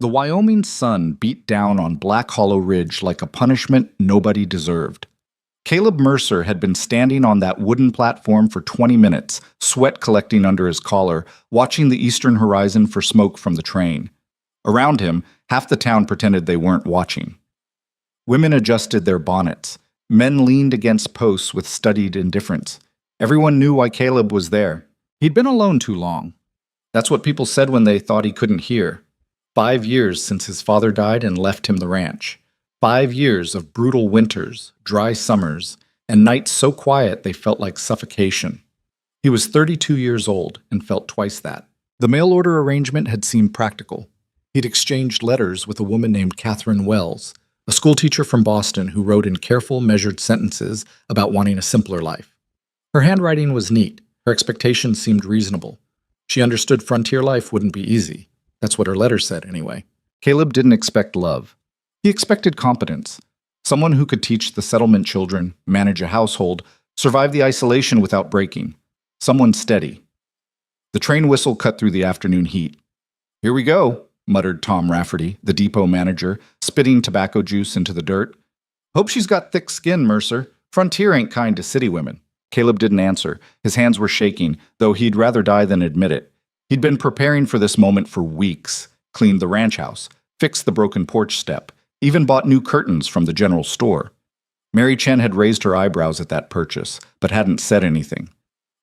The Wyoming sun beat down on Black Hollow Ridge like a punishment nobody deserved. Caleb Mercer had been standing on that wooden platform for 20 minutes, sweat collecting under his collar, watching the eastern horizon for smoke from the train. Around him, half the town pretended they weren't watching. Women adjusted their bonnets. Men leaned against posts with studied indifference. Everyone knew why Caleb was there. He'd been alone too long. That's what people said when they thought he couldn't hear. 5 years since his father died and left him the ranch. 5 years of brutal winters, dry summers, and nights so quiet they felt like suffocation. He was 32 years old and felt twice that. The mail order arrangement had seemed practical. He'd exchanged letters with a woman named Catherine Wells, a schoolteacher from Boston who wrote in careful, measured sentences about wanting a simpler life. Her handwriting was neat. Her expectations seemed reasonable. She understood frontier life wouldn't be easy. That's what her letter said, anyway. Caleb didn't expect love. He expected competence. Someone who could teach the settlement children, manage a household, survive the isolation without breaking. Someone steady. The train whistle cut through the afternoon heat. "Here we go," muttered Tom Rafferty, the depot manager, spitting tobacco juice into the dirt. "Hope she's got thick skin, Mercer. Frontier ain't kind to city women." Caleb didn't answer. His hands were shaking, though he'd rather die than admit it. He'd been preparing for this moment for weeks. Cleaned the ranch house, fixed the broken porch step, even bought new curtains from the general store. Mary Chen had raised her eyebrows at that purchase, but hadn't said anything.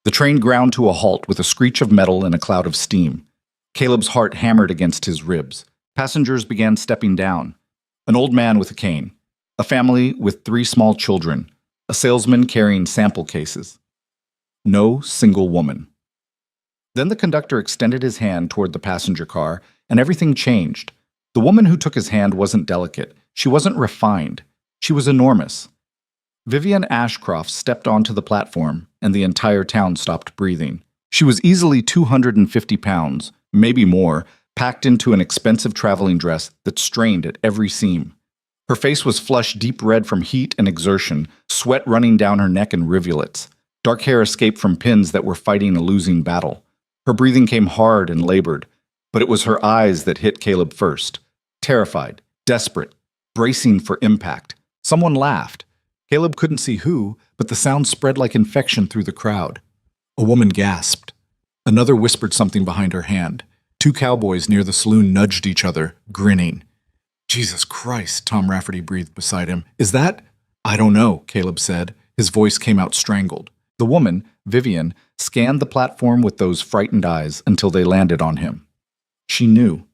The train ground to a halt with a screech of metal and a cloud of steam. Caleb's heart hammered against his ribs. Passengers began stepping down. An old man with a cane. A family with 3 small children. A salesman carrying sample cases. No single woman. Then the conductor extended his hand toward the passenger car, and everything changed. The woman who took his hand wasn't delicate. She wasn't refined. She was enormous. Vivian Ashcroft stepped onto the platform, and the entire town stopped breathing. She was easily 250 pounds, maybe more, packed into an expensive traveling dress that strained at every seam. Her face was flushed deep red from heat and exertion, sweat running down her neck in rivulets. Dark hair escaped from pins that were fighting a losing battle. Her breathing came hard and labored, but it was her eyes that hit Caleb first. Terrified, desperate, bracing for impact. Someone laughed. Caleb couldn't see who, but the sound spread like infection through the crowd. A woman gasped. Another whispered something behind her hand. 2 cowboys near the saloon nudged each other, grinning. "Jesus Christ," Tom Rafferty breathed beside him. "Is that—" "I don't know," Caleb said. His voice came out strangled. The woman, Vivian, scanned the platform with those frightened eyes until they landed on him. She knew.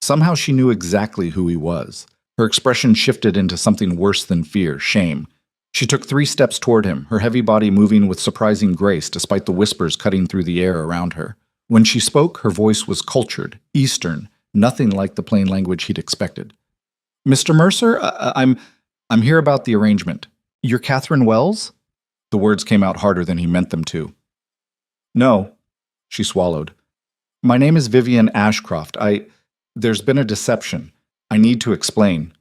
Somehow she knew exactly who he was. Her expression shifted into something worse than fear, shame. She took 3 steps toward him, her heavy body moving with surprising grace despite the whispers cutting through the air around her. When she spoke, her voice was cultured, Eastern, nothing like the plain language he'd expected. "Mr. Mercer, I'm here about the arrangement. You're Catherine Wells?" The words came out harder than he meant them to. "No," she swallowed. "My name is Vivian Ashcroft. There's been a deception. I need to explain."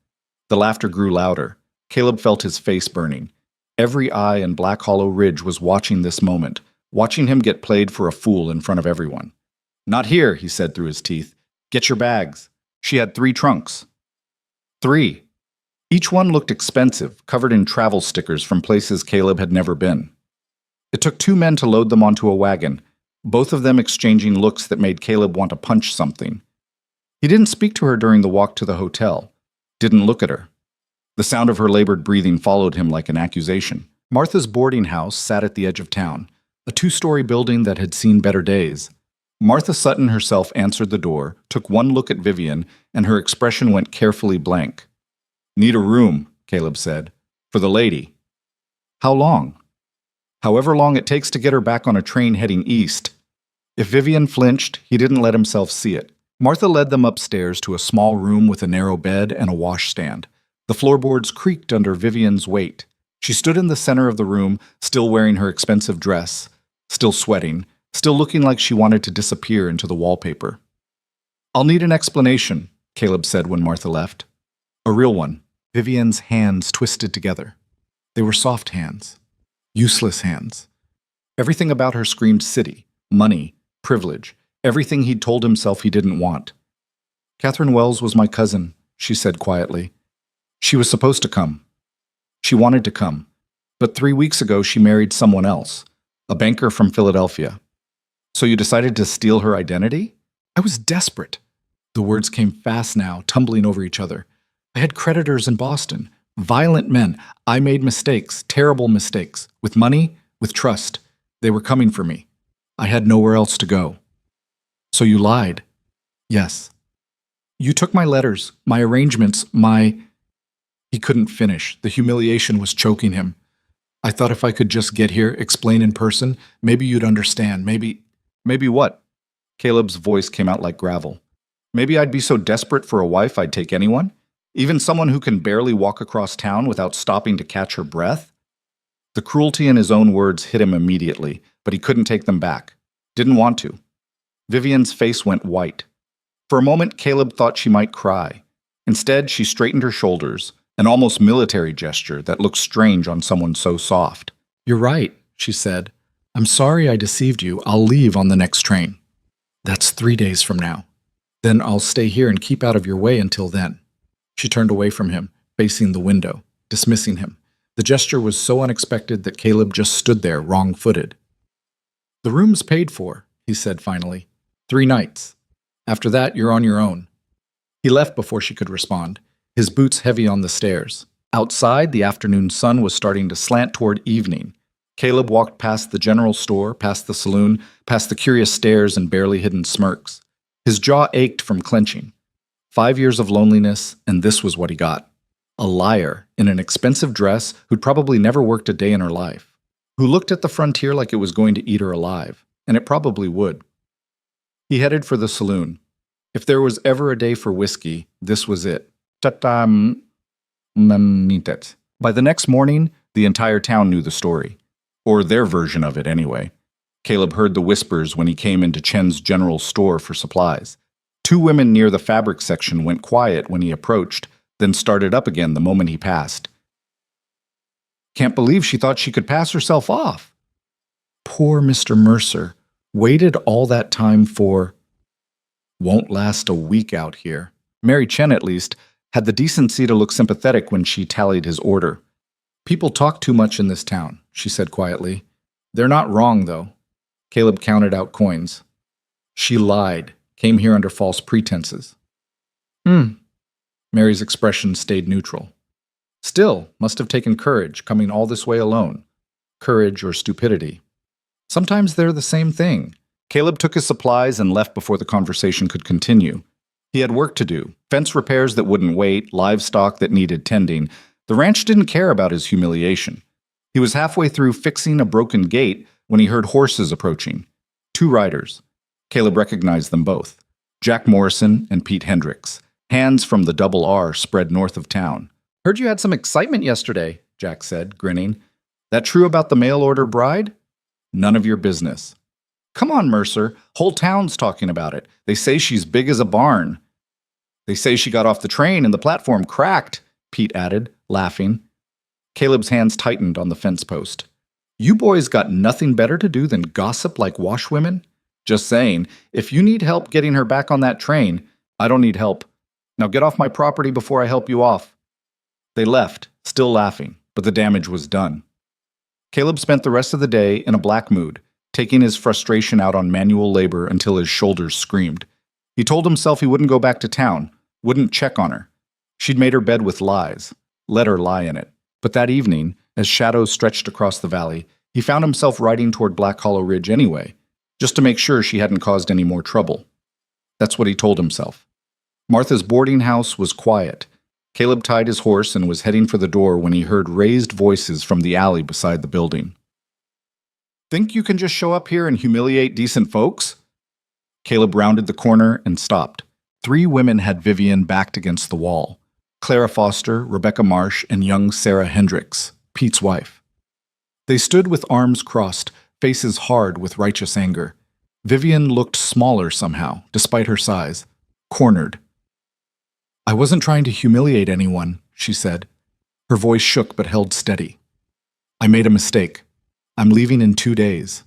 The laughter grew louder. Caleb felt his face burning. Every eye in Black Hollow Ridge was watching this moment, watching him get played for a fool in front of everyone. "Not here," he said through his teeth. "Get your bags." She had 3 trunks. 3. Each one looked expensive, covered in travel stickers from places Caleb had never been. It took 2 men to load them onto a wagon, both of them exchanging looks that made Caleb want to punch something. He didn't speak to her during the walk to the hotel, didn't look at her. The sound of her labored breathing followed him like an accusation. Martha's boarding house sat at the edge of town, a 2-story building that had seen better days. Martha Sutton herself answered the door, took one look at Vivian, and her expression went carefully blank. "Need a room," Caleb said. "For the lady." "How long?" "However long it takes to get her back on a train heading east." If Vivian flinched, he didn't let himself see it. Martha led them upstairs to a small room with a narrow bed and a washstand. The floorboards creaked under Vivian's weight. She stood in the center of the room, still wearing her expensive dress, still sweating, still looking like she wanted to disappear into the wallpaper. "I'll need an explanation," Caleb said when Martha left. "A real one." Vivian's hands twisted together. They were soft hands. Useless hands. Everything about her screamed city, money, privilege, everything he'd told himself he didn't want. Catherine Wells was my cousin, she said quietly. She was supposed to come. She wanted to come. But 3 weeks ago she married someone else, a banker from Philadelphia. So you decided to steal her identity? I was desperate. The words came fast now, tumbling over each other. I had creditors in Boston, violent men. I made mistakes, terrible mistakes, with money, with trust. They were coming for me. I had nowhere else to go. So you lied? Yes. You took my letters, my arrangements, my... He couldn't finish. The humiliation was choking him. I thought if I could just get here, explain in person, maybe you'd understand. Maybe what? Caleb's voice came out like gravel. Maybe I'd be so desperate for a wife I'd take anyone? Even someone who can barely walk across town without stopping to catch her breath? The cruelty in his own words hit him immediately, but he couldn't take them back. Didn't want to. Vivian's face went white. For a moment, Caleb thought she might cry. Instead, she straightened her shoulders, an almost military gesture that looked strange on someone so soft. You're right, she said. I'm sorry I deceived you. I'll leave on the next train. That's 3 days from now. Then I'll stay here and keep out of your way until then. She turned away from him, facing the window, dismissing him. The gesture was so unexpected that Caleb just stood there, wrong-footed. The room's paid for, he said finally. 3 nights. After that, you're on your own. He left before she could respond, his boots heavy on the stairs. Outside, the afternoon sun was starting to slant toward evening. Caleb walked past the general store, past the saloon, past the curious stares and barely hidden smirks. His jaw ached from clenching. 5 years of loneliness, and this was what he got. A liar in an expensive dress who'd probably never worked a day in her life, who looked at the frontier like it was going to eat her alive, and it probably would. He headed for the saloon. If there was ever a day for whiskey, this was it. By the next morning, the entire town knew the story. Or their version of it, anyway. Caleb heard the whispers when he came into Chen's general store for supplies. 2 women near the fabric section went quiet when he approached, then started up again the moment he passed. Can't believe she thought she could pass herself off. Poor Mr. Mercer. Waited all that time for... Won't last a week out here. Mary Chen, at least, had the decency to look sympathetic when she tallied his order. People talk too much in this town, she said quietly. They're not wrong, though. Caleb counted out coins. She lied, came here under false pretenses. Mary's expression stayed neutral. Still, must have taken courage, coming all this way alone. Courage or stupidity. Sometimes they're the same thing. Caleb took his supplies and left before the conversation could continue. He had work to do, fence repairs that wouldn't wait, livestock that needed tending. The ranch didn't care about his humiliation. He was halfway through fixing a broken gate when he heard horses approaching. 2 riders. Caleb recognized them both. Jack Morrison and Pete Hendricks. Hands from the double R spread north of town. Heard you had some excitement yesterday, Jack said, grinning. That true about the mail-order bride? None of your business. Come on, Mercer. Whole town's talking about it. They say she's big as a barn. They say she got off the train and the platform cracked, Pete added, laughing. Caleb's hands tightened on the fence post. You boys got nothing better to do than gossip like washwomen? Just saying, if you need help getting her back on that train, I don't need help. Now get off my property before I help you off. They left, still laughing, but the damage was done. Caleb spent the rest of the day in a black mood, taking his frustration out on manual labor until his shoulders screamed. He told himself he wouldn't go back to town, wouldn't check on her. She'd made her bed with lies, let her lie in it. But that evening, as shadows stretched across the valley, he found himself riding toward Black Hollow Ridge anyway, just to make sure she hadn't caused any more trouble. That's what he told himself. Martha's boarding house was quiet. Caleb tied his horse and was heading for the door when he heard raised voices from the alley beside the building. Think you can just show up here and humiliate decent folks? Caleb rounded the corner and stopped. 3 women had Vivian backed against the wall. Clara Foster, Rebecca Marsh, and young Sarah Hendricks, Pete's wife. They stood with arms crossed, faces hard with righteous anger. Vivian looked smaller somehow, despite her size, cornered. I wasn't trying to humiliate anyone, she said. Her voice shook but held steady. I made a mistake. I'm leaving in 2 days.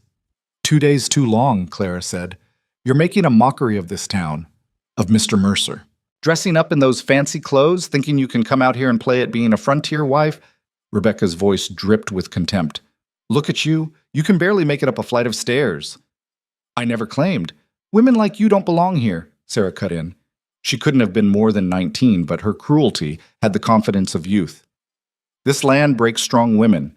2 days too long, Clara said. You're making a mockery of this town, of Mr. Mercer. Dressing up in those fancy clothes, thinking you can come out here and play at being a frontier wife? Rebecca's voice dripped with contempt. Look at you. You can barely make it up a flight of stairs. I never claimed. Women like you don't belong here, Sarah cut in. She couldn't have been more than 19, but her cruelty had the confidence of youth. This land breaks strong women.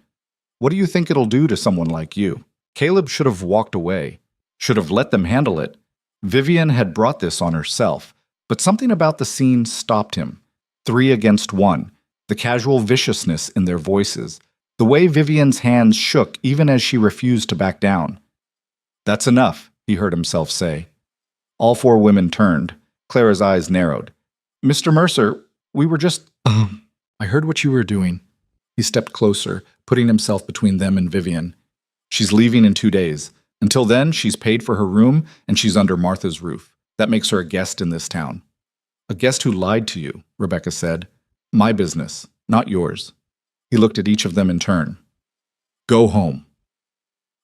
What do you think it'll do to someone like you? Caleb should have walked away, should have let them handle it. Vivian had brought this on herself, but something about the scene stopped him. 3 against 1, the casual viciousness in their voices, the way Vivian's hands shook even as she refused to back down. That's enough, he heard himself say. All 4 women turned. Clara's eyes narrowed. Mr. Mercer, we were just... I heard what you were doing. He stepped closer, putting himself between them and Vivian. She's leaving in 2 days. Until then, she's paid for her room, and she's under Martha's roof. That makes her a guest in this town. A guest who lied to you, Rebecca said. My business, not yours. He looked at each of them in turn. Go home.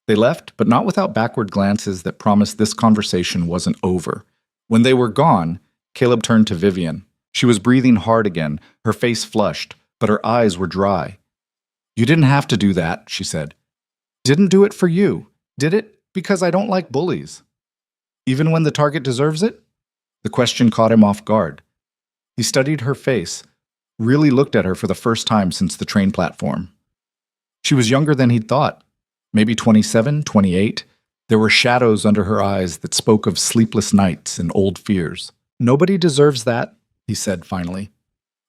They left, but not without backward glances that promised this conversation wasn't over. When they were gone, Caleb turned to Vivian. She was breathing hard again, her face flushed, but her eyes were dry. You didn't have to do that, she said. Didn't do it for you, did it? Because I don't like bullies. Even when the target deserves it? The question caught him off guard. He studied her face, really looked at her for the first time since the train platform. She was younger than he'd thought, maybe 27, 28. There were shadows under her eyes that spoke of sleepless nights and old fears. Nobody deserves that, he said finally.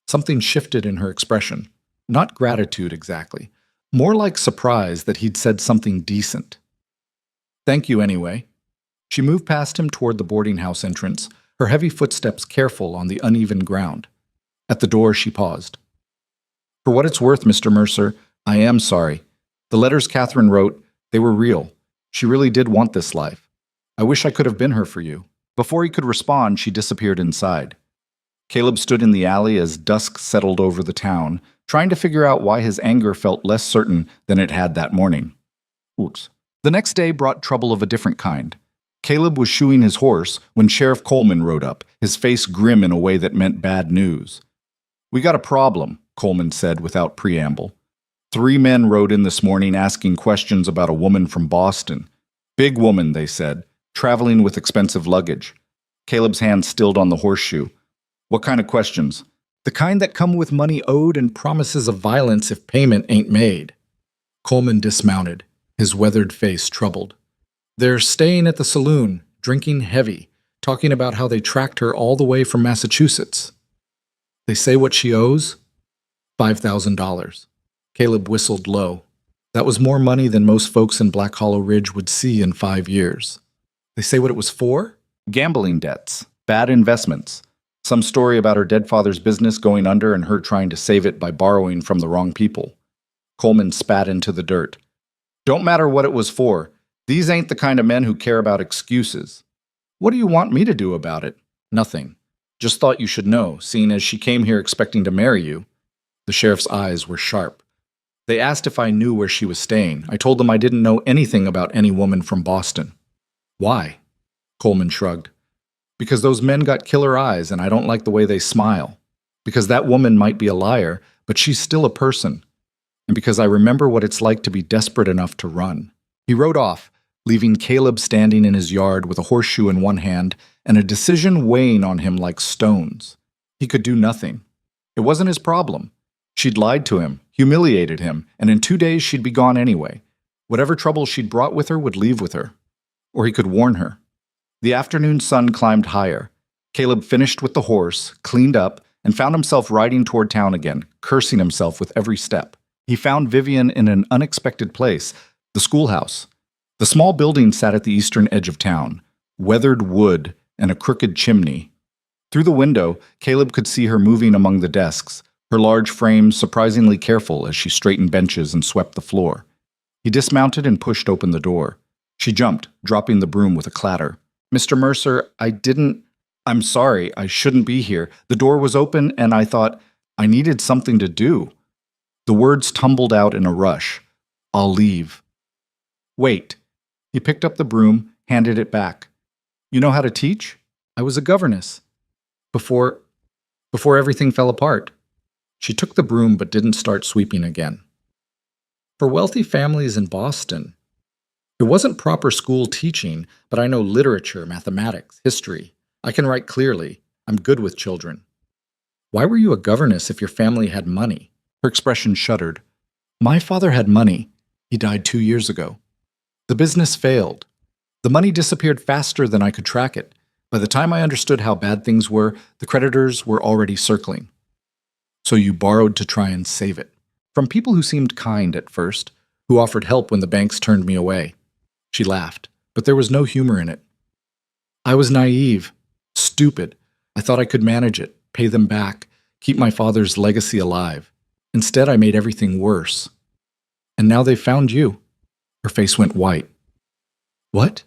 Something shifted in her expression. Not gratitude exactly, more like surprise that he'd said something decent. Thank you anyway. She moved past him toward the boarding house entrance, her heavy footsteps careful on the uneven ground. At the door, she paused. For what it's worth, Mr. Mercer, I am sorry. The letters Catherine wrote, they were real. She really did want this life. I wish I could have been her for you. Before he could respond, she disappeared inside. Caleb stood in the alley as dusk settled over the town, trying to figure out why his anger felt less certain than it had that morning. Oops. The next day brought trouble of a different kind. Caleb was shoeing his horse when Sheriff Coleman rode up, his face grim in a way that meant bad news. We got a problem, Coleman said without preamble. 3 men rode in this morning asking questions about a woman from Boston. Big woman, they said, traveling with expensive luggage. Caleb's hand stilled on the horseshoe. What kind of questions? The kind that come with money owed and promises of violence if payment ain't made. Coleman dismounted, his weathered face troubled. They're staying at the saloon, drinking heavy, talking about how they tracked her all the way from Massachusetts. They say what she owes? $5,000. Caleb whistled low. That was more money than most folks in Black Hollow Ridge would see in 5 years. They say what it was for? Gambling debts, bad investments. Some story about her dead father's business going under and her trying to save it by borrowing from the wrong people. Coleman spat into the dirt. Don't matter what it was for. These ain't the kind of men who care about excuses. What do you want me to do about it? Nothing. Just thought you should know, seeing as she came here expecting to marry you. The sheriff's eyes were sharp. They asked if I knew where she was staying. I told them I didn't know anything about any woman from Boston. Why? Coleman shrugged. Because those men got killer eyes and I don't like the way they smile. Because that woman might be a liar, but she's still a person. And because I remember what it's like to be desperate enough to run. He rode off, leaving Caleb standing in his yard with a horseshoe in one hand and a decision weighing on him like stones. He could do nothing. It wasn't his problem. She'd lied to him, humiliated him, and in 2 days she'd be gone anyway. Whatever trouble she'd brought with her would leave with her. Or he could warn her. The afternoon sun climbed higher. Caleb finished with the horse, cleaned up, and found himself riding toward town again, cursing himself with every step. He found Vivian in an unexpected place, the schoolhouse. The small building sat at the eastern edge of town, weathered wood and a crooked chimney. Through the window, Caleb could see her moving among the desks, her large frame surprisingly careful as she straightened benches and swept the floor. He dismounted and pushed open the door. She jumped, dropping the broom with a clatter. Mr. Mercer, I'm sorry, I shouldn't be here. The door was open and I thought I needed something to do. The words tumbled out in a rush. I'll leave. Wait. He picked up the broom, handed it back. You know how to teach? I was a governess. Before before everything fell apart. She took the broom but didn't start sweeping again. For wealthy families in Boston, it wasn't proper school teaching, but I know literature, mathematics, history. I can write clearly. I'm good with children. Why were you a governess if your family had money? Her expression shuddered. My father had money. He died 2 years ago. The business failed. The money disappeared faster than I could track it. By the time I understood how bad things were, the creditors were already circling. So you borrowed to try and save it. From people who seemed kind at first, who offered help when the banks turned me away. She laughed, but there was no humor in it. I was naive, stupid. I thought I could manage it, pay them back, keep my father's legacy alive. Instead, I made everything worse. And now they've found you. Her face went white. What?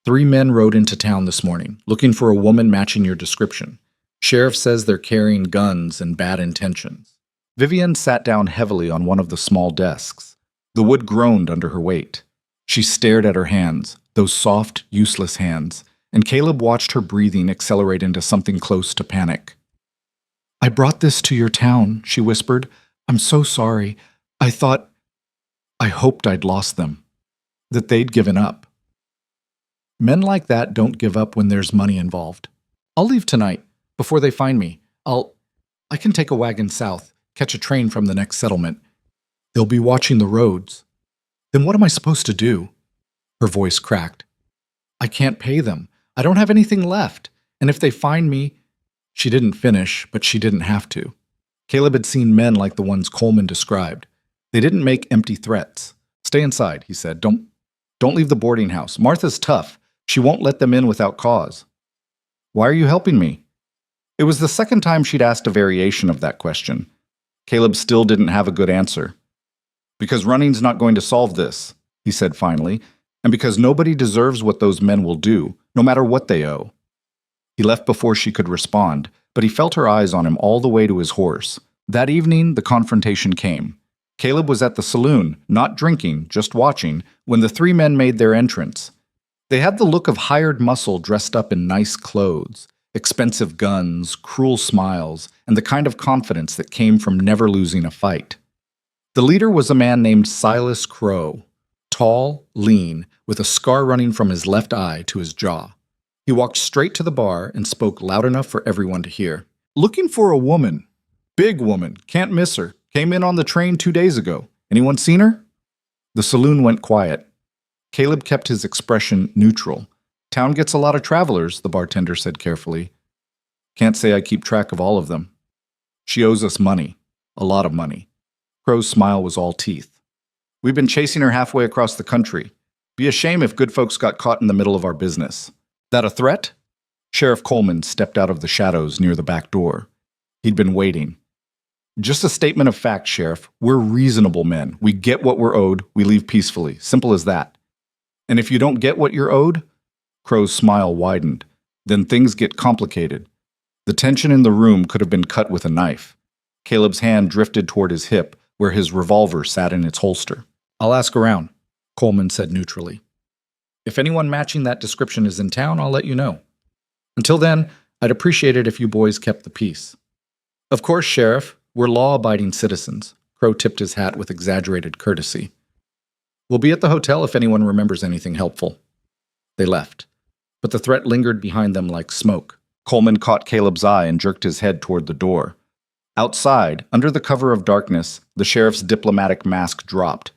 3 men rode into town this morning, looking for a woman matching your description. Sheriff says they're carrying guns and bad intentions. Vivian sat down heavily on one of the small desks. The wood groaned under her weight. She stared at her hands, those soft, useless hands, and Caleb watched her breathing accelerate into something close to panic. I brought this to your town, she whispered. I'm so sorry. I hoped I'd lost them, that they'd given up. Men like that don't give up when there's money involved. I'll leave tonight, before they find me. I can take a wagon south, catch a train from the next settlement. They'll be watching the roads. Then what am I supposed to do? Her voice cracked. I can't pay them. I don't have anything left. And if they find me... She didn't finish, but she didn't have to. Caleb had seen men like the ones Coleman described. They didn't make empty threats. Stay inside, he said. Don't leave the boarding house. Martha's tough. She won't let them in without cause. Why are you helping me? It was the second time she'd asked a variation of that question. Caleb still didn't have a good answer. Because running's not going to solve this, he said finally, and because nobody deserves what those men will do, no matter what they owe. He left before she could respond, but he felt her eyes on him all the way to his horse. That evening, the confrontation came. Caleb was at the saloon, not drinking, just watching, when the 3 men made their entrance. They had the look of hired muscle dressed up in nice clothes, expensive guns, cruel smiles, and the kind of confidence that came from never losing a fight. The leader was a man named Silas Crow, tall, lean, with a scar running from his left eye to his jaw. He walked straight to the bar and spoke loud enough for everyone to hear. Looking for a woman. Big woman. Can't miss her. Came in on the train 2 days ago. Anyone seen her? The saloon went quiet. Caleb kept his expression neutral. Town gets a lot of travelers, the bartender said carefully. Can't say I keep track of all of them. She owes us money. A lot of money. Crow's smile was all teeth. We've been chasing her halfway across the country. Be a shame if good folks got caught in the middle of our business. That a threat? Sheriff Coleman stepped out of the shadows near the back door. He'd been waiting. Just a statement of fact, Sheriff. We're reasonable men. We get what we're owed. We leave peacefully. Simple as that. And if you don't get what you're owed, Crow's smile widened. Then things get complicated. The tension in the room could have been cut with a knife. Caleb's hand drifted toward his hip, where his revolver sat in its holster. I'll ask around, Coleman said neutrally. If anyone matching that description is in town, I'll let you know. Until then, I'd appreciate it if you boys kept the peace. Of course, Sheriff, we're law-abiding citizens. Crow tipped his hat with exaggerated courtesy. We'll be at the hotel if anyone remembers anything helpful. They left, but the threat lingered behind them like smoke. Coleman caught Caleb's eye and jerked his head toward the door. Outside, under the cover of darkness, the sheriff's diplomatic mask dropped.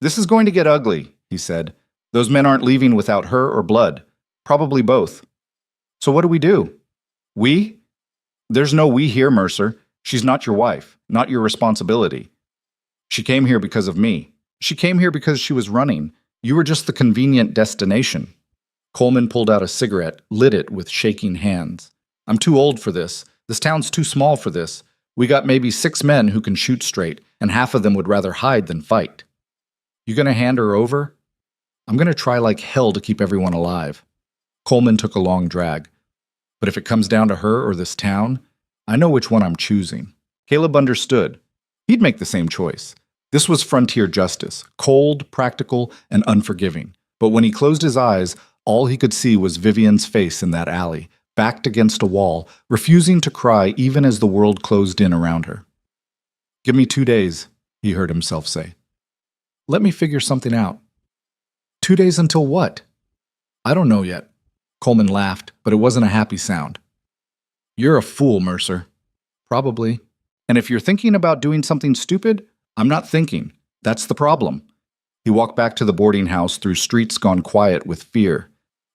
This is going to get ugly, he said. Those men aren't leaving without her or blood. Probably both. So what do we do? We? There's no we here, Mercer. She's not your wife, not your responsibility. She came here because of me. She came here because she was running. You were just the convenient destination. Coleman pulled out a cigarette, lit it with shaking hands. I'm too old for this. This town's too small for this. We got maybe 6 men who can shoot straight, and half of them would rather hide than fight. You gonna hand her over? I'm gonna try like hell to keep everyone alive. Coleman took a long drag. But if it comes down to her or this town, I know which one I'm choosing. Caleb understood. He'd make the same choice. This was frontier justice, cold, practical, and unforgiving. But when he closed his eyes, all he could see was Vivian's face in that alley, backed against a wall, refusing to cry even as the world closed in around her. "Give me 2 days," he heard himself say. "Let me figure something out." 2 days until what? "I don't know yet." Coleman laughed, but it wasn't a happy sound. "You're a fool, Mercer." "Probably. And if you're thinking about doing something stupid, I'm not thinking. That's the problem." He walked back to the boarding house through streets gone quiet with fear.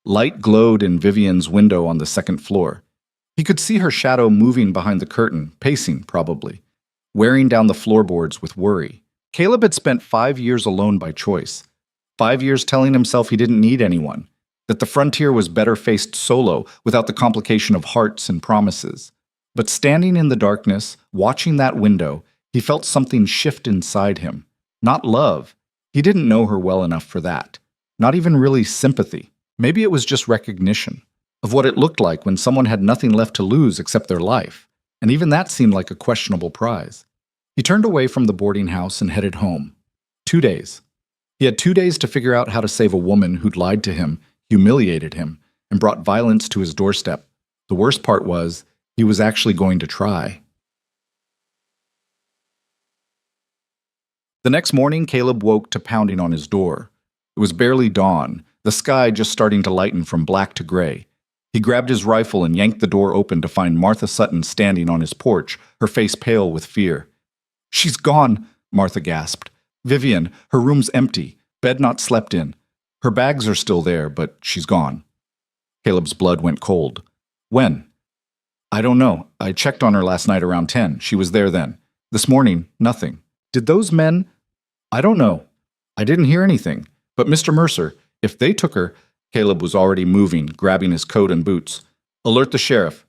Light glowed in Vivian's window on the second floor. He could see her shadow moving behind the curtain, pacing probably, wearing down the floorboards with worry. Caleb had spent 5 years alone by choice. 5 years telling himself he didn't need anyone, that the frontier was better faced solo without the complication of hearts and promises. But standing in the darkness, watching that window, he felt something shift inside him. Not love. He didn't know her well enough for that. Not even really sympathy. Maybe it was just recognition of what it looked like when someone had nothing left to lose except their life. And even that seemed like a questionable prize. He turned away from the boarding house and headed home. 2 days. He had 2 days to figure out how to save a woman who'd lied to him, humiliated him, and brought violence to his doorstep. The worst part was, he was actually going to try. The next morning, Caleb woke to pounding on his door. It was barely dawn, the sky just starting to lighten from black to gray. He grabbed his rifle and yanked the door open to find Martha Sutton standing on his porch, her face pale with fear. "She's gone," Martha gasped. "Vivian, her room's empty, bed not slept in. Her bags are still there, but she's gone." Caleb's blood went cold. "When?" "I don't know. I checked on her last night around 10. She was there then. This morning, nothing. Did those men—" "I don't know. I didn't hear anything. But Mr. Mercer, if they took her—" Caleb was already moving, grabbing his coat and boots. "Alert the sheriff.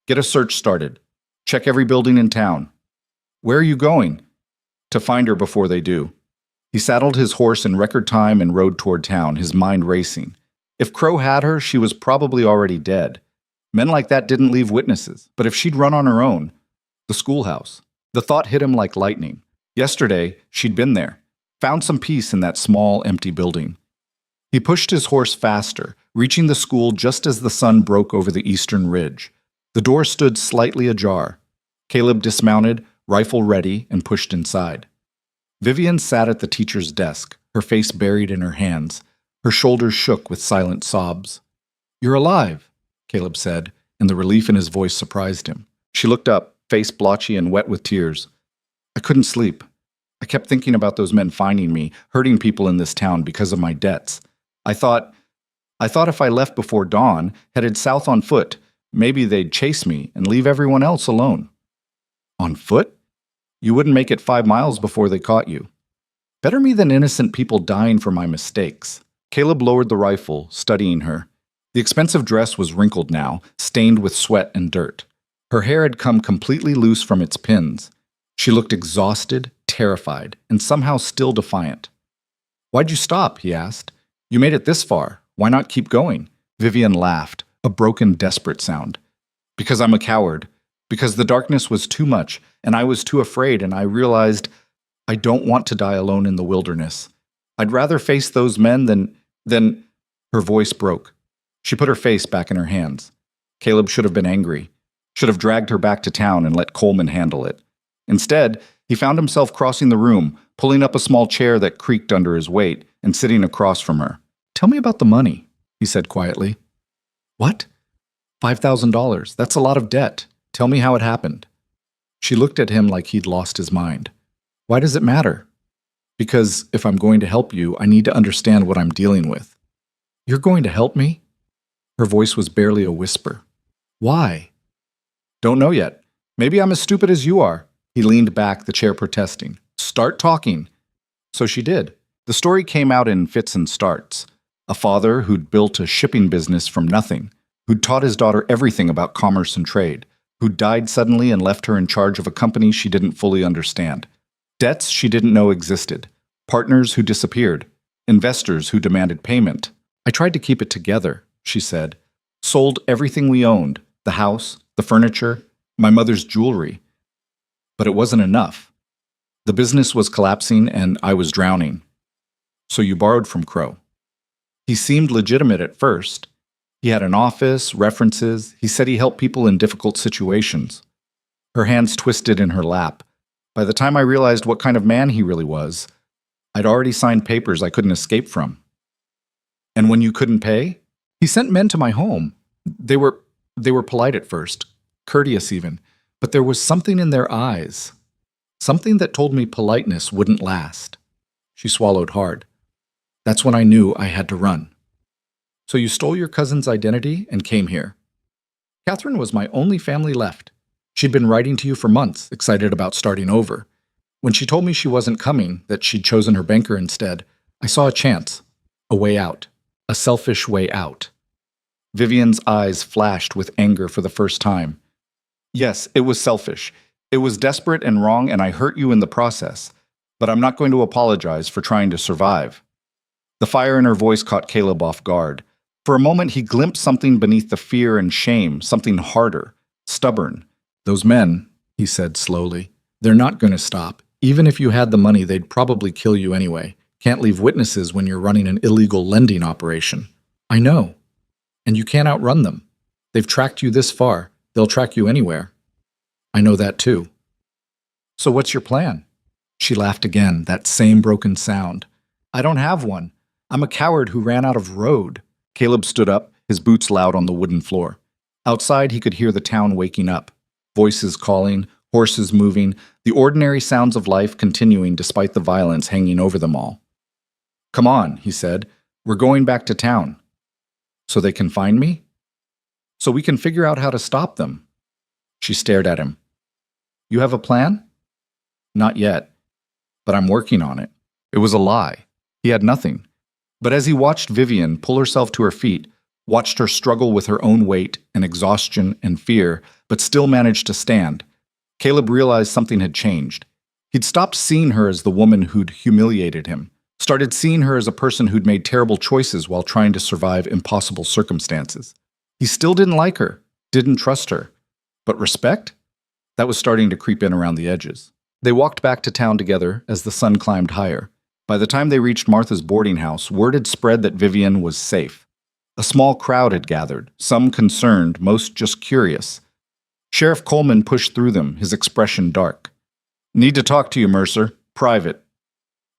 Get a search started. Check every building in town." "Where are you going?" "To find her before they do." He saddled his horse in record time and rode toward town, his mind racing. If Crow had her, she was probably already dead. Men like that didn't leave witnesses, but if she'd run on her own— the schoolhouse. The thought hit him like lightning. Yesterday, she'd been there, found some peace in that small, empty building. He pushed his horse faster, reaching the school just as the sun broke over the eastern ridge. The door stood slightly ajar. Caleb dismounted, rifle ready, and pushed inside. Vivian sat at the teacher's desk, her face buried in her hands. Her shoulders shook with silent sobs. "You're alive," Caleb said, and the relief in his voice surprised him. She looked up, face blotchy and wet with tears. "I couldn't sleep. I kept thinking about those men finding me, hurting people in this town because of my debts. I thought if I left before dawn, headed south on foot, maybe they'd chase me and leave everyone else alone." "On foot? You wouldn't make it 5 miles before they caught you." "Better me than innocent people dying for my mistakes." Caleb lowered the rifle, studying her. The expensive dress was wrinkled now, stained with sweat and dirt. Her hair had come completely loose from its pins. She looked exhausted, terrified, and somehow still defiant. "Why'd you stop?" he asked. "You made it this far. Why not keep going?" Vivian laughed, a broken, desperate sound. "Because I'm a coward. Because the darkness was too much, and I was too afraid, and I realized I don't want to die alone in the wilderness. I'd rather face those men than... Her voice broke. She put her face back in her hands. Caleb should have been angry. Should have dragged her back to town and let Coleman handle it. Instead, he found himself crossing the room, pulling up a small chair that creaked under his weight, and sitting across from her. "Tell me about the money," he said quietly. "What?" $5,000. That's a lot of debt. Tell me how it happened." She looked at him like he'd lost his mind. "Why does it matter?" "Because if I'm going to help you, I need to understand what I'm dealing with." "You're going to help me?" Her voice was barely a whisper. "Why?" "Don't know yet. Maybe I'm as stupid as you are." He leaned back, the chair protesting. "Start talking." So she did. The story came out in fits and starts. A father who'd built a shipping business from nothing, who'd taught his daughter everything about commerce and trade, who'd died suddenly and left her in charge of a company she didn't fully understand. Debts she didn't know existed. Partners who disappeared. Investors who demanded payment. "I tried to keep it together," she said. "Sold everything we owned. The house, the furniture, my mother's jewelry. But it wasn't enough. The business was collapsing and I was drowning. So you borrowed from Crow." He seemed legitimate at first. He had an office, references. He said he helped people in difficult situations. Her hands twisted in her lap. By the time I realized what kind of man he really was, I'd already signed papers I couldn't escape from. And when you couldn't pay? He sent men to my home. They were polite at first, courteous even, but there was something in their eyes. Something that told me politeness wouldn't last. She swallowed hard. That's when I knew I had to run. So you stole your cousin's identity and came here. Catherine was my only family left. She'd been writing to you for months, excited about starting over. When she told me she wasn't coming, that she'd chosen her banker instead, I saw a chance, a way out, a selfish way out. Vivian's eyes flashed with anger for the first time. Yes, it was selfish. It was desperate and wrong, and I hurt you in the process. But I'm not going to apologize for trying to survive. The fire in her voice caught Caleb off guard. For a moment, he glimpsed something beneath the fear and shame, something harder, stubborn. Those men, he said slowly, they're not going to stop. Even if you had the money, they'd probably kill you anyway. Can't leave witnesses when you're running an illegal lending operation. I know. And you can't outrun them. They've tracked you this far. They'll track you anywhere. I know that too. So what's your plan? She laughed again, that same broken sound. I don't have one. I'm a coward who ran out of road. Caleb stood up, his boots loud on the wooden floor. Outside, he could hear the town waking up. Voices calling, horses moving, the ordinary sounds of life continuing despite the violence hanging over them all. Come on, he said. We're going back to town. So they can find me? So we can figure out how to stop them. She stared at him. You have a plan? Not yet, but I'm working on it. It was a lie. He had nothing. But as he watched Vivian pull herself to her feet, watched her struggle with her own weight and exhaustion and fear, but still managed to stand, Caleb realized something had changed. He'd stopped seeing her as the woman who'd humiliated him, started seeing her as a person who'd made terrible choices while trying to survive impossible circumstances. He still didn't like her, didn't trust her. But respect? That was starting to creep in around the edges. They walked back to town together as the sun climbed higher. By the time they reached Martha's boarding house, word had spread that Vivian was safe. A small crowd had gathered, some concerned, most just curious. Sheriff Coleman pushed through them, his expression dark. Need to talk to you, Mercer. Private.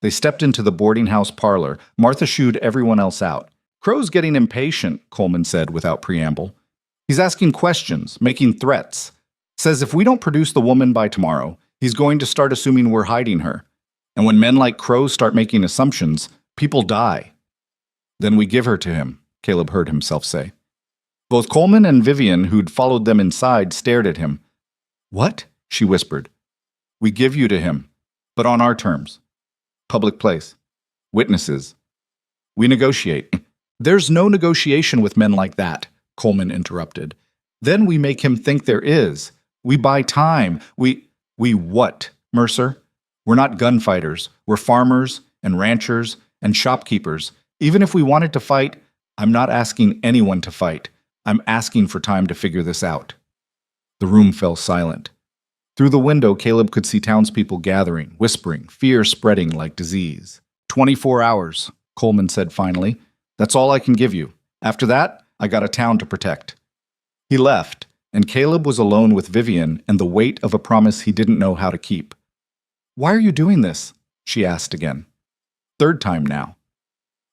They stepped into the boarding house parlor. Martha shooed everyone else out. Crow's getting impatient, Coleman said without preamble. He's asking questions, making threats. Says if we don't produce the woman by tomorrow, he's going to start assuming we're hiding her. And when men like Crow start making assumptions, people die. Then we give her to him, Caleb heard himself say. Both Coleman and Vivian, who'd followed them inside, stared at him. What? She whispered. We give you to him, but on our terms. Public place. Witnesses. We negotiate. There's no negotiation with men like that, Coleman interrupted. Then we make him think there is. We buy time. We what, Mercer? We're not gunfighters. We're farmers and ranchers and shopkeepers. Even if we wanted to fight, I'm not asking anyone to fight. I'm asking for time to figure this out. The room fell silent. Through the window, Caleb could see townspeople gathering, whispering, fear spreading like disease. 24 hours, Coleman said finally. That's all I can give you. After that, I got a town to protect. He left, and Caleb was alone with Vivian and the weight of a promise he didn't know how to keep. Why are you doing this? She asked again. Third time now.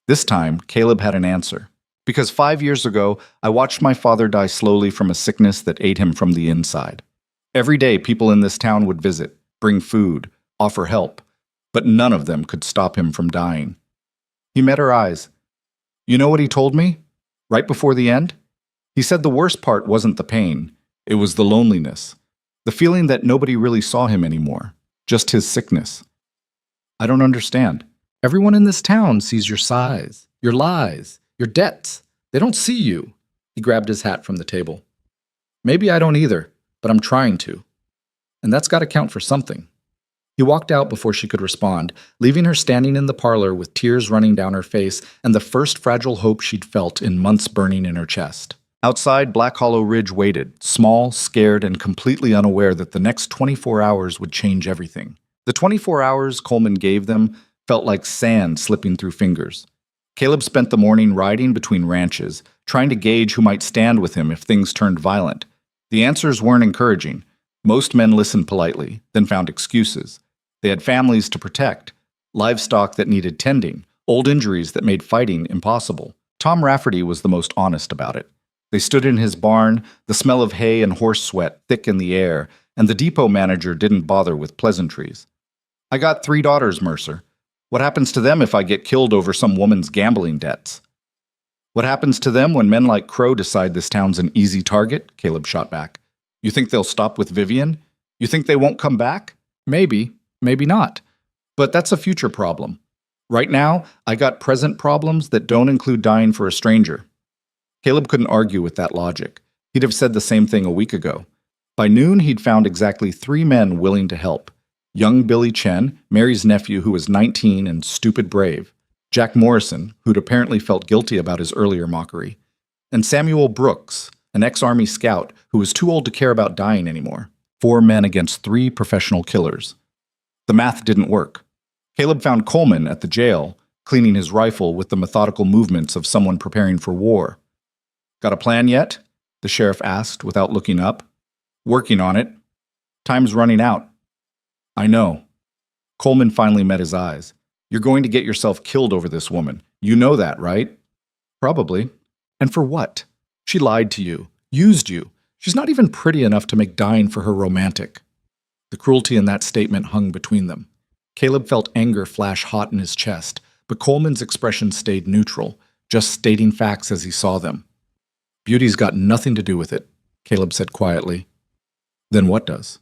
This time, Caleb had an answer. Because 5 years ago, I watched my father die slowly from a sickness that ate him from the inside. Every day, people in this town would visit, bring food, offer help, but none of them could stop him from dying. He met her eyes. You know what he told me? Right before the end? He said the worst part wasn't the pain. It was the loneliness. The feeling that nobody really saw him anymore. Just his sickness. I don't understand. Everyone in this town sees your size, your lies, your debts. They don't see you. He grabbed his hat from the table. Maybe I don't either, but I'm trying to. And that's got to count for something. He walked out before she could respond, leaving her standing in the parlor with tears running down her face and the first fragile hope she'd felt in months burning in her chest. Outside, Black Hollow Ridge waited, small, scared, and completely unaware that the next 24 hours would change everything. The 24 hours Coleman gave them felt like sand slipping through fingers. Caleb spent the morning riding between ranches, trying to gauge who might stand with him if things turned violent. The answers weren't encouraging. Most men listened politely, then found excuses. They had families to protect, livestock that needed tending, old injuries that made fighting impossible. Tom Rafferty was the most honest about it. They stood in his barn, the smell of hay and horse sweat thick in the air, and the depot manager didn't bother with pleasantries. "I got 3 daughters, Mercer. What happens to them if I get killed over some woman's gambling debts?" "What happens to them when men like Crow decide this town's an easy target?" Caleb shot back. "You think they'll stop with Vivian? You think they won't come back? Maybe, maybe not. But that's a future problem. Right now, I got present problems that don't include dying for a stranger." Caleb couldn't argue with that logic. He'd have said the same thing a week ago. By noon, he'd found exactly 3 men willing to help. Young Billy Chen, Mary's nephew who was 19 and stupid brave. Jack Morrison, who'd apparently felt guilty about his earlier mockery. And Samuel Brooks, an ex-Army scout who was too old to care about dying anymore. 4 men against 3 professional killers. The math didn't work. Caleb found Coleman at the jail, cleaning his rifle with the methodical movements of someone preparing for war. "Got a plan yet?" the sheriff asked without looking up. "Working on it. Time's running out." "I know." Coleman finally met his eyes. "You're going to get yourself killed over this woman. You know that, right?" "Probably. And for what? She lied to you, used you. She's not even pretty enough to make dying for her romantic." The cruelty in that statement hung between them. Caleb felt anger flash hot in his chest, but Coleman's expression stayed neutral, just stating facts as he saw them. "Beauty's got nothing to do with it," Caleb said quietly. "Then what does?"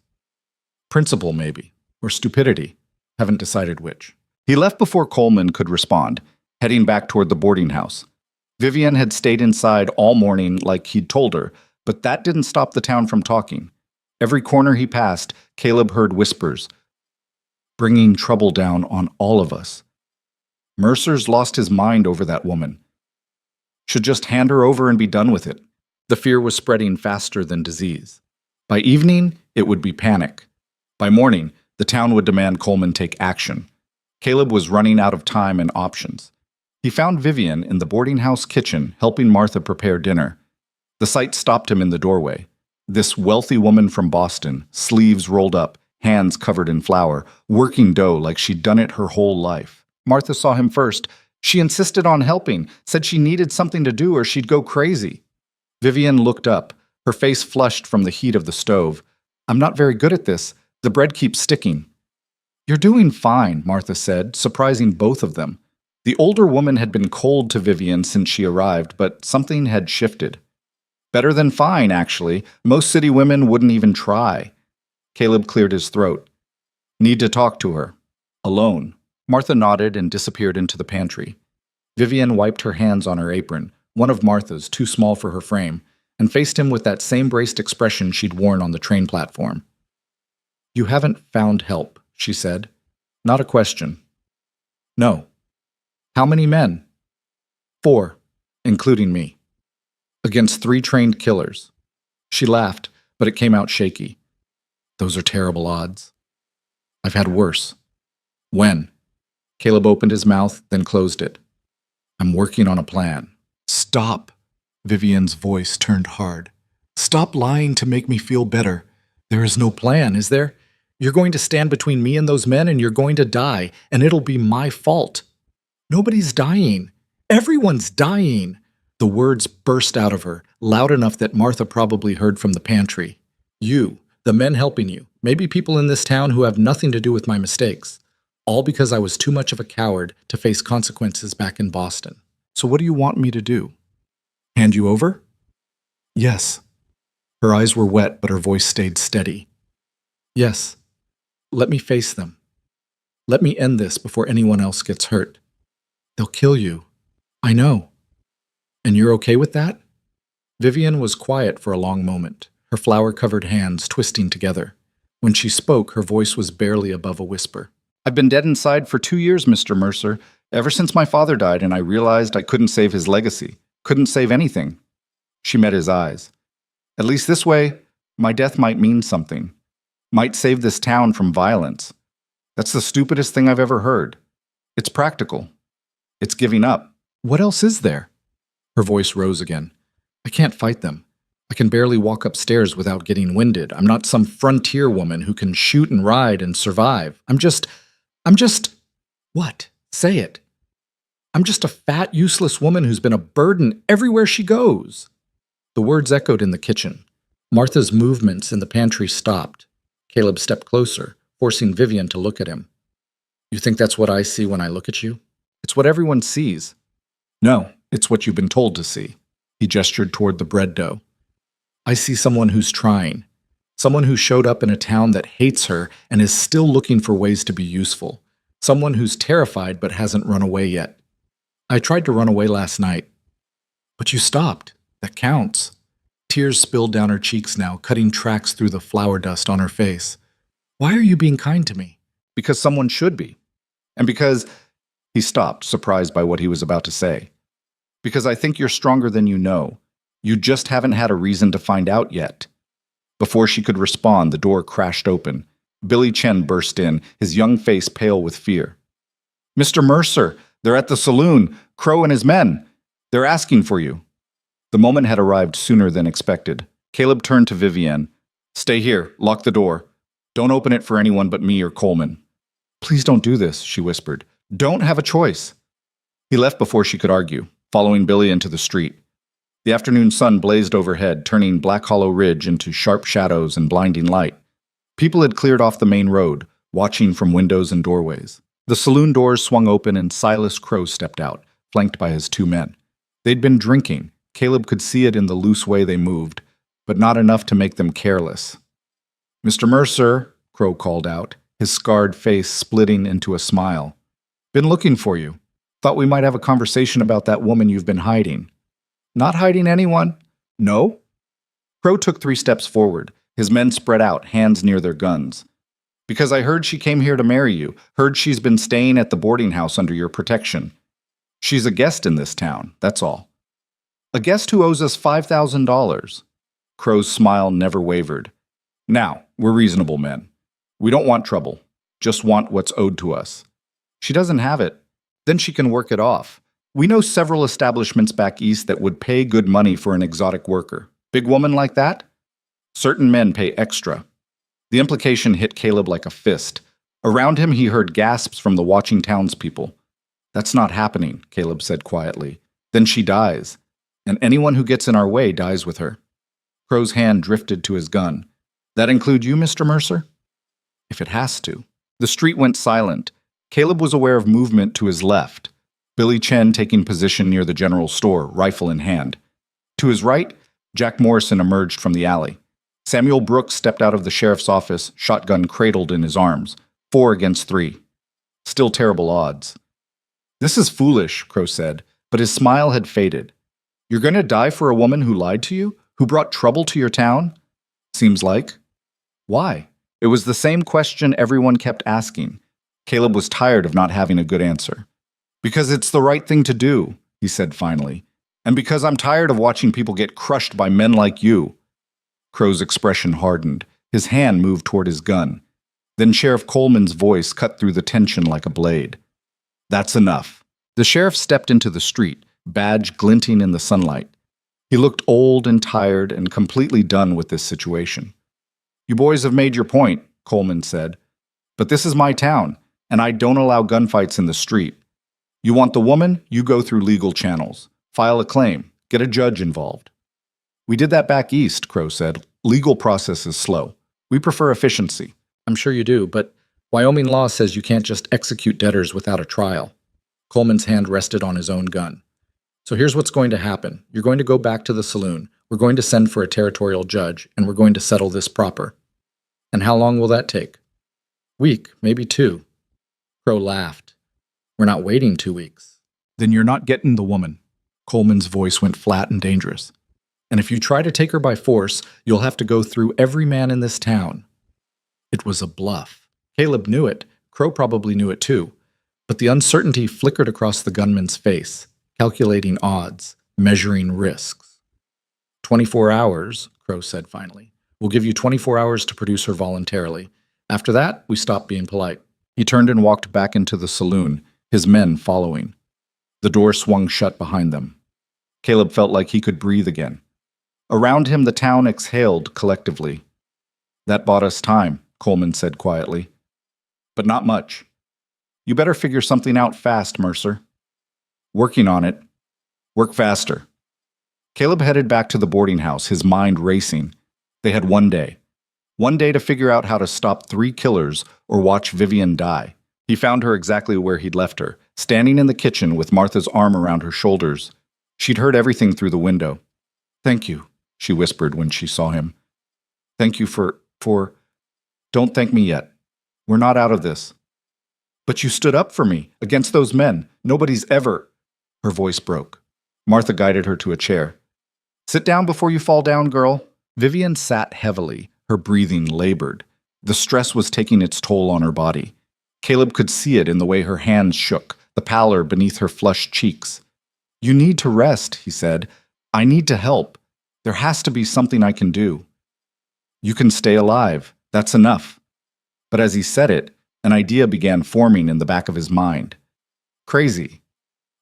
"Principle, maybe. Or stupidity. Haven't decided which." He left before Coleman could respond, heading back toward the boarding house. Vivian had stayed inside all morning like he'd told her, but that didn't stop the town from talking. Every corner he passed, Caleb heard whispers, "Bringing trouble down on all of us." Mercer's lost his mind over that woman. Should just hand her over and be done with it. The fear was spreading faster than disease. By evening, it would be panic. By morning, the town would demand Coleman take action. Caleb was running out of time and options. He found Vivian in the boarding house kitchen helping Martha prepare dinner. The sight stopped him in the doorway. This wealthy woman from Boston, sleeves rolled up, hands covered in flour, working dough like she'd done it her whole life. Martha saw him first. She insisted on helping, said she needed something to do or she'd go crazy. Vivian looked up, her face flushed from the heat of the stove. "I'm not very good at this. The bread keeps sticking." "You're doing fine," Martha said, surprising both of them. The older woman had been cold to Vivian since she arrived, but something had shifted. "Better than fine, actually. Most city women wouldn't even try." Caleb cleared his throat. "Need to talk to her. Alone." Martha nodded and disappeared into the pantry. Vivian wiped her hands on her apron, one of Martha's too small for her frame, and faced him with that same braced expression she'd worn on the train platform. "You haven't found help," she said. "Not a question." "No." "How many men?" "4, including me. Against 3 trained killers." She laughed, but it came out shaky. "Those are terrible odds. I've had worse." "When?" Caleb opened his mouth, then closed it. "I'm working on a plan." "Stop." Vivian's voice turned hard. "Stop lying to make me feel better. There is no plan, is there? You're going to stand between me and those men and you're going to die, and it'll be my fault." "Nobody's dying. Everyone's dying." The words burst out of her, loud enough that Martha probably heard from the pantry. "You, the men helping you, maybe people in this town who have nothing to do with my mistakes. All because I was too much of a coward to face consequences back in Boston. So what do you want me to do? Hand you over?" "Yes." Her eyes were wet, but her voice stayed steady. "Yes. Let me face them. Let me end this before anyone else gets hurt. They'll kill you. I know. And you're okay with that?" Vivian was quiet for a long moment, her flour-covered hands twisting together. When she spoke, her voice was barely above a whisper. "I've been dead inside for 2 years, Mr. Mercer, ever since my father died and I realized I couldn't save his legacy. Couldn't save anything." She met his eyes. "At least this way, my death might mean something. Might save this town from violence. That's the stupidest thing I've ever heard. It's practical. It's giving up." What else is there? Her voice rose again. I can't fight them. I can barely walk upstairs without getting winded. I'm not some frontier woman who can shoot and ride and survive. I'm just. What? Say it. I'm just a fat, useless woman who's been a burden everywhere she goes. The words echoed in the kitchen. Martha's movements in the pantry stopped. Caleb stepped closer, forcing Vivian to look at him. You think that's what I see when I look at you? It's what everyone sees. No, it's what you've been told to see. He gestured toward the bread dough. I see someone who's trying. Someone who showed up in a town that hates her and is still looking for ways to be useful. Someone who's terrified but hasn't run away yet. I tried to run away last night. But you stopped. That counts. Tears spilled down her cheeks now, cutting tracks through the flour dust on her face. Why are you being kind to me? Because someone should be. And because... He stopped, surprised by what he was about to say. Because I think you're stronger than you know. You just haven't had a reason to find out yet. Before she could respond, the door crashed open. Billy Chen burst in, his young face pale with fear. Mr. Mercer, they're at the saloon. Crow and his men. They're asking for you. The moment had arrived sooner than expected. Caleb turned to Vivienne. Stay here. Lock the door. Don't open it for anyone but me or Coleman. Please don't do this, she whispered. Don't have a choice. He left before she could argue, following Billy into the street. The afternoon sun blazed overhead, turning Black Hollow Ridge into sharp shadows and blinding light. People had cleared off the main road, watching from windows and doorways. The saloon doors swung open and Silas Crow stepped out, flanked by his two men. They'd been drinking. Caleb could see it in the loose way they moved, but not enough to make them careless. Mr. Mercer, Crow called out, his scarred face splitting into a smile. Been looking for you. Thought we might have a conversation about that woman you've been hiding. Not hiding anyone? No? Crow took 3 steps forward, his men spread out, hands near their guns. Because I heard she came here to marry you, heard she's been staying at the boarding house under your protection. She's a guest in this town, that's all. A guest who owes us $5,000. Crow's smile never wavered. Now, we're reasonable men. We don't want trouble, just want what's owed to us. She doesn't have it. Then she can work it off. We know several establishments back east that would pay good money for an exotic worker. Big woman like that? Certain men pay extra. The implication hit Caleb like a fist. Around him he heard gasps from the watching townspeople. That's not happening, Caleb said quietly. Then she dies. And anyone who gets in our way dies with her. Crow's hand drifted to his gun. That include you, Mr. Mercer? If it has to. The street went silent. Caleb was aware of movement to his left. Billy Chen taking position near the general store, rifle in hand. To his right, Jack Morrison emerged from the alley. Samuel Brooks stepped out of the sheriff's office, shotgun cradled in his arms. 4 against 3. Still terrible odds. This is foolish, Crow said, but his smile had faded. You're going to die for a woman who lied to you? Who brought trouble to your town? Seems like. Why? It was the same question everyone kept asking. Caleb was tired of not having a good answer. Because it's the right thing to do, he said finally. And because I'm tired of watching people get crushed by men like you. Crow's expression hardened. His hand moved toward his gun. Then Sheriff Coleman's voice cut through the tension like a blade. That's enough. The sheriff stepped into the street, badge glinting in the sunlight. He looked old and tired and completely done with this situation. You boys have made your point, Coleman said. But this is my town, and I don't allow gunfights in the street. You want the woman? You go through legal channels. File a claim. Get a judge involved. We did that back east, Crow said. Legal process is slow. We prefer efficiency. I'm sure you do, but Wyoming law says you can't just execute debtors without a trial. Coleman's hand rested on his own gun. So here's what's going to happen. You're going to go back to the saloon. We're going to send for a territorial judge, and we're going to settle this proper. And how long will that take? Week, maybe 2. Crow laughed. We're not waiting 2 weeks. Then you're not getting the woman. Coleman's voice went flat and dangerous. And if you try to take her by force, you'll have to go through every man in this town. It was a bluff. Caleb knew it. Crow probably knew it too. But the uncertainty flickered across the gunman's face, calculating odds, measuring risks. 24 hours, Crow said finally. We'll give you 24 hours to produce her voluntarily. After that, we stop being polite. He turned and walked back into the saloon, his men following. The door swung shut behind them. Caleb felt like he could breathe again. Around him, the town exhaled collectively. That bought us time, Coleman said quietly. But not much. You better figure something out fast, Mercer. Working on it. Work faster. Caleb headed back to the boarding house, his mind racing. They had one day. One day to figure out how to stop 3 killers or watch Vivian die. He found her exactly where he'd left her, standing in the kitchen with Martha's arm around her shoulders. She'd heard everything through the window. "Thank you," she whispered when she saw him. "Thank you for... Don't thank me yet. We're not out of this." "But you stood up for me, against those men. Nobody's ever..." Her voice broke. Martha guided her to a chair. "Sit down before you fall down, girl." Vivian sat heavily, her breathing labored. The stress was taking its toll on her body. Caleb could see it in the way her hands shook, the pallor beneath her flushed cheeks. "You need to rest," he said. "I need to help. There has to be something I can do." "You can stay alive. That's enough." But as he said it, an idea began forming in the back of his mind. Crazy.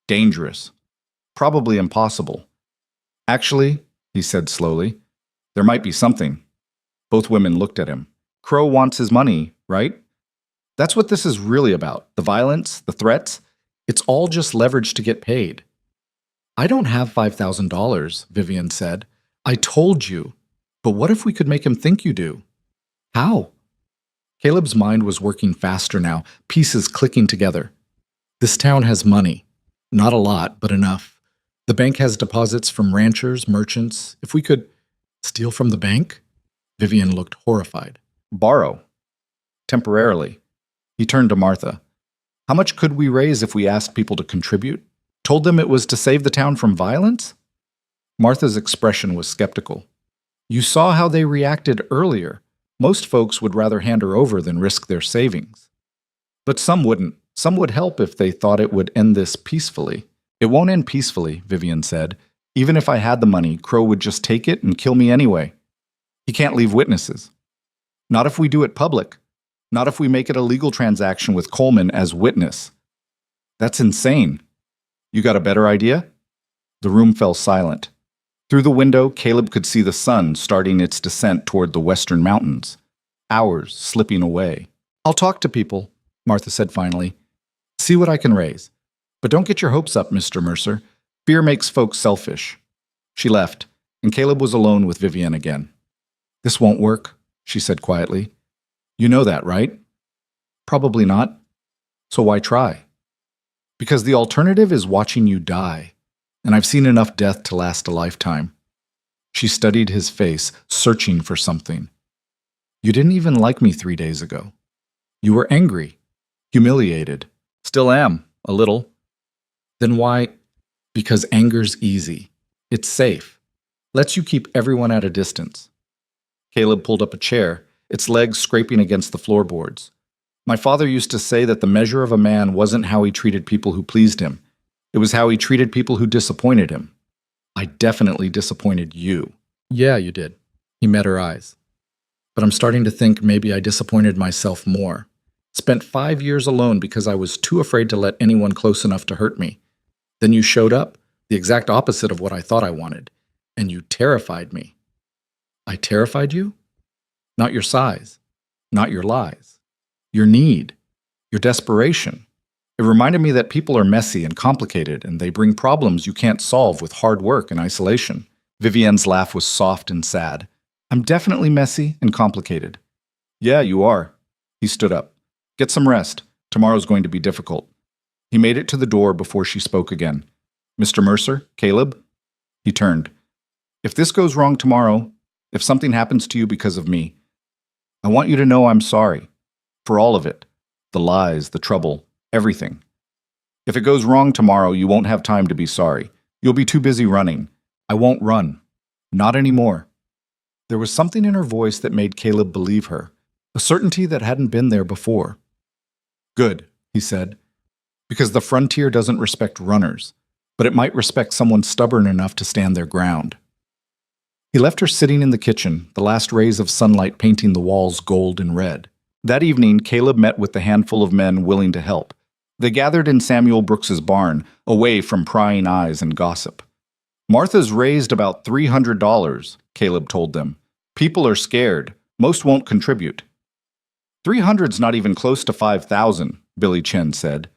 Dangerous. Probably impossible. "Actually," he said slowly, "there might be something." Both women looked at him. "Crow wants his money, right? That's what this is really about. The violence, the threats. It's all just leverage to get paid." "I don't have $5,000, Vivian said. "I told you. But what if we could make him think you do?" "How?" Caleb's mind was working faster now, pieces clicking together. "This town has money. Not a lot, but enough. The bank has deposits from ranchers, merchants. If we could steal from the bank?" Vivian looked horrified. "Borrow. Temporarily." He turned to Martha. "How much could we raise if we asked people to contribute? Told them it was to save the town from violence?" Martha's expression was skeptical. "You saw how they reacted earlier. Most folks would rather hand her over than risk their savings." "But some wouldn't. Some would help if they thought it would end this peacefully." "It won't end peacefully," Vivian said. "Even if I had the money, Crow would just take it and kill me anyway. He can't leave witnesses. Not if we do it public. Not if we make it a legal transaction with Coleman as witness. That's insane. You got a better idea?" The room fell silent. Through the window, Caleb could see the sun starting its descent toward the western mountains. Hours slipping away. "I'll talk to people," Martha said finally. "See what I can raise. But don't get your hopes up, Mr. Mercer. Fear makes folks selfish." She left, and Caleb was alone with Vivian again. "This won't work," she said quietly. "You know that, right?" "Probably not. So why try?" "Because the alternative is watching you die. And I've seen enough death to last a lifetime." She studied his face, searching for something. "You didn't even like me 3 days ago. You were angry, humiliated. Still am, a little." "Then why?" "Because anger's easy. It's safe. Lets you keep everyone at a distance." Caleb pulled up a chair, its legs scraping against the floorboards. "My father used to say that the measure of a man wasn't how he treated people who pleased him. It was how he treated people who disappointed him. I definitely disappointed you." "Yeah, you did." He met her eyes. "But I'm starting to think maybe I disappointed myself more. Spent 5 years alone because I was too afraid to let anyone close enough to hurt me. Then you showed up, the exact opposite of what I thought I wanted. And you terrified me." "I terrified you?" "Not your size. Not your lies. Your need. Your desperation. It reminded me that people are messy and complicated, and they bring problems you can't solve with hard work and isolation." Vivian's laugh was soft and sad. "I'm definitely messy and complicated." "Yeah, you are." He stood up. "Get some rest. Tomorrow's going to be difficult." He made it to the door before she spoke again. "Mr. Mercer? Caleb?" He turned. "If this goes wrong tomorrow, if something happens to you because of me, I want you to know I'm sorry. For all of it. The lies, the trouble. Everything. If it goes wrong tomorrow, you won't have time to be sorry. You'll be too busy running. I won't run. Not anymore." There was something in her voice that made Caleb believe her, a certainty that hadn't been there before. "Good," he said, "because the frontier doesn't respect runners, but it might respect someone stubborn enough to stand their ground." He left her sitting in the kitchen, the last rays of sunlight painting the walls gold and red. That evening, Caleb met with the handful of men willing to help. They gathered in Samuel Brooks's barn, away from prying eyes and gossip. Martha's raised about $300, Caleb told them. People are scared. Most won't contribute. 300's not even close to 5,000, Billy Chen said.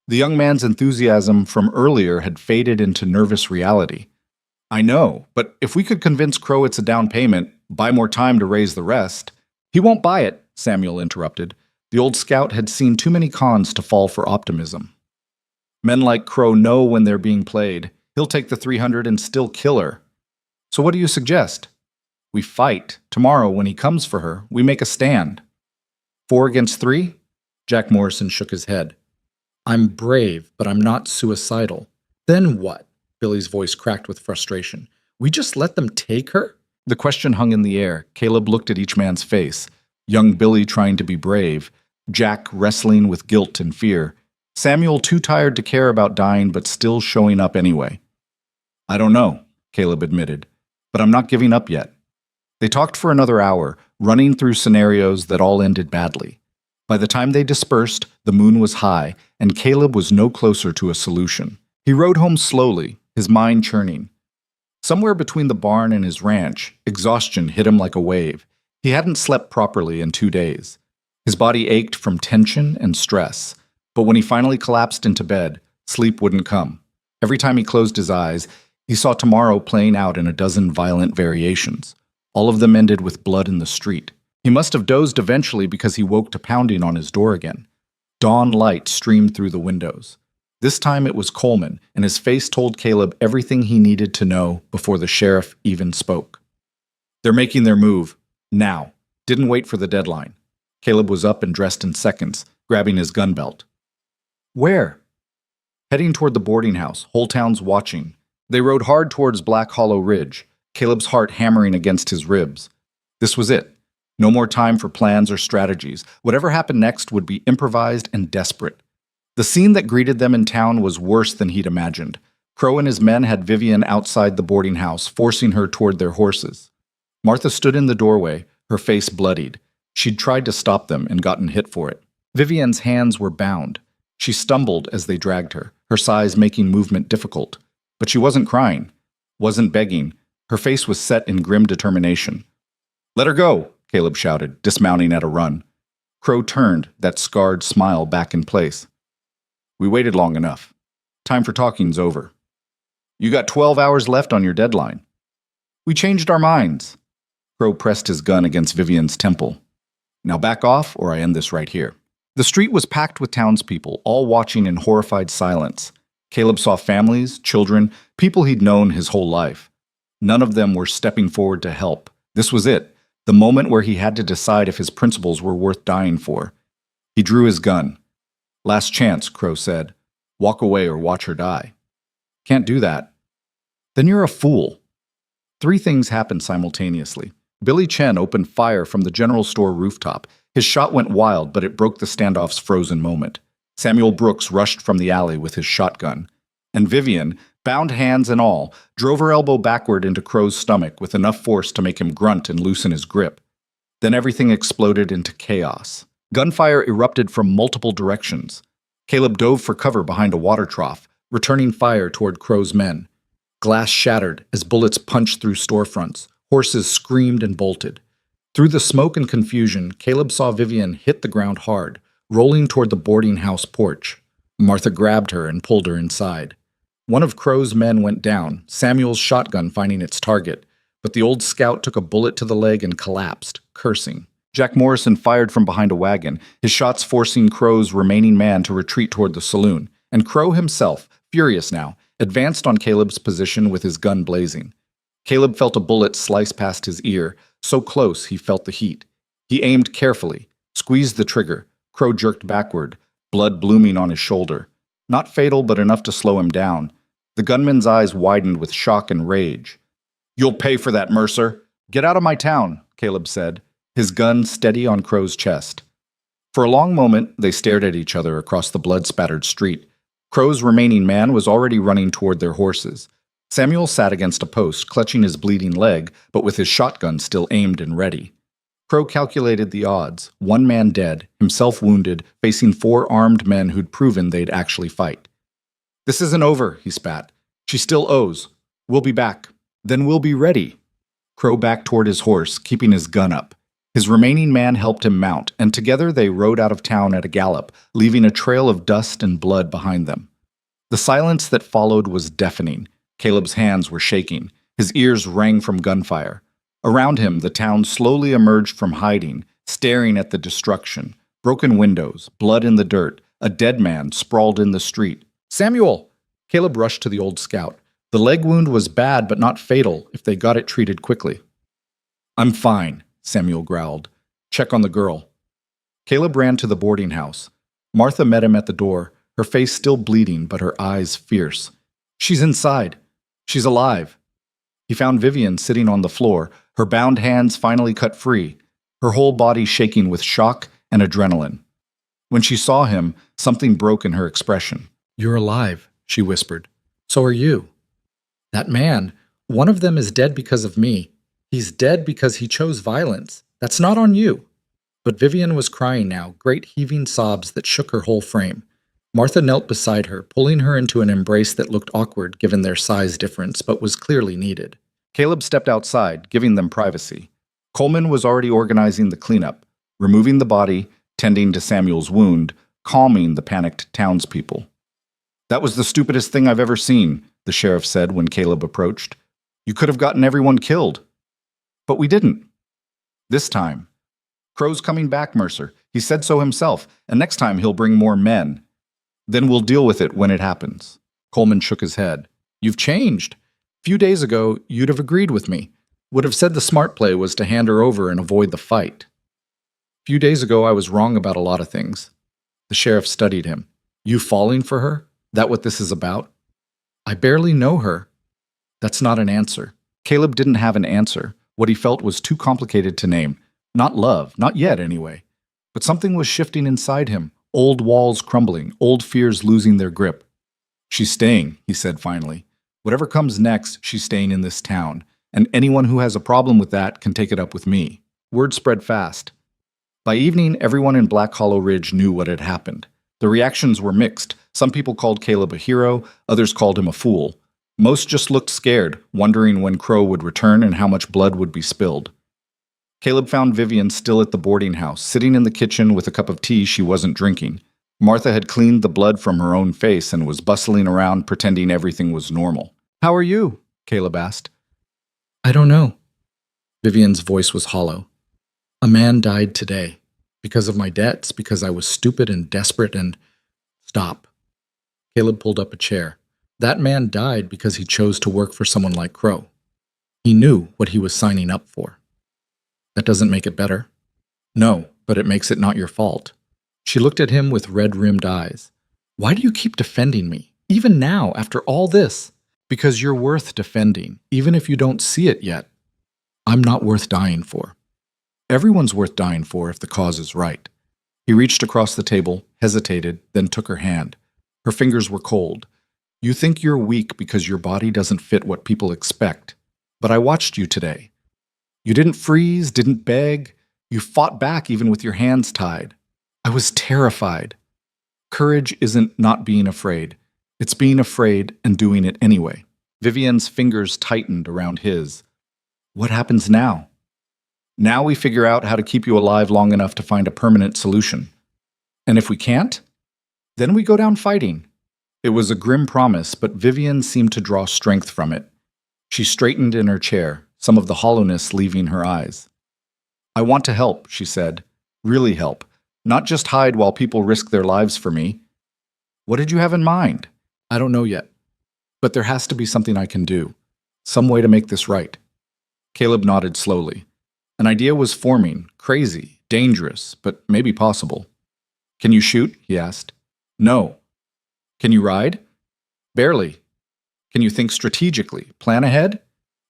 The young man's enthusiasm from earlier had faded into nervous reality. I know, but if we could convince Crow it's a down payment, buy more time to raise the rest. He won't buy it, Samuel interrupted. The old scout had seen too many cons to fall for optimism. Men like Crow know when they're being played. He'll take the 300 and still kill her. So what do you suggest? We fight. Tomorrow, when he comes for her, we make a stand. 4 against 3? Jack Morrison shook his head. I'm brave, but I'm not suicidal. Then what? Billy's voice cracked with frustration. We just let them take her? The question hung in the air. Caleb looked at each man's face. Young Billy trying to be brave. Jack wrestling with guilt and fear. Samuel too tired to care about dying, but still showing up anyway. I don't know, Caleb admitted, but I'm not giving up yet. They talked for another hour, running through scenarios that all ended badly. By the time they dispersed, the moon was high, and Caleb was no closer to a solution. He rode home slowly, his mind churning. Somewhere between the barn and his ranch, exhaustion hit him like a wave. He hadn't slept properly in 2 days. His body ached from tension and stress, but when he finally collapsed into bed, sleep wouldn't come. Every time he closed his eyes, he saw tomorrow playing out in a dozen violent variations. All of them ended with blood in the street. He must have dozed eventually because he woke to pounding on his door again. Dawn light streamed through the windows. This time it was Coleman, and his face told Caleb everything he needed to know before the sheriff even spoke. They're making their move. Now. Didn't wait for the deadline. Caleb was up and dressed in seconds, grabbing his gun belt. Where? Heading toward the boarding house, whole town's watching. They rode hard towards Black Hollow Ridge, Caleb's heart hammering against his ribs. This was it. No more time for plans or strategies. Whatever happened next would be improvised and desperate. The scene that greeted them in town was worse than he'd imagined. Crow and his men had Vivian outside the boarding house, forcing her toward their horses. Martha stood in the doorway, her face bloodied. She'd tried to stop them and gotten hit for it. Vivian's hands were bound. She stumbled as they dragged her, her size making movement difficult. But she wasn't crying, wasn't begging. Her face was set in grim determination. Let her go, Caleb shouted, dismounting at a run. Crow turned, that scarred smile back in place. We waited long enough. Time for talking's over. You got 12 hours left on your deadline. We changed our minds. Crow pressed his gun against Vivian's temple. Now back off, or I end this right here. The street was packed with townspeople, all watching in horrified silence. Caleb saw families, children, people he'd known his whole life. None of them were stepping forward to help. This was it, the moment where he had to decide if his principles were worth dying for. He drew his gun. Last chance, Crow said. Walk away or watch her die. Can't do that. Then you're a fool. 3 things happened simultaneously. Billy Chen opened fire from the general store rooftop. His shot went wild, but it broke the standoff's frozen moment. Samuel Brooks rushed from the alley with his shotgun. And Vivian, bound hands and all, drove her elbow backward into Crow's stomach with enough force to make him grunt and loosen his grip. Then everything exploded into chaos. Gunfire erupted from multiple directions. Caleb dove for cover behind a water trough, returning fire toward Crow's men. Glass shattered as bullets punched through storefronts. Horses screamed and bolted. Through the smoke and confusion, Caleb saw Vivian hit the ground hard, rolling toward the boarding house porch. Martha grabbed her and pulled her inside. One of Crow's men went down, Samuel's shotgun finding its target, but the old scout took a bullet to the leg and collapsed, cursing. Jack Morrison fired from behind a wagon, his shots forcing Crow's remaining man to retreat toward the saloon, and Crow himself, furious now, advanced on Caleb's position with his gun blazing. Caleb felt a bullet slice past his ear, so close he felt the heat. He aimed carefully, squeezed the trigger. Crow jerked backward, blood blooming on his shoulder. Not fatal, but enough to slow him down. The gunman's eyes widened with shock and rage. You'll pay for that, Mercer. Get out of my town, Caleb said, his gun steady on Crow's chest. For a long moment, they stared at each other across the blood-spattered street. Crow's remaining man was already running toward their horses. Samuel sat against a post, clutching his bleeding leg, but with his shotgun still aimed and ready. Crow calculated the odds. One man dead, himself wounded, facing 4 armed men who'd proven they'd actually fight. "This isn't over," he spat. "She still owes. We'll be back. Then we'll be ready." Crow backed toward his horse, keeping his gun up. His remaining man helped him mount, and together they rode out of town at a gallop, leaving a trail of dust and blood behind them. The silence that followed was deafening. Caleb's hands were shaking. His ears rang from gunfire. Around him, the town slowly emerged from hiding, staring at the destruction. Broken windows, blood in the dirt, a dead man sprawled in the street. "Samuel!" Caleb rushed to the old scout. The leg wound was bad but not fatal if they got it treated quickly. "I'm fine," Samuel growled. "Check on the girl." Caleb ran to the boarding house. Martha met him at the door, her face still bleeding but her eyes fierce. "She's inside. She's alive." He found Vivian sitting on the floor, her bound hands finally cut free, her whole body shaking with shock and adrenaline. When she saw him, something broke in her expression. "You're alive," she whispered. "So are you. That man, one of them is dead because of me. He's dead because he chose violence. That's not on you." But Vivian was crying now, great heaving sobs that shook her whole frame. Martha knelt beside her, pulling her into an embrace that looked awkward given their size difference, but was clearly needed. Caleb stepped outside, giving them privacy. Coleman was already organizing the cleanup, removing the body, tending to Samuel's wound, calming the panicked townspeople. "That was the stupidest thing I've ever seen," the sheriff said when Caleb approached. "You could have gotten everyone killed." "But we didn't. This time. Crow's coming back, Mercer. He said so himself, and next time he'll bring more men. Then we'll deal with it when it happens." Coleman shook his head. "You've changed. A few days ago, you'd have agreed with me. Would have said the smart play was to hand her over and avoid the fight." "A few days ago, I was wrong about a lot of things." The sheriff studied him. "You falling for her? That what this is about?" "I barely know her." "That's not an answer." Caleb didn't have an answer. What he felt was too complicated to name. Not love, not yet anyway. But something was shifting inside him. Old walls crumbling, old fears losing their grip. "She's staying," he said finally. "Whatever comes next, she's staying in this town, and anyone who has a problem with that can take it up with me." Word spread fast. By evening, everyone in Black Hollow Ridge knew what had happened. The reactions were mixed. Some people called Caleb a hero, others called him a fool. Most just looked scared, wondering when Crow would return and how much blood would be spilled. Caleb found Vivian still at the boarding house, sitting in the kitchen with a cup of tea she wasn't drinking. Martha had cleaned the blood from her own face and was bustling around pretending everything was normal. "How are you?" Caleb asked. "I don't know." Vivian's voice was hollow. "A man died today. Because of my debts, because I was stupid and desperate and—" "Stop." Caleb pulled up a chair. "That man died because he chose to work for someone like Crow. He knew what he was signing up for." "That doesn't make it better." "No, but it makes it not your fault." She looked at him with red-rimmed eyes. "Why do you keep defending me, even now, after all this?" "Because you're worth defending, even if you don't see it yet." "I'm not worth dying for." "Everyone's worth dying for if the cause is right." He reached across the table, hesitated, then took her hand. Her fingers were cold. "You think you're weak because your body doesn't fit what people expect. But I watched you today. You didn't freeze, didn't beg. You fought back even with your hands tied. I was terrified. Courage isn't not being afraid. It's being afraid and doing it anyway." Vivian's fingers tightened around his. "What happens now?" "Now we figure out how to keep you alive long enough to find a permanent solution. And if we can't, then we go down fighting." It was a grim promise, but Vivian seemed to draw strength from it. She straightened in her chair, some of the hollowness leaving her eyes. "I want to help," she said. "Really help. Not just hide while people risk their lives for me." "What did you have in mind?" "I don't know yet. But there has to be something I can do. Some way to make this right." Caleb nodded slowly. An idea was forming, crazy, dangerous, but maybe possible. "Can you shoot?" he asked. "No." "Can you ride?" "Barely." "Can you think strategically, plan ahead?"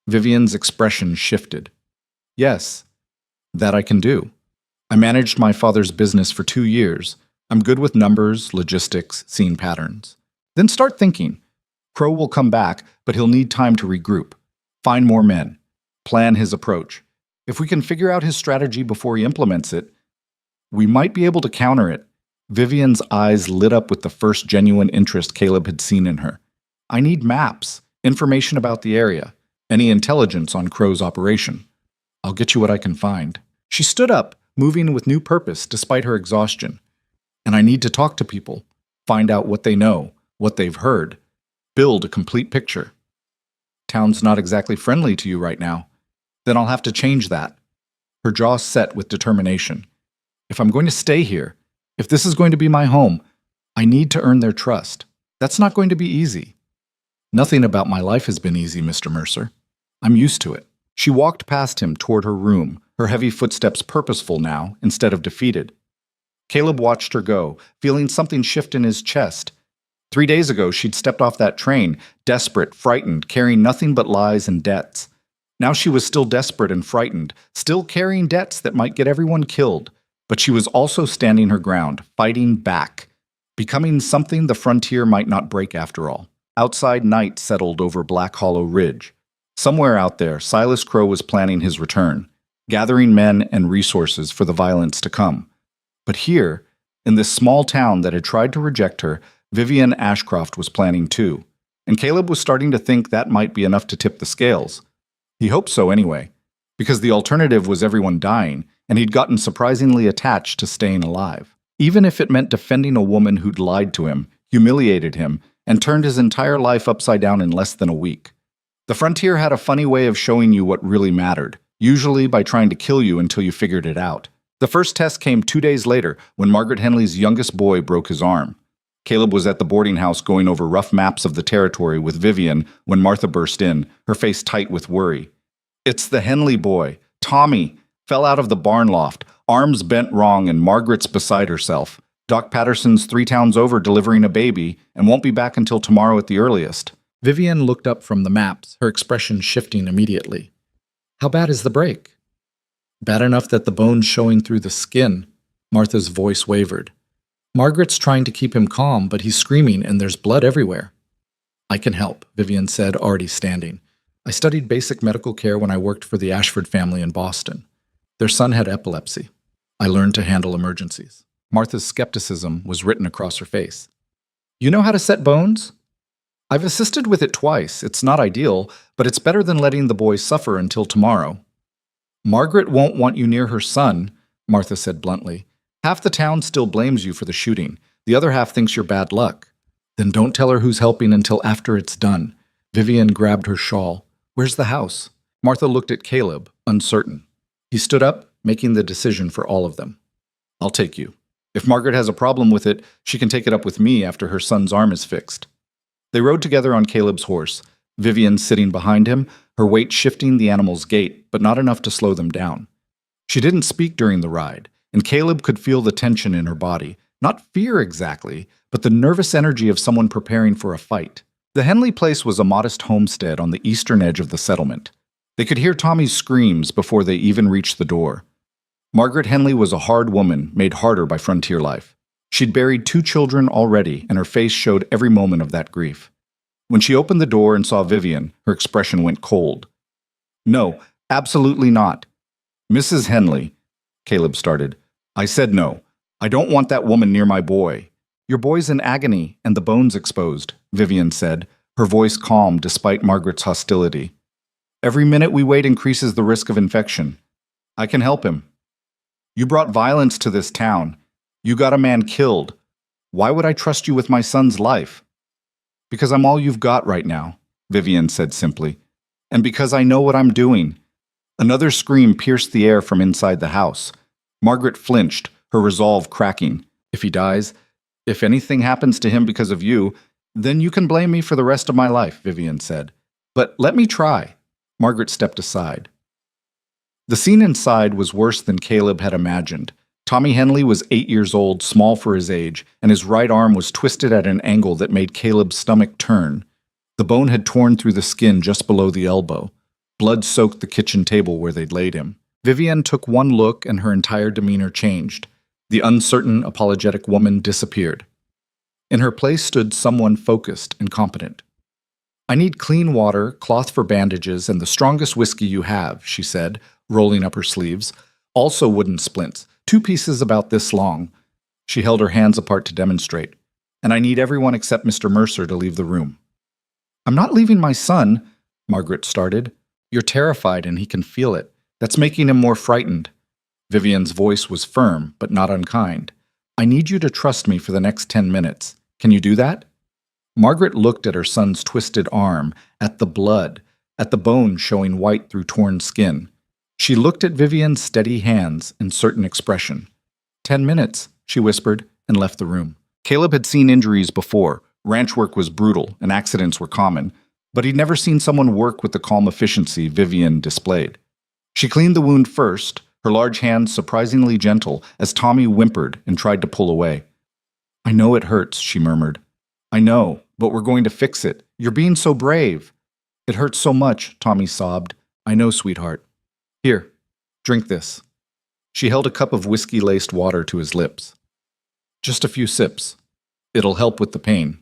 Vivian's expression shifted. "Yes, that I can do. I managed my father's business for 2 years. I'm good with numbers, logistics, seeing patterns." "Then start thinking. Crow will come back, but he'll need time to regroup. Find more men. Plan his approach. If we can figure out his strategy before he implements it, we might be able to counter it. Vivian's eyes lit up with the first genuine interest Caleb had seen in her. I need maps, information about the area, any intelligence on Crow's operation. I'll get you what I can find. She stood up, moving with new purpose despite her exhaustion. And I need to talk to people, find out what they know, what they've heard, build a complete picture. Town's not exactly friendly to you right now. Then I'll have to change that. Her jaw set with determination. If I'm going to stay here, if this is going to be my home, I need to earn their trust. That's not going to be easy. Nothing about my life has been easy, Mr. Mercer. I'm used to it. She walked past him toward her room, her heavy footsteps purposeful now instead of defeated. Caleb watched her go, feeling something shift in his chest. 3 days ago, she'd stepped off that train, desperate, frightened, carrying nothing but lies and debts. Now she was still desperate and frightened, still carrying debts that might get everyone killed. But she was also standing her ground, fighting back, becoming something the frontier might not break after all. Outside night settled over Black Hollow Ridge. Somewhere out there, Silas Crow was planning his return, gathering men and resources for the violence to come. But here, in this small town that had tried to reject her, Vivian Ashcroft was planning too, and Caleb was starting to think that might be enough to tip the scales. He hoped so anyway, because the alternative was everyone dying, and he'd gotten surprisingly attached to staying alive. Even if it meant defending a woman who'd lied to him, humiliated him, and turned his entire life upside down in less than a week. The frontier had a funny way of showing you what really mattered, usually by trying to kill you until you figured it out. The first test came 2 days later when Margaret Henley's youngest boy broke his arm. Caleb was at the boarding house going over rough maps of the territory with Vivian when Martha burst in, her face tight with worry. It's the Henley boy, Tommy, fell out of the barn loft, arms bent wrong and Margaret's beside herself. Doc Patterson's 3 towns over delivering a baby and won't be back until tomorrow at the earliest. Vivian looked up from the maps, her expression shifting immediately. How bad is the break? Bad enough that the bone's showing through the skin. Martha's voice wavered. Margaret's trying to keep him calm, but he's screaming and there's blood everywhere. I can help, Vivian said, already standing. I studied basic medical care when I worked for the Ashford family in Boston. Their son had epilepsy. I learned to handle emergencies. Martha's skepticism was written across her face. You know how to set bones? I've assisted with it twice. It's not ideal, but it's better than letting the boy suffer until tomorrow. Margaret won't want you near her son, Martha said bluntly. Half the town still blames you for the shooting. The other half thinks you're bad luck. Then don't tell her who's helping until after it's done. Vivian grabbed her shawl. Where's the house? Martha looked at Caleb, uncertain. He stood up, making the decision for all of them. I'll take you. If Margaret has a problem with it, she can take it up with me after her son's arm is fixed. They rode together on Caleb's horse, Vivian sitting behind him, her weight shifting the animal's gait, but not enough to slow them down. She didn't speak during the ride, and Caleb could feel the tension in her body, not fear exactly, but the nervous energy of someone preparing for a fight. The Henley place was a modest homestead on the eastern edge of the settlement. They could hear Tommy's screams before they even reached the door. Margaret Henley was a hard woman, made harder by frontier life. She'd buried 2 children already, and her face showed every moment of that grief. When she opened the door and saw Vivian, her expression went cold. No, absolutely not. Mrs. Henley, Caleb started. I said no. I don't want that woman near my boy. Your boy's in agony and the bone's exposed, Vivian said, her voice calm despite Margaret's hostility. Every minute we wait increases the risk of infection. I can help him. You brought violence to this town. You got a man killed. Why would I trust you with my son's life? Because I'm all you've got right now, Vivian said simply. And because I know what I'm doing. Another scream pierced the air from inside the house. Margaret flinched, her resolve cracking. If he dies, if anything happens to him because of you, then you can blame me for the rest of my life, Vivian said. But let me try. Margaret stepped aside. The scene inside was worse than Caleb had imagined. Tommy Henley was 8 years old, small for his age, and his right arm was twisted at an angle that made Caleb's stomach turn. The bone had torn through the skin just below the elbow. Blood soaked the kitchen table where they'd laid him. Vivian took one look and her entire demeanor changed. The uncertain, apologetic woman disappeared. In her place stood someone focused and competent. I need clean water, cloth for bandages, and the strongest whiskey you have, she said, rolling up her sleeves. Also wooden splints, 2 pieces about this long. She held her hands apart to demonstrate. And I need everyone except Mr. Mercer to leave the room. I'm not leaving my son, Margaret started. You're terrified and he can feel it. That's making him more frightened. Vivian's voice was firm, but not unkind. I need you to trust me for the next 10 minutes. Can you do that? Margaret looked at her son's twisted arm, at the blood, at the bone showing white through torn skin. She looked at Vivian's steady hands and certain expression. 10 minutes, she whispered, and left the room. Caleb had seen injuries before. Ranch work was brutal, and accidents were common, but he'd never seen someone work with the calm efficiency Vivian displayed. She cleaned the wound first, her large hands surprisingly gentle, as Tommy whimpered and tried to pull away. I know it hurts, she murmured. I know, but we're going to fix it. You're being so brave. It hurts so much, Tommy sobbed. I know, sweetheart. Here, drink this. She held a cup of whiskey-laced water to his lips. Just a few sips. It'll help with the pain.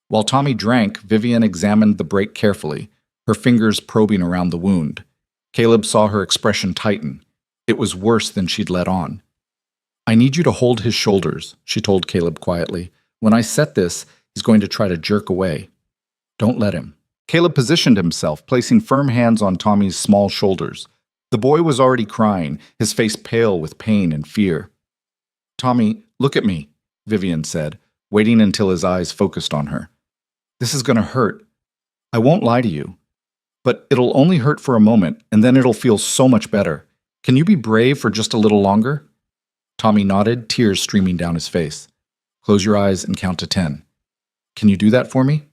While Tommy drank, Vivian examined the break carefully, her fingers probing around the wound. Caleb saw her expression tighten. It was worse than she'd let on. I need you to hold his shoulders, she told Caleb quietly. When I set this, he's going to try to jerk away. Don't let him. Caleb positioned himself, placing firm hands on Tommy's small shoulders. The boy was already crying, his face pale with pain and fear. Tommy, look at me, Vivian said, waiting until his eyes focused on her. This is going to hurt. I won't lie to you. But it'll only hurt for a moment, and then it'll feel so much better. Can you be brave for just a little longer? Tommy nodded, tears streaming down his face. Close your eyes and count to 10. Can you do that for me?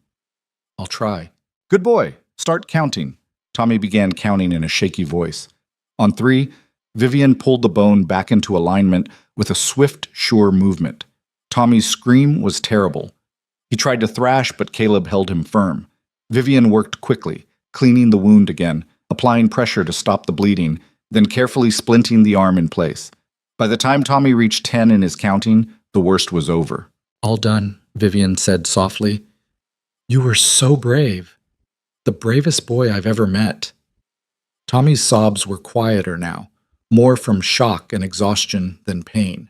I'll try. Good boy. Start counting. Tommy began counting in a shaky voice. On 3, Vivian pulled the bone back into alignment with a swift, sure movement. Tommy's scream was terrible. He tried to thrash, but Caleb held him firm. Vivian worked quickly, cleaning the wound again, applying pressure to stop the bleeding, then carefully splinting the arm in place. By the time Tommy reached 10 in his counting, the worst was over. All done, Vivian said softly. You were so brave. The bravest boy I've ever met. Tommy's sobs were quieter now, more from shock and exhaustion than pain.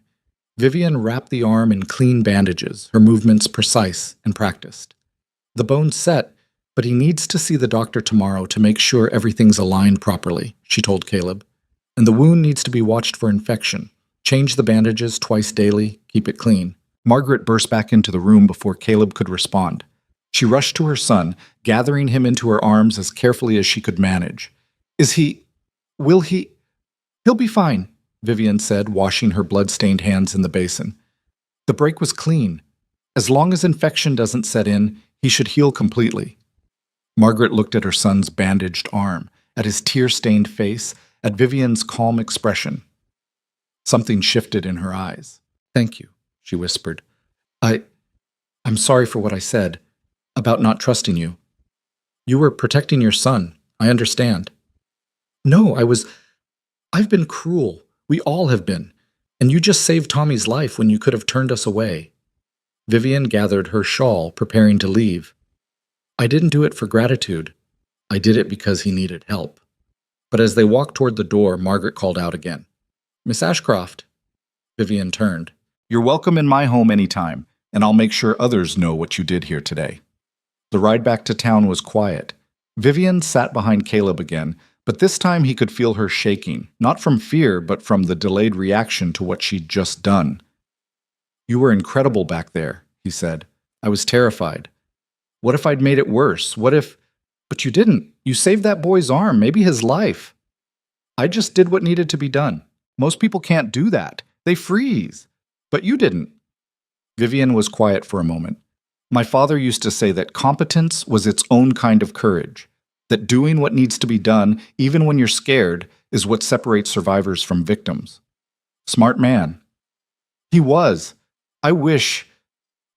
Vivian wrapped the arm in clean bandages, her movements precise and practiced. The bone's set, but he needs to see the doctor tomorrow to make sure everything's aligned properly, she told Caleb. And the wound needs to be watched for infection. Change the bandages twice daily, keep it clean. Margaret burst back into the room before Caleb could respond. She rushed to her son, gathering him into her arms as carefully as she could manage. He'll be fine, Vivian said, washing her blood-stained hands in the basin. The break was clean. As long as infection doesn't set in, he should heal completely. Margaret looked at her son's bandaged arm, at his tear-stained face, at Vivian's calm expression. Something shifted in her eyes. Thank you, she whispered. I'm sorry for what I said, about not trusting you. You were protecting your son, I understand. No, I've been cruel. We all have been. And you just saved Tommy's life when you could have turned us away. Vivian gathered her shawl, preparing to leave. I didn't do it for gratitude. I did it because he needed help. But as they walked toward the door, Margaret called out again. Miss Ashcroft. Vivian turned. You're welcome in my home anytime, and I'll make sure others know what you did here today. The ride back to town was quiet. Vivian sat behind Caleb again, but this time he could feel her shaking, not from fear, but from the delayed reaction to what she'd just done. You were incredible back there, he said. I was terrified. What if I'd made it worse? What if... But you didn't. You saved that boy's arm, maybe his life. I just did what needed to be done. Most people can't do that. They freeze. But you didn't. Vivian was quiet for a moment. My father used to say that competence was its own kind of courage, that doing what needs to be done, even when you're scared, is what separates survivors from victims. Smart man. He was. I wish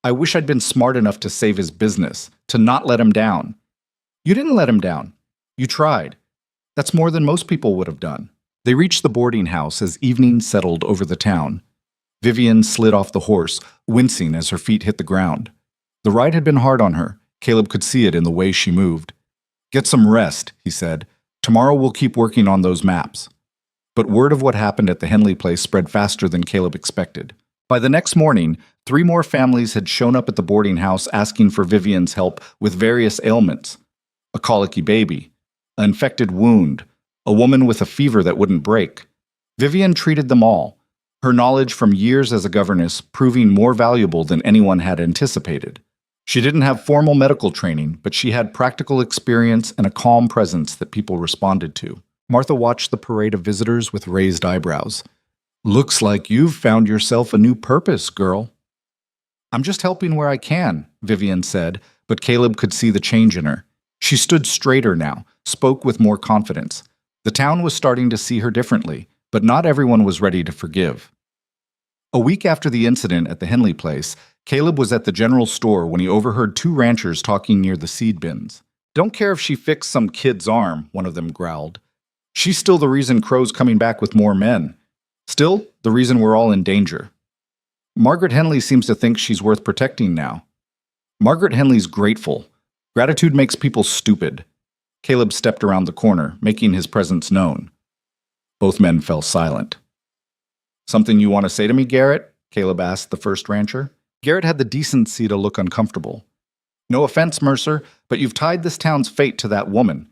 I'd been smart enough to save his business, to not let him down. You didn't let him down. You tried. That's more than most people would have done. They reached the boarding house as evening settled over the town. Vivian slid off the horse, wincing as her feet hit the ground. The ride had been hard on her. Caleb could see it in the way she moved. Get some rest, he said. Tomorrow we'll keep working on those maps. But word of what happened at the Henley place spread faster than Caleb expected. By the next morning, 3 more families had shown up at the boarding house asking for Vivian's help with various ailments: a colicky baby, an infected wound, a woman with a fever that wouldn't break. Vivian treated them all, her knowledge from years as a governess proving more valuable than anyone had anticipated. She didn't have formal medical training, but she had practical experience and a calm presence that people responded to. Martha watched the parade of visitors with raised eyebrows. "Looks like you've found yourself a new purpose, girl." "I'm just helping where I can," Vivian said, but Caleb could see the change in her. She stood straighter now, spoke with more confidence. The town was starting to see her differently, but not everyone was ready to forgive. A week after the incident at the Henley place, Caleb was at the general store when he overheard 2 ranchers talking near the seed bins. "Don't care if she fixed some kid's arm," one of them growled. "She's still the reason Crow's coming back with more men. Still, the reason we're all in danger. Margaret Henley seems to think she's worth protecting now." "Margaret Henley's grateful. Gratitude makes people stupid." Caleb stepped around the corner, making his presence known. Both men fell silent. "Something you want to say to me, Garrett?" Caleb asked the first rancher. Garrett had the decency to look uncomfortable. "No offense, Mercer, but you've tied this town's fate to that woman.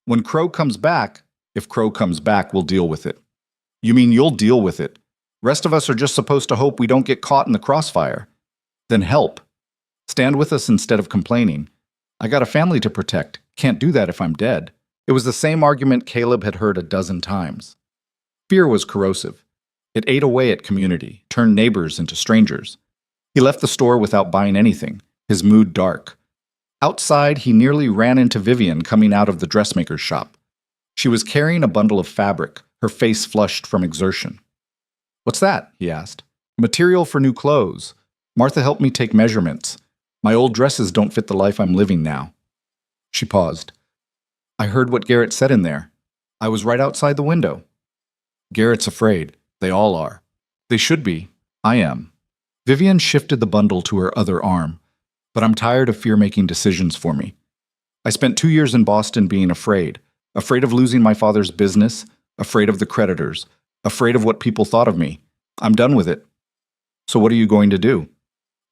When Crow comes back, if Crow comes back, we'll deal with it." "You mean you'll deal with it? Rest of us are just supposed to hope we don't get caught in the crossfire." "Then help. Stand with us instead of complaining. I got a family to protect. Can't do that if I'm dead." It was the same argument Caleb had heard a dozen times. Fear was corrosive. It ate away at community, turned neighbors into strangers. He left the store without buying anything, his mood dark. Outside, he nearly ran into Vivian coming out of the dressmaker's shop. She was carrying a bundle of fabric, her face flushed from exertion. "What's that?" he asked. "Material for new clothes. Martha helped me take measurements. My old dresses don't fit the life I'm living now." She paused. "I heard what Garrett said in there. I was right outside the window." "Garrett's afraid. They all are." "They should be. I am." Vivian shifted the bundle to her other arm. "But I'm tired of fear making decisions for me. I spent 2 years in Boston being afraid of losing my father's business, afraid of the creditors, afraid of what people thought of me. I'm done with it." "So what are you going to do?"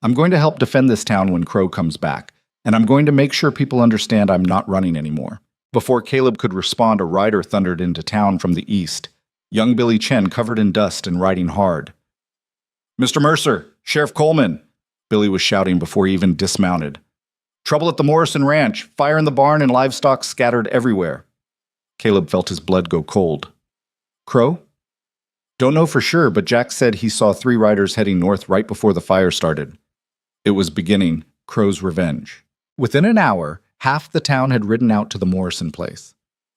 "I'm going to help defend this town when Crow comes back, and I'm going to make sure people understand I'm not running anymore." Before Caleb could respond, a rider thundered into town from the east. Young Billy Chen, covered in dust and riding hard. "Mr. Mercer, Sheriff Coleman," Billy was shouting before he even dismounted. "Trouble at the Morrison Ranch, fire in the barn and livestock scattered everywhere." Caleb felt his blood go cold. "Crow?" "Don't know for sure, but Jack said he saw 3 riders heading north right before the fire started." It was beginning Crow's revenge. Within an hour, half the town had ridden out to the Morrison place.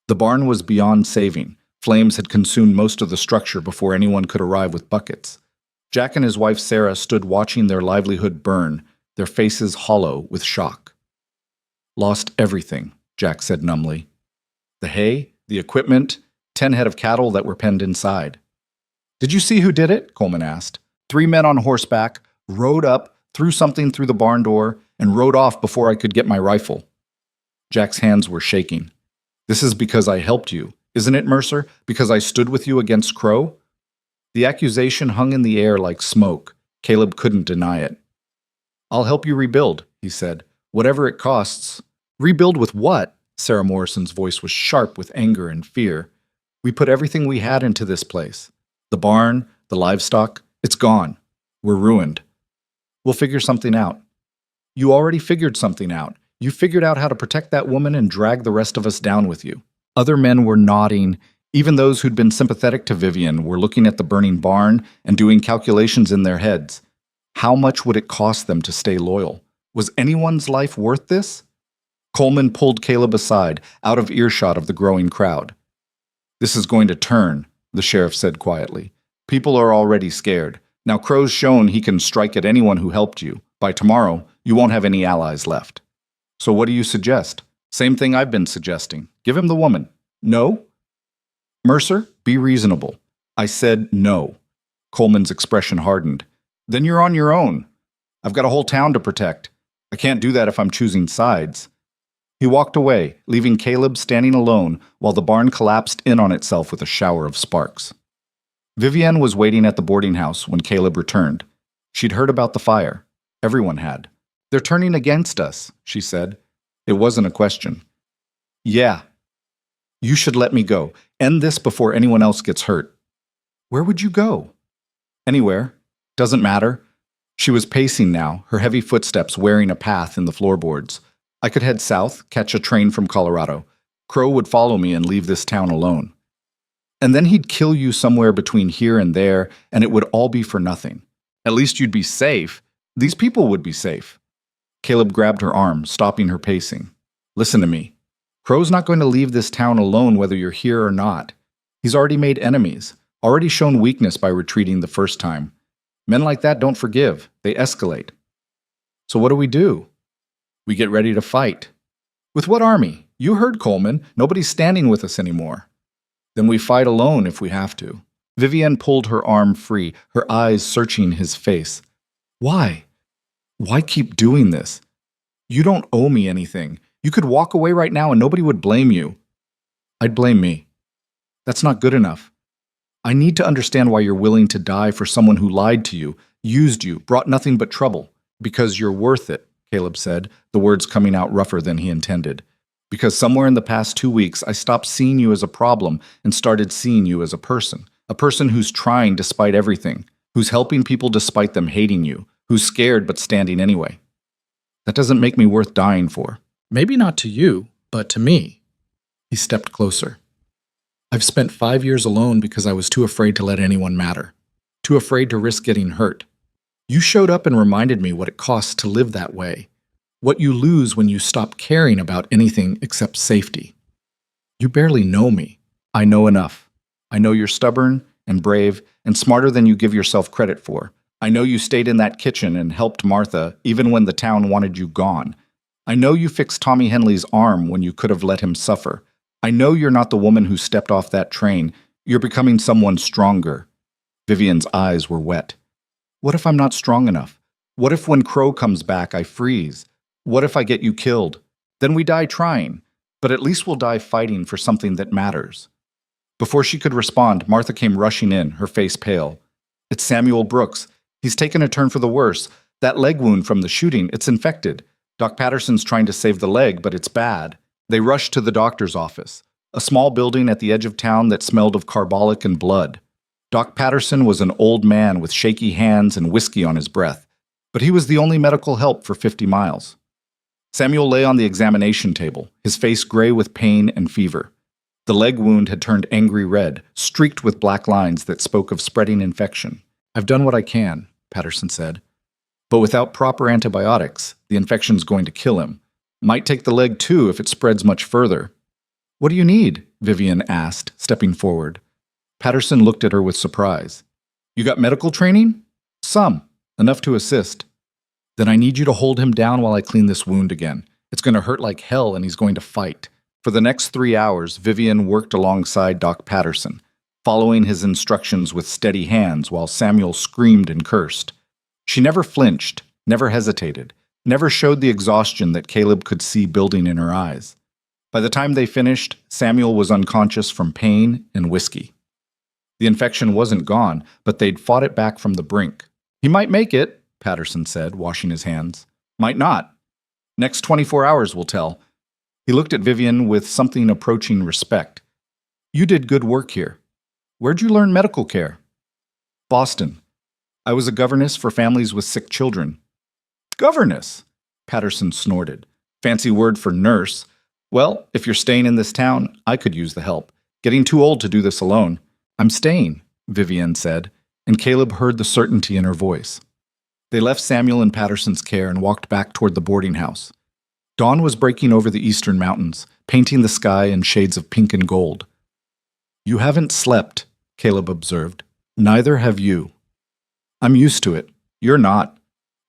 The barn was beyond saving. Flames had consumed most of the structure before anyone could arrive with buckets. Jack and his wife Sarah stood watching their livelihood burn, their faces hollow with shock. "Lost everything," Jack said numbly. "The hay, the equipment, 10 head of cattle that were penned inside." "Did you see who did it?" Coleman asked. 3 men on horseback rode up, threw something through the barn door, and rode off before I could get my rifle." Jack's hands were shaking. "This is because I helped you, isn't it, Mercer? Because I stood with you against Crow?" The accusation hung in the air like smoke. Caleb couldn't deny it. "I'll help you rebuild," he said. "Whatever it costs." "Rebuild with what?" Sarah Morrison's voice was sharp with anger and fear. "We put everything we had into this place. The barn, the livestock, it's gone. We're ruined. We'll figure something out." "You already figured something out. You figured out how to protect that woman and drag the rest of us down with you." Other men were nodding. Even those who'd been sympathetic to Vivian were looking at the burning barn and doing calculations in their heads. How much would it cost them to stay loyal? Was anyone's life worth this? Coleman pulled Caleb aside, out of earshot of the growing crowd. "This is going to turn," the sheriff said quietly. "People are already scared. Now Crow's shown he can strike at anyone who helped you. By tomorrow, you won't have any allies left. So what do you suggest?" "Same thing I've been suggesting. Give him the woman." "No?" "Mercer, be reasonable." "I said no." Coleman's expression hardened. "Then you're on your own. I've got a whole town to protect. I can't do that if I'm choosing sides." He walked away, leaving Caleb standing alone while the barn collapsed in on itself with a shower of sparks. Vivienne was waiting at the boarding house when Caleb returned. She'd heard about the fire. Everyone had. "They're turning against us," she said. It wasn't a question. "Yeah. You should let me go. End this before anyone else gets hurt." "Where would you go?" "Anywhere. Doesn't matter." She was pacing now, her heavy footsteps wearing a path in the floorboards. "I could head south, catch a train from Colorado. Crow would follow me and leave this town alone. And then he'd kill you somewhere between here and there, and it would all be for nothing. At least you'd be safe. These people would be safe." Caleb grabbed her arm, stopping her pacing. "Listen to me. Crow's not going to leave this town alone whether you're here or not. He's already made enemies, already shown weakness by retreating the first time. Men like that don't forgive. They escalate. So what do? We get ready to fight. With what army? You heard Coleman. Nobody's standing with us anymore. Then we fight alone if we have to." Vivienne pulled her arm free, her eyes searching his face. "Why? Why keep doing this? You don't owe me anything. You could walk away right now and nobody would blame you." "I'd blame me. That's not good enough. I need to understand why you're willing to die for someone who lied to you, used you, brought nothing but trouble. Because you're worth it," Caleb said, the words coming out rougher than he intended. "Because somewhere in the past 2 weeks, I stopped seeing you as a problem and started seeing you as a person who's trying despite everything, who's helping people despite them hating you, who's scared but standing anyway. That doesn't make me worth dying for." "Maybe not to you, but to me." He stepped closer. "I've spent 5 years alone because I was too afraid to let anyone matter, too afraid to risk getting hurt. You showed up and reminded me what it costs to live that way, what you lose when you stop caring about anything except safety. You barely know me. I know enough. I know you're stubborn and brave and smarter than you give yourself credit for. I know you stayed in that kitchen and helped Martha even when the town wanted you gone. I know you fixed Tommy Henley's arm when you could have let him suffer. I know you're not the woman who stepped off that train. You're becoming someone stronger." Vivienne's eyes were wet. "What if I'm not strong enough? What if when Crow comes back I freeze? What if I get you killed? Then we die trying, but at least we'll die fighting for something that matters." Before she could respond, Martha came rushing in, her face pale. "It's Samuel Brooks. He's taken a turn for the worse. That leg wound from the shooting, it's infected. Doc Patterson's trying to save the leg, but it's bad." They rushed to the doctor's office, a small building at the edge of town that smelled of carbolic and blood. Doc Patterson was an old man with shaky hands and whiskey on his breath, but he was the only medical help for 50 miles. Samuel lay on the examination table, his face gray with pain and fever. The leg wound had turned angry red, streaked with black lines that spoke of spreading infection. "I've done what I can," Patterson said. "But without proper antibiotics, the infection's going to kill him. Might take the leg too if it spreads much further." "What do you need?" Vivienne asked, stepping forward. Patterson looked at her with surprise. "You got medical training?" "Some. Enough to assist." "Then I need you to hold him down while I clean this wound again. It's going to hurt like hell and he's going to fight." For the next 3 hours, Vivienne worked alongside Doc Patterson, following his instructions with steady hands while Samuel screamed and cursed. She never flinched, never hesitated, never showed the exhaustion that Caleb could see building in her eyes. By the time they finished, Samuel was unconscious from pain and whiskey. The infection wasn't gone, but they'd fought it back from the brink. "He might make it," Patterson said, washing his hands. "Might not. Next 24 hours will tell." He looked at Vivienne with something approaching respect. "You did good work here. Where'd you learn medical care?" "Boston. I was a governess for families with sick children." "Governess?" Patterson snorted. "Fancy word for nurse. Well, if you're staying in this town, I could use the help. Getting too old to do this alone." "I'm staying," Vivienne said, and Caleb heard the certainty in her voice. They left Samuel in Patterson's care and walked back toward the boarding house. Dawn was breaking over the eastern mountains, painting the sky in shades of pink and gold. "You haven't slept," Caleb observed. "Neither have you." "I'm used to it. You're not."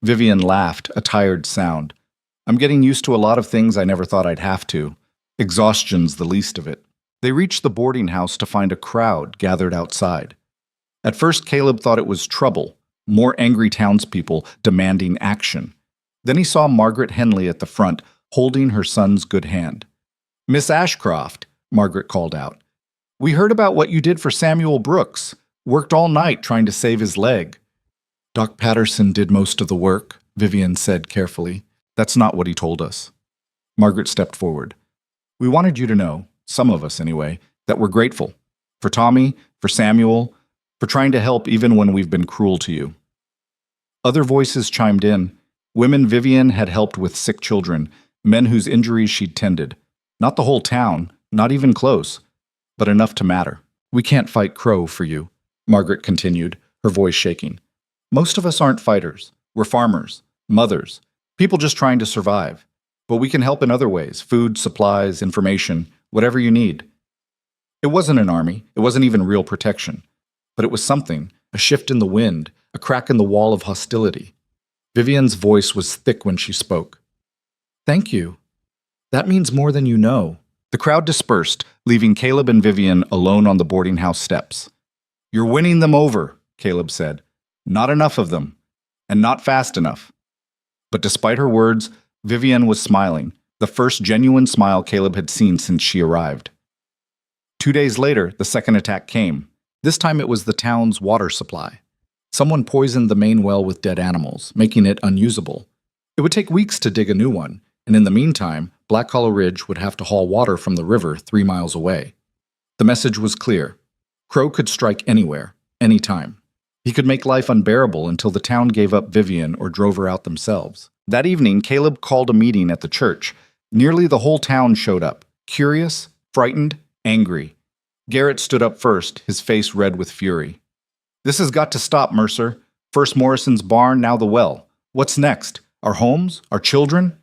Vivienne laughed, a tired sound. "I'm getting used to a lot of things I never thought I'd have to. Exhaustion's the least of it." They reached the boarding house to find a crowd gathered outside. At first, Caleb thought it was trouble, more angry townspeople demanding action. Then he saw Margaret Henley at the front, holding her son's good hand. "Miss Ashcroft," Margaret called out. "We heard about what you did for Samuel Brooks. Worked all night trying to save his leg." "Doc Patterson did most of the work," Vivian said carefully. "That's not what he told us." Margaret stepped forward. "We wanted you to know, some of us anyway, that we're grateful. For Tommy, for Samuel, for trying to help even when we've been cruel to you." Other voices chimed in. Women Vivian had helped with sick children, men whose injuries she'd tended. Not the whole town, not even close, but enough to matter. "We can't fight Crow for you," Margaret continued, her voice shaking. "Most of us aren't fighters. We're farmers, mothers, people just trying to survive. But we can help in other ways: food, supplies, information, whatever you need." It wasn't an army, it wasn't even real protection. But it was something, a shift in the wind, a crack in the wall of hostility. Vivian's voice was thick when she spoke. "Thank you. That means more than you know." The crowd dispersed, leaving Caleb and Vivian alone on the boarding house steps. "You're winning them over," Caleb said. "Not enough of them, and not fast enough." But despite her words, Vivian was smiling, the first genuine smile Caleb had seen since she arrived. 2 days later, the second attack came. This time it was the town's water supply. Someone poisoned the main well with dead animals, making it unusable. It would take weeks to dig a new one, and in the meantime, Black Hollow Ridge would have to haul water from the river 3 miles away. The message was clear. Crow could strike anywhere, anytime. He could make life unbearable until the town gave up Vivian or drove her out themselves. That evening, Caleb called a meeting at the church. Nearly the whole town showed up, curious, frightened, angry. Garrett stood up first, his face red with fury. "This has got to stop, Mercer. First Morrison's barn, now the well. What's next? Our homes? Our children?"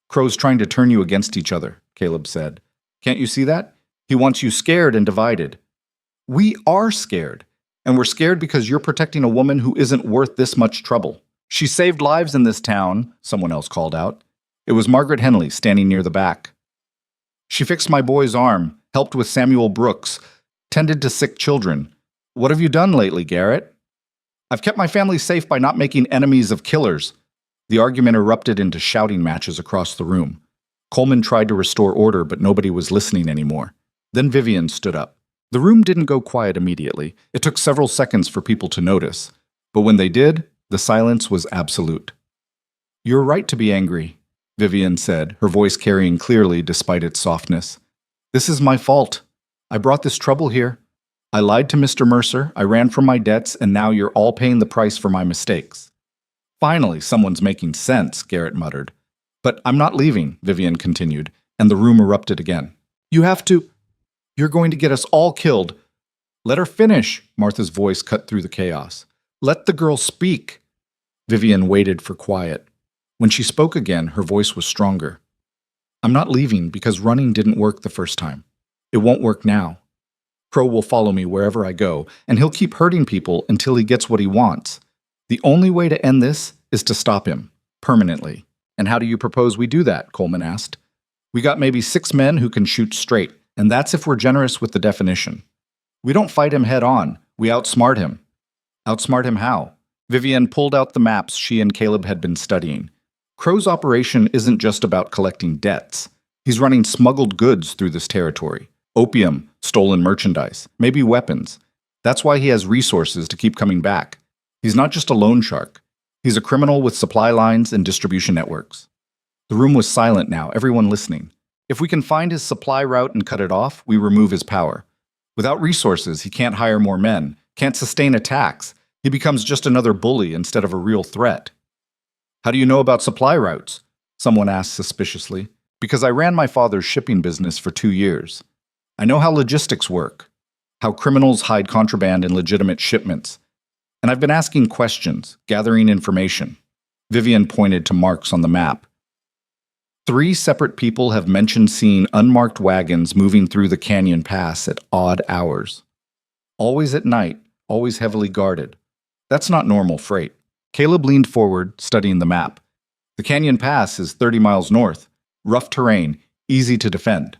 "Crow's trying to turn you against each other," Caleb said. "Can't you see that? He wants you scared and divided." "We are scared. And we're scared because you're protecting a woman who isn't worth this much trouble. She saved lives in this town," someone else called out. It was Margaret Henley, standing near the back. "She fixed my boy's arm, helped with Samuel Brooks, tended to sick children. What have you done lately, Garrett?" "I've kept my family safe by not making enemies of killers." The argument erupted into shouting matches across the room. Coleman tried to restore order, but nobody was listening anymore. Then Vivian stood up. The room didn't go quiet immediately. It took several seconds for people to notice. But when they did, the silence was absolute. "You're right to be angry," Vivian said, her voice carrying clearly despite its softness. "This is my fault. I brought this trouble here. I lied to Mr. Mercer, I ran from my debts, and now you're all paying the price for my mistakes." "Finally, someone's making sense," Garrett muttered. "But I'm not leaving," Vivian continued, and the room erupted again. "You have to... You're going to get us all killed." "Let her finish," Martha's voice cut through the chaos. "Let the girl speak." Vivian waited for quiet. When she spoke again, her voice was stronger. "I'm not leaving because running didn't work the first time. It won't work now. Crow will follow me wherever I go, and he'll keep hurting people until he gets what he wants. The only way to end this is to stop him, permanently." "And how do you propose we do that?" Coleman asked. "We got maybe 6 men who can shoot straight, and that's if we're generous with the definition. We don't fight him head on, we outsmart him." "Outsmart him how?" Vivian pulled out the maps she and Caleb had been studying. Crow's operation isn't just about collecting debts. He's running smuggled goods through this territory. Opium, stolen merchandise, maybe weapons. That's why he has resources to keep coming back. He's not just a loan shark. He's a criminal with supply lines and distribution networks. The room was silent now, everyone listening. If we can find his supply route and cut it off, we remove his power. Without resources, he can't hire more men, can't sustain attacks. He becomes just another bully instead of a real threat. "How do you know about supply routes?" someone asked suspiciously. "Because I ran my father's shipping business for 2 years. I know how logistics work, how criminals hide contraband in legitimate shipments. And I've been asking questions, gathering information." Vivian pointed to marks on the map. 3 separate people have mentioned seeing unmarked wagons moving through the canyon pass at odd hours. Always at night, always heavily guarded. That's not normal freight. Caleb leaned forward, studying the map. The canyon pass is 30 miles north. Rough terrain, easy to defend.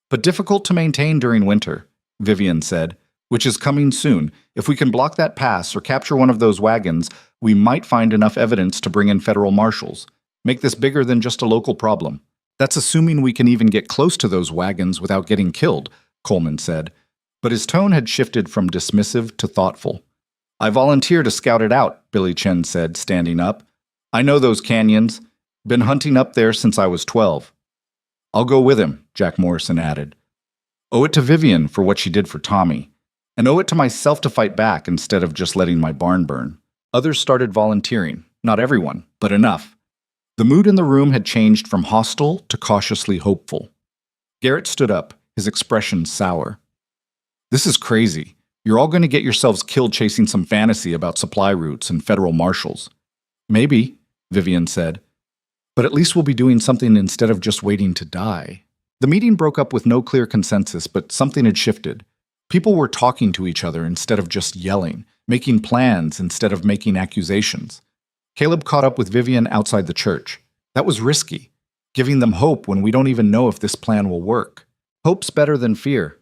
But difficult to maintain during winter, Vivian said, which is coming soon. If we can block that pass or capture one of those wagons, we might find enough evidence to bring in federal marshals. Make this bigger than just a local problem. That's assuming we can even get close to those wagons without getting killed, Coleman said. But his tone had shifted from dismissive to thoughtful. I volunteer to scout it out, Billy Chen said, standing up. I know those canyons. Been hunting up there since I was 12. I'll go with him, Jack Morrison added. Owe it to Vivian for what she did for Tommy, and owe it to myself to fight back instead of just letting my barn burn. Others started volunteering, not everyone, but enough. The mood in the room had changed from hostile to cautiously hopeful. Garrett stood up, his expression sour. This is crazy. You're all going to get yourselves killed chasing some fantasy about supply routes and federal marshals. Maybe, Vivian said. But at least we'll be doing something instead of just waiting to die. The meeting broke up with no clear consensus, but something had shifted. People were talking to each other instead of just yelling, making plans instead of making accusations. Caleb caught up with Vivian outside the church. That was risky, giving them hope when we don't even know if this plan will work. Hope's better than fear.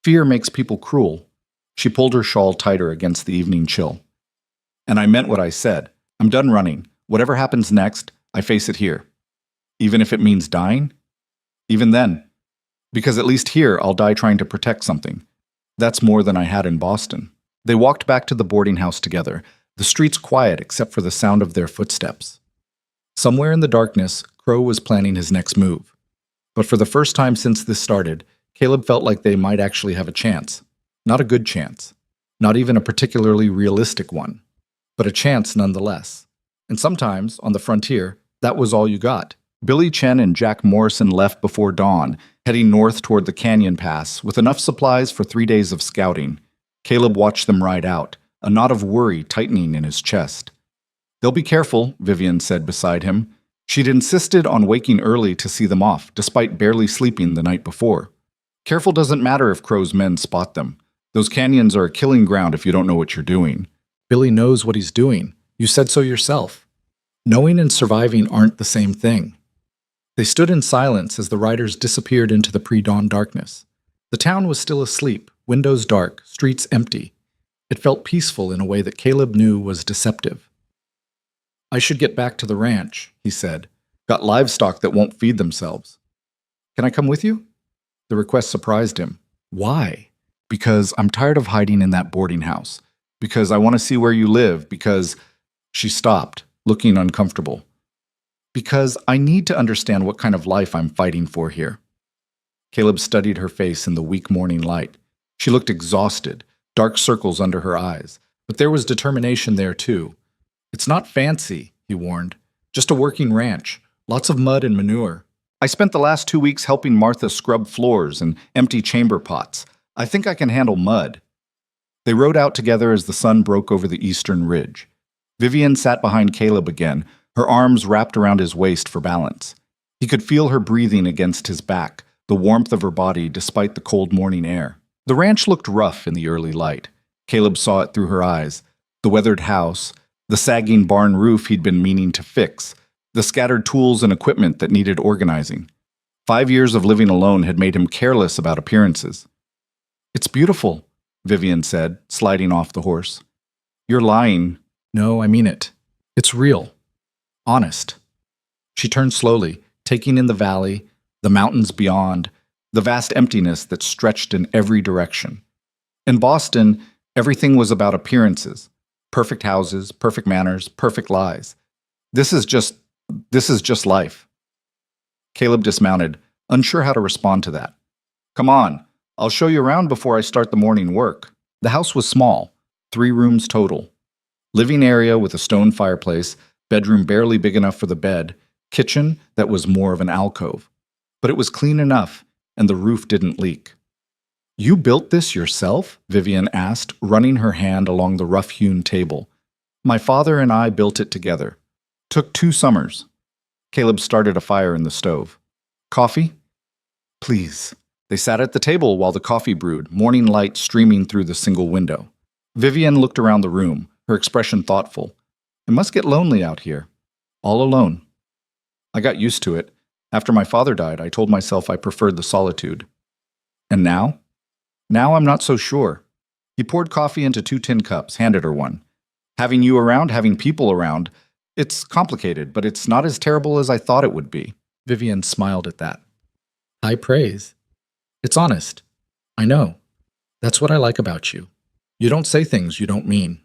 Fear makes people cruel. She pulled her shawl tighter against the evening chill. And I meant what I said. I'm done running. Whatever happens next, I face it here. Even if it means dying? Even then. Because at least here, I'll die trying to protect something. That's more than I had in Boston. They walked back to the boarding house together, the streets quiet except for the sound of their footsteps. Somewhere in the darkness, Crow was planning his next move. But for the first time since this started, Caleb felt like they might actually have a chance. Not a good chance. Not even a particularly realistic one. But a chance nonetheless. And sometimes, on the frontier, that was all you got. Billy Chen and Jack Morrison left before dawn, heading north toward the canyon pass, with enough supplies for 3 days of scouting. Caleb watched them ride out, a knot of worry tightening in his chest. They'll be careful, Vivian said beside him. She'd insisted on waking early to see them off, despite barely sleeping the night before. Careful doesn't matter if Crow's men spot them. Those canyons are a killing ground if you don't know what you're doing. Billy knows what he's doing. You said so yourself. Knowing and surviving aren't the same thing. They stood in silence as the riders disappeared into the pre-dawn darkness. The town was still asleep, windows dark, streets empty. It felt peaceful in a way that Caleb knew was deceptive. I should get back to the ranch, he said. Got livestock that won't feed themselves. Can I come with you? The request surprised him. Why? Because I'm tired of hiding in that boarding house. Because I want to see where you live. Because... She stopped, looking uncomfortable. Because I need to understand what kind of life I'm fighting for here. Caleb studied her face in the weak morning light. She looked exhausted, dark circles under her eyes. But there was determination there, too. It's not fancy, he warned. Just a working ranch. Lots of mud and manure. I spent the last 2 weeks helping Martha scrub floors and empty chamber pots. I think I can handle mud. They rode out together as the sun broke over the eastern ridge. Vivian sat behind Caleb again, her arms wrapped around his waist for balance. He could feel her breathing against his back, the warmth of her body despite the cold morning air. The ranch looked rough in the early light. Caleb saw it through her eyes. The weathered house, the sagging barn roof he'd been meaning to fix, the scattered tools and equipment that needed organizing. 5 years of living alone had made him careless about appearances. It's beautiful, Vivian said, sliding off the horse. You're lying. No, I mean it. It's real. Honest. She turned slowly, taking in the valley, the mountains beyond, the vast emptiness that stretched in every direction. In Boston, everything was about appearances. Perfect houses, perfect manners, perfect lies. This is just life. Caleb dismounted, unsure how to respond to that. Come on, I'll show you around before I start the morning work. The house was small, 3 rooms total. Living area with a stone fireplace, bedroom barely big enough for the bed, kitchen that was more of an alcove. But it was clean enough, and the roof didn't leak. You built this yourself? Vivian asked, running her hand along the rough-hewn table. My father and I built it together. Took 2 summers. Caleb started a fire in the stove. Coffee? Please. They sat at the table while the coffee brewed, morning light streaming through the single window. Vivian looked around the room, her expression thoughtful. It must get lonely out here. All alone. I got used to it. After my father died, I told myself I preferred the solitude. And now? Now I'm not so sure. He poured coffee into 2 tin cups, handed her one. Having you around, having people around, it's complicated, but it's not as terrible as I thought it would be. Vivian smiled at that. High praise. It's honest. I know. That's what I like about you. You don't say things you don't mean.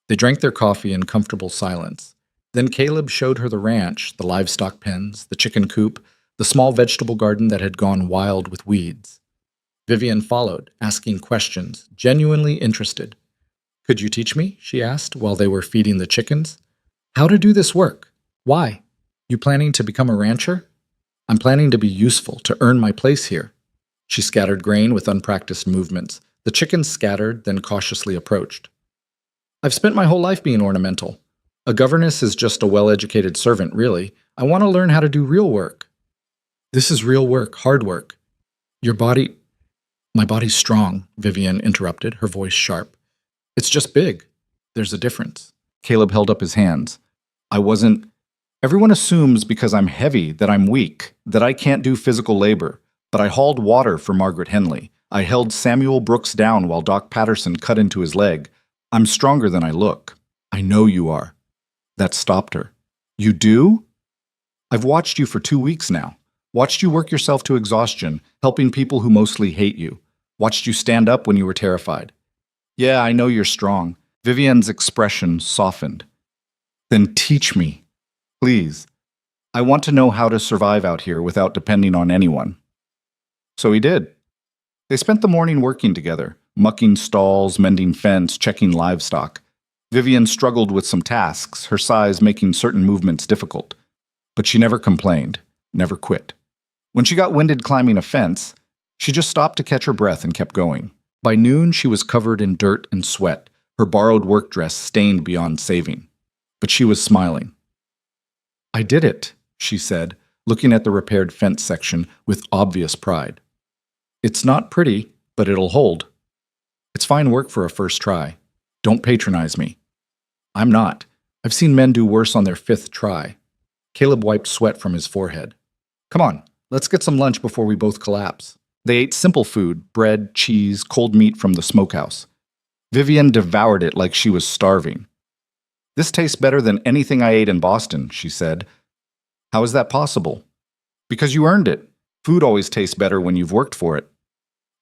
They drank their coffee in comfortable silence. Then Caleb showed her the ranch, the livestock pens, the chicken coop, the small vegetable garden that had gone wild with weeds. Vivian followed, asking questions, genuinely interested. Could you teach me? She asked while they were feeding the chickens. How to do this work? Why? You planning to become a rancher? I'm planning to be useful, to earn my place here. She scattered grain with unpracticed movements. The chickens scattered, then cautiously approached. I've spent my whole life being ornamental. A governess is just a well-educated servant, really. I want to learn how to do real work. This is real work, hard work. Your body... My body's strong, Vivian interrupted, her voice sharp. It's just big. There's a difference. Caleb held up his hands. I wasn't... Everyone assumes because I'm heavy that I'm weak, that I can't do physical labor. But I hauled water for Margaret Henley. I held Samuel Brooks down while Doc Patterson cut into his leg. I'm stronger than I look. I know you are. That stopped her. You do? I've watched you for 2 weeks now. Watched you work yourself to exhaustion, helping people who mostly hate you. Watched you stand up when you were terrified. Yeah, I know you're strong. Vivian's expression softened. Then teach me, please. I want to know how to survive out here without depending on anyone. So he did. They spent the morning working together, mucking stalls, mending fence, checking livestock. Vivian struggled with some tasks, her size making certain movements difficult. But she never complained, never quit. When she got winded climbing a fence, she just stopped to catch her breath and kept going. By noon, she was covered in dirt and sweat, her borrowed work dress stained beyond saving. But she was smiling. I did it, she said, looking at the repaired fence section with obvious pride. It's not pretty, but it'll hold. It's fine work for a first try. Don't patronize me. I'm not. I've seen men do worse on their 5th try. Caleb wiped sweat from his forehead. Come on, let's get some lunch before we both collapse. They ate simple food, bread, cheese, cold meat from the smokehouse. Vivian devoured it like she was starving. This tastes better than anything I ate in Boston, she said. How is that possible? Because you earned it. Food always tastes better when you've worked for it.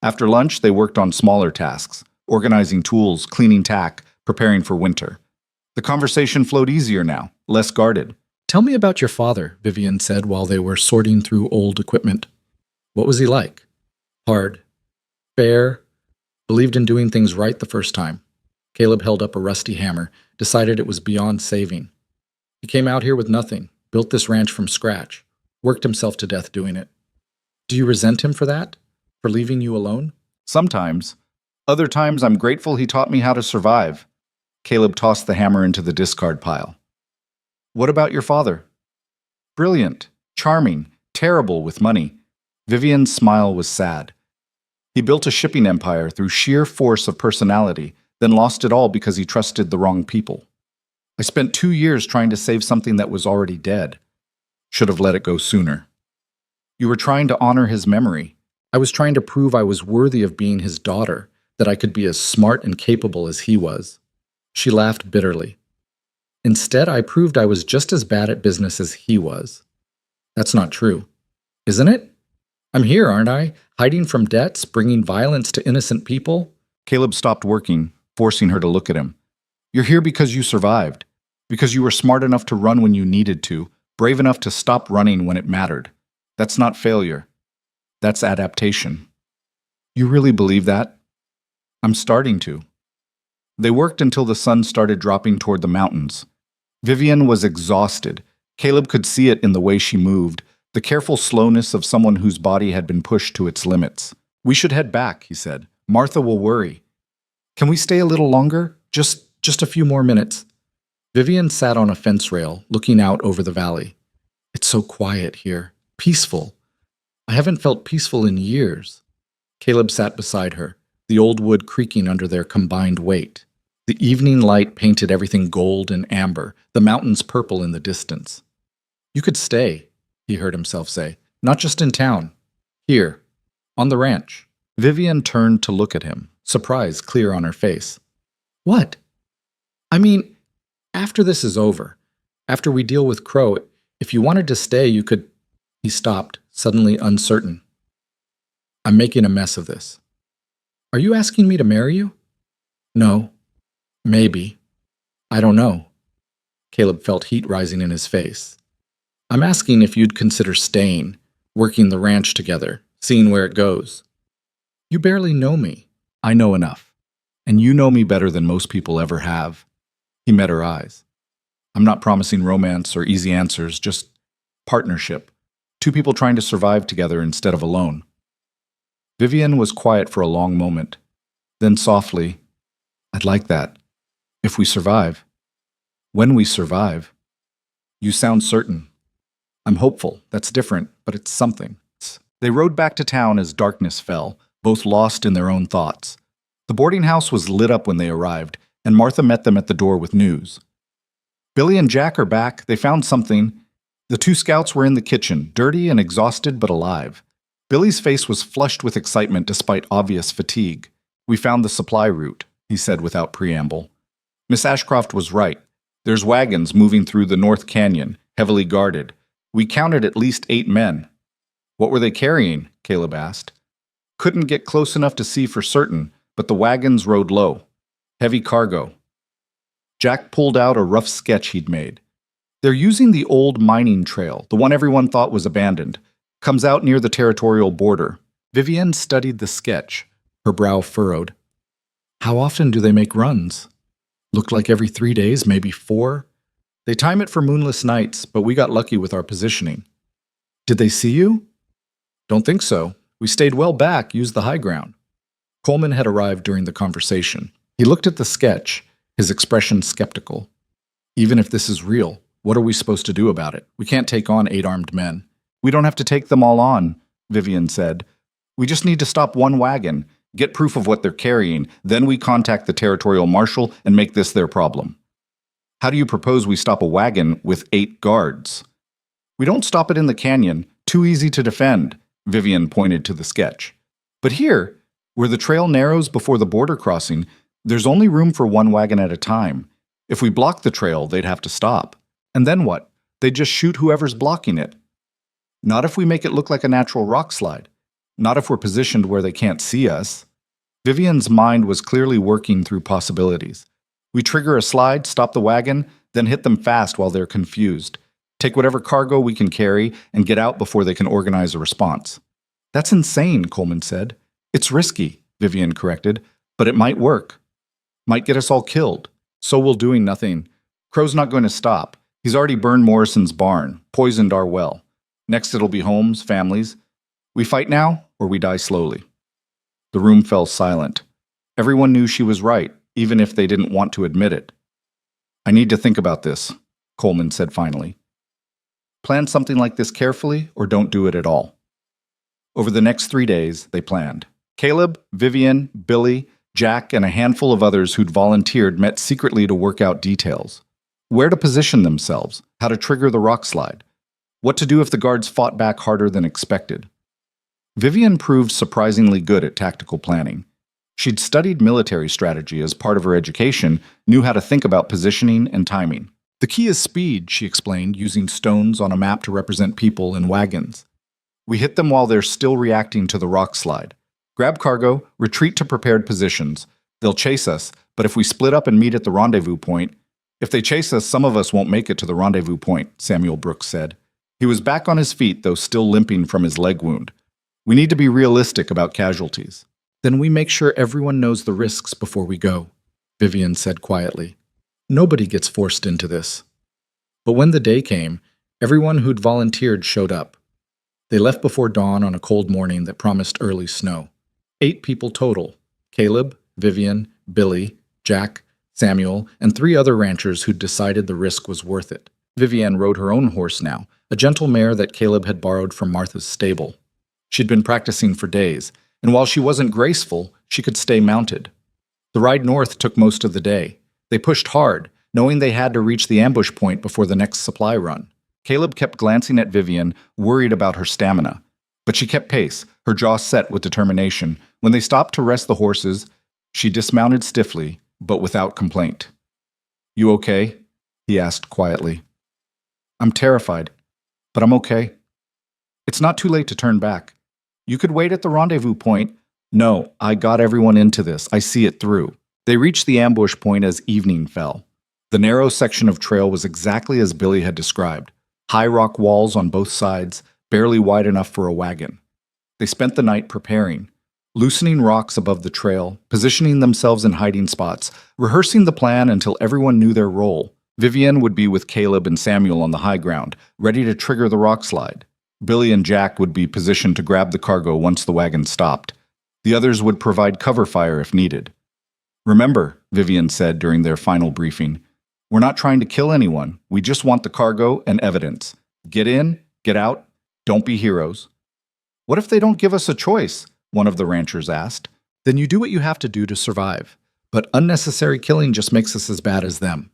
After lunch, they worked on smaller tasks, organizing tools, cleaning tack, preparing for winter. The conversation flowed easier now, less guarded. Tell me about your father, Vivian said while they were sorting through old equipment. What was he like? Hard. Fair. Believed in doing things right the first time. Caleb held up a rusty hammer, decided it was beyond saving. He came out here with nothing, built this ranch from scratch, worked himself to death doing it. Do you resent him for that? For leaving you alone? Sometimes. Other times I'm grateful he taught me how to survive. Caleb tossed the hammer into the discard pile. What about your father? Brilliant, charming, terrible with money. Vivian's smile was sad. He built a shipping empire through sheer force of personality, then lost it all because he trusted the wrong people. I spent 2 years trying to save something that was already dead. Should have let it go sooner. You were trying to honor his memory. I was trying to prove I was worthy of being his daughter, that I could be as smart and capable as he was. She laughed bitterly. Instead, I proved I was just as bad at business as he was. That's not true. Isn't it? I'm here, aren't I? Hiding from debts, bringing violence to innocent people? Caleb stopped working, forcing her to look at him. You're here because you survived. Because you were smart enough to run when you needed to, brave enough to stop running when it mattered. That's not failure. That's adaptation. You really believe that? I'm starting to. They worked until the sun started dropping toward the mountains. Vivian was exhausted. Caleb could see it in the way she moved, the careful slowness of someone whose body had been pushed to its limits. We should head back, he said. Martha will worry. Can we stay a little longer? Just a few more minutes. Vivian sat on a fence rail, looking out over the valley. It's so quiet here. Peaceful. I haven't felt peaceful in years. Caleb sat beside her, the old wood creaking under their combined weight. The evening light painted everything gold and amber, the mountains purple in the distance. You could stay, he heard himself say, not just in town. Here, on the ranch. Vivian turned to look at him, surprise clear on her face. What? I mean, after this is over, after we deal with Crow, if you wanted to stay, you could... He stopped, suddenly uncertain. I'm making a mess of this. Are you asking me to marry you? No. Maybe. I don't know. Caleb felt heat rising in his face. I'm asking if you'd consider staying, working the ranch together, seeing where it goes. You barely know me. I know enough. And you know me better than most people ever have. He met her eyes. I'm not promising romance or easy answers, just partnership. Two people trying to survive together instead of alone. Vivian was quiet for a long moment. Then softly, I'd like that. If we survive. When we survive. You sound certain. I'm hopeful. That's different, but it's something. They rode back to town as darkness fell, both lost in their own thoughts. The boarding house was lit up when they arrived, and Martha met them at the door with news. Billy and Jack are back. They found something. The two scouts were in the kitchen, dirty and exhausted but alive. Billy's face was flushed with excitement despite obvious fatigue. We found the supply route, he said without preamble. Miss Ashcroft was right. There's wagons moving through the North Canyon, heavily guarded. We counted at least 8 men. What were they carrying? Caleb asked. Couldn't get close enough to see for certain, but the wagons rode low. Heavy cargo. Jack pulled out a rough sketch he'd made. They're using the old mining trail, the one everyone thought was abandoned. Comes out near the territorial border. Vivian studied the sketch, her brow furrowed. How often do they make runs? Looked like every 3 days, maybe 4. They time it for moonless nights, but we got lucky with our positioning. Did they see you? Don't think so. We stayed well back, used the high ground. Coleman had arrived during the conversation. He looked at the sketch, his expression skeptical. Even if this is real, what are we supposed to do about it? We can't take on 8 armed men. We don't have to take them all on, Vivian said. We just need to stop one wagon, get proof of what they're carrying, then we contact the territorial marshal and make this their problem. How do you propose we stop a wagon with 8 guards? We don't stop it in the canyon, too easy to defend, Vivian pointed to the sketch. But here, where the trail narrows before the border crossing, there's only room for one wagon at a time. If we block the trail, they'd have to stop. And then what? They'd just shoot whoever's blocking it. Not if we make it look like a natural rock slide. Not if we're positioned where they can't see us. Vivian's mind was clearly working through possibilities. We trigger a slide, stop the wagon, then hit them fast while they're confused. Take whatever cargo we can carry and get out before they can organize a response. That's insane, Coleman said. It's risky, Vivian corrected, but it might work. Might get us all killed. So we're doing nothing. Crow's not going to stop. He's already burned Morrison's barn, poisoned our well. Next it'll be homes, families. We fight now, or we die slowly. The room fell silent. Everyone knew she was right, even if they didn't want to admit it. I need to think about this, Coleman said finally. Plan something like this carefully, or don't do it at all. Over the next 3 days, they planned. Caleb, Vivian, Billy, Jack, and a handful of others who'd volunteered met secretly to work out details. Where to position themselves, how to trigger the rock slide, what to do if the guards fought back harder than expected. Vivian proved surprisingly good at tactical planning. She'd studied military strategy as part of her education, knew how to think about positioning and timing. The key is speed, she explained, using stones on a map to represent people in wagons. We hit them while they're still reacting to the rock slide. Grab cargo, retreat to prepared positions. They'll chase us, but if we split up and meet at the rendezvous point, if they chase us, some of us won't make it to the rendezvous point, Samuel Brooks said. He was back on his feet, though still limping from his leg wound. We need to be realistic about casualties. Then we make sure everyone knows the risks before we go, Vivian said quietly. Nobody gets forced into this. But when the day came, everyone who'd volunteered showed up. They left before dawn on a cold morning that promised early snow. 8 people total: Caleb, Vivian, Billy, Jack, Samuel, and 3 other ranchers who'd decided the risk was worth it. Vivian rode her own horse now, a gentle mare that Caleb had borrowed from Martha's stable. She'd been practicing for days, and while she wasn't graceful, she could stay mounted. The ride north took most of the day. They pushed hard, knowing they had to reach the ambush point before the next supply run. Caleb kept glancing at Vivian, worried about her stamina. But she kept pace, her jaw set with determination. When they stopped to rest the horses, she dismounted stiffly, but without complaint. You okay? He asked quietly. I'm terrified, but I'm okay. It's not too late to turn back. You could wait at the rendezvous point. No, I got everyone into this. I see it through. They reached the ambush point as evening fell. The narrow section of trail was exactly as Billy had described. High rock walls on both sides, barely wide enough for a wagon. They spent the night preparing, loosening rocks above the trail, positioning themselves in hiding spots, rehearsing the plan until everyone knew their role. Vivian would be with Caleb and Samuel on the high ground, ready to trigger the rock slide. Billy and Jack would be positioned to grab the cargo once the wagon stopped. The others would provide cover fire if needed. Remember, Vivian said during their final briefing, we're not trying to kill anyone. We just want the cargo and evidence. Get in, get out, don't be heroes. What if they don't give us a choice? One of the ranchers asked. Then you do what you have to do to survive. But unnecessary killing just makes us as bad as them.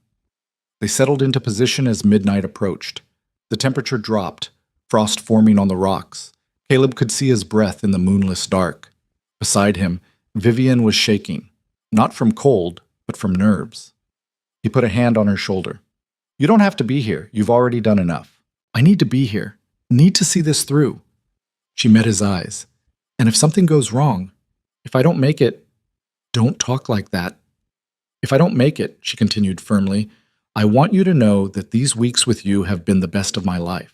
They settled into position as midnight approached. The temperature dropped, frost forming on the rocks. Caleb could see his breath in the moonless dark. Beside him, Vivian was shaking, not from cold, but from nerves. He put a hand on her shoulder. You don't have to be here. You've already done enough. I need to be here. Need to see this through. She met his eyes. And if something goes wrong, if I don't make it, don't talk like that. If I don't make it, she continued firmly, I want you to know that these weeks with you have been the best of my life,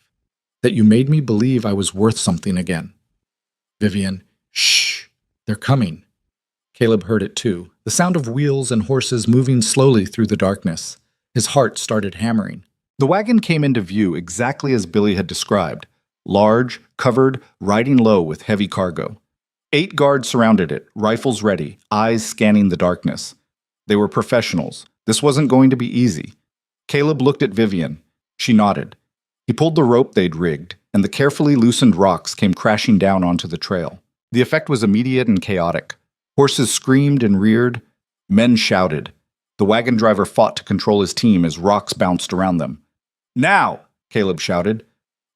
that you made me believe I was worth something again. Vivian, shh, they're coming. Caleb heard it too, the sound of wheels and horses moving slowly through the darkness. His heart started hammering. The wagon came into view exactly as Billy had described, large, covered, riding low with heavy cargo. 8 guards surrounded it, rifles ready, eyes scanning the darkness. They were professionals. This wasn't going to be easy. Caleb looked at Vivian. She nodded. He pulled the rope they'd rigged, and the carefully loosened rocks came crashing down onto the trail. The effect was immediate and chaotic. Horses screamed and reared. Men shouted. The wagon driver fought to control his team as rocks bounced around them. Now! Caleb shouted.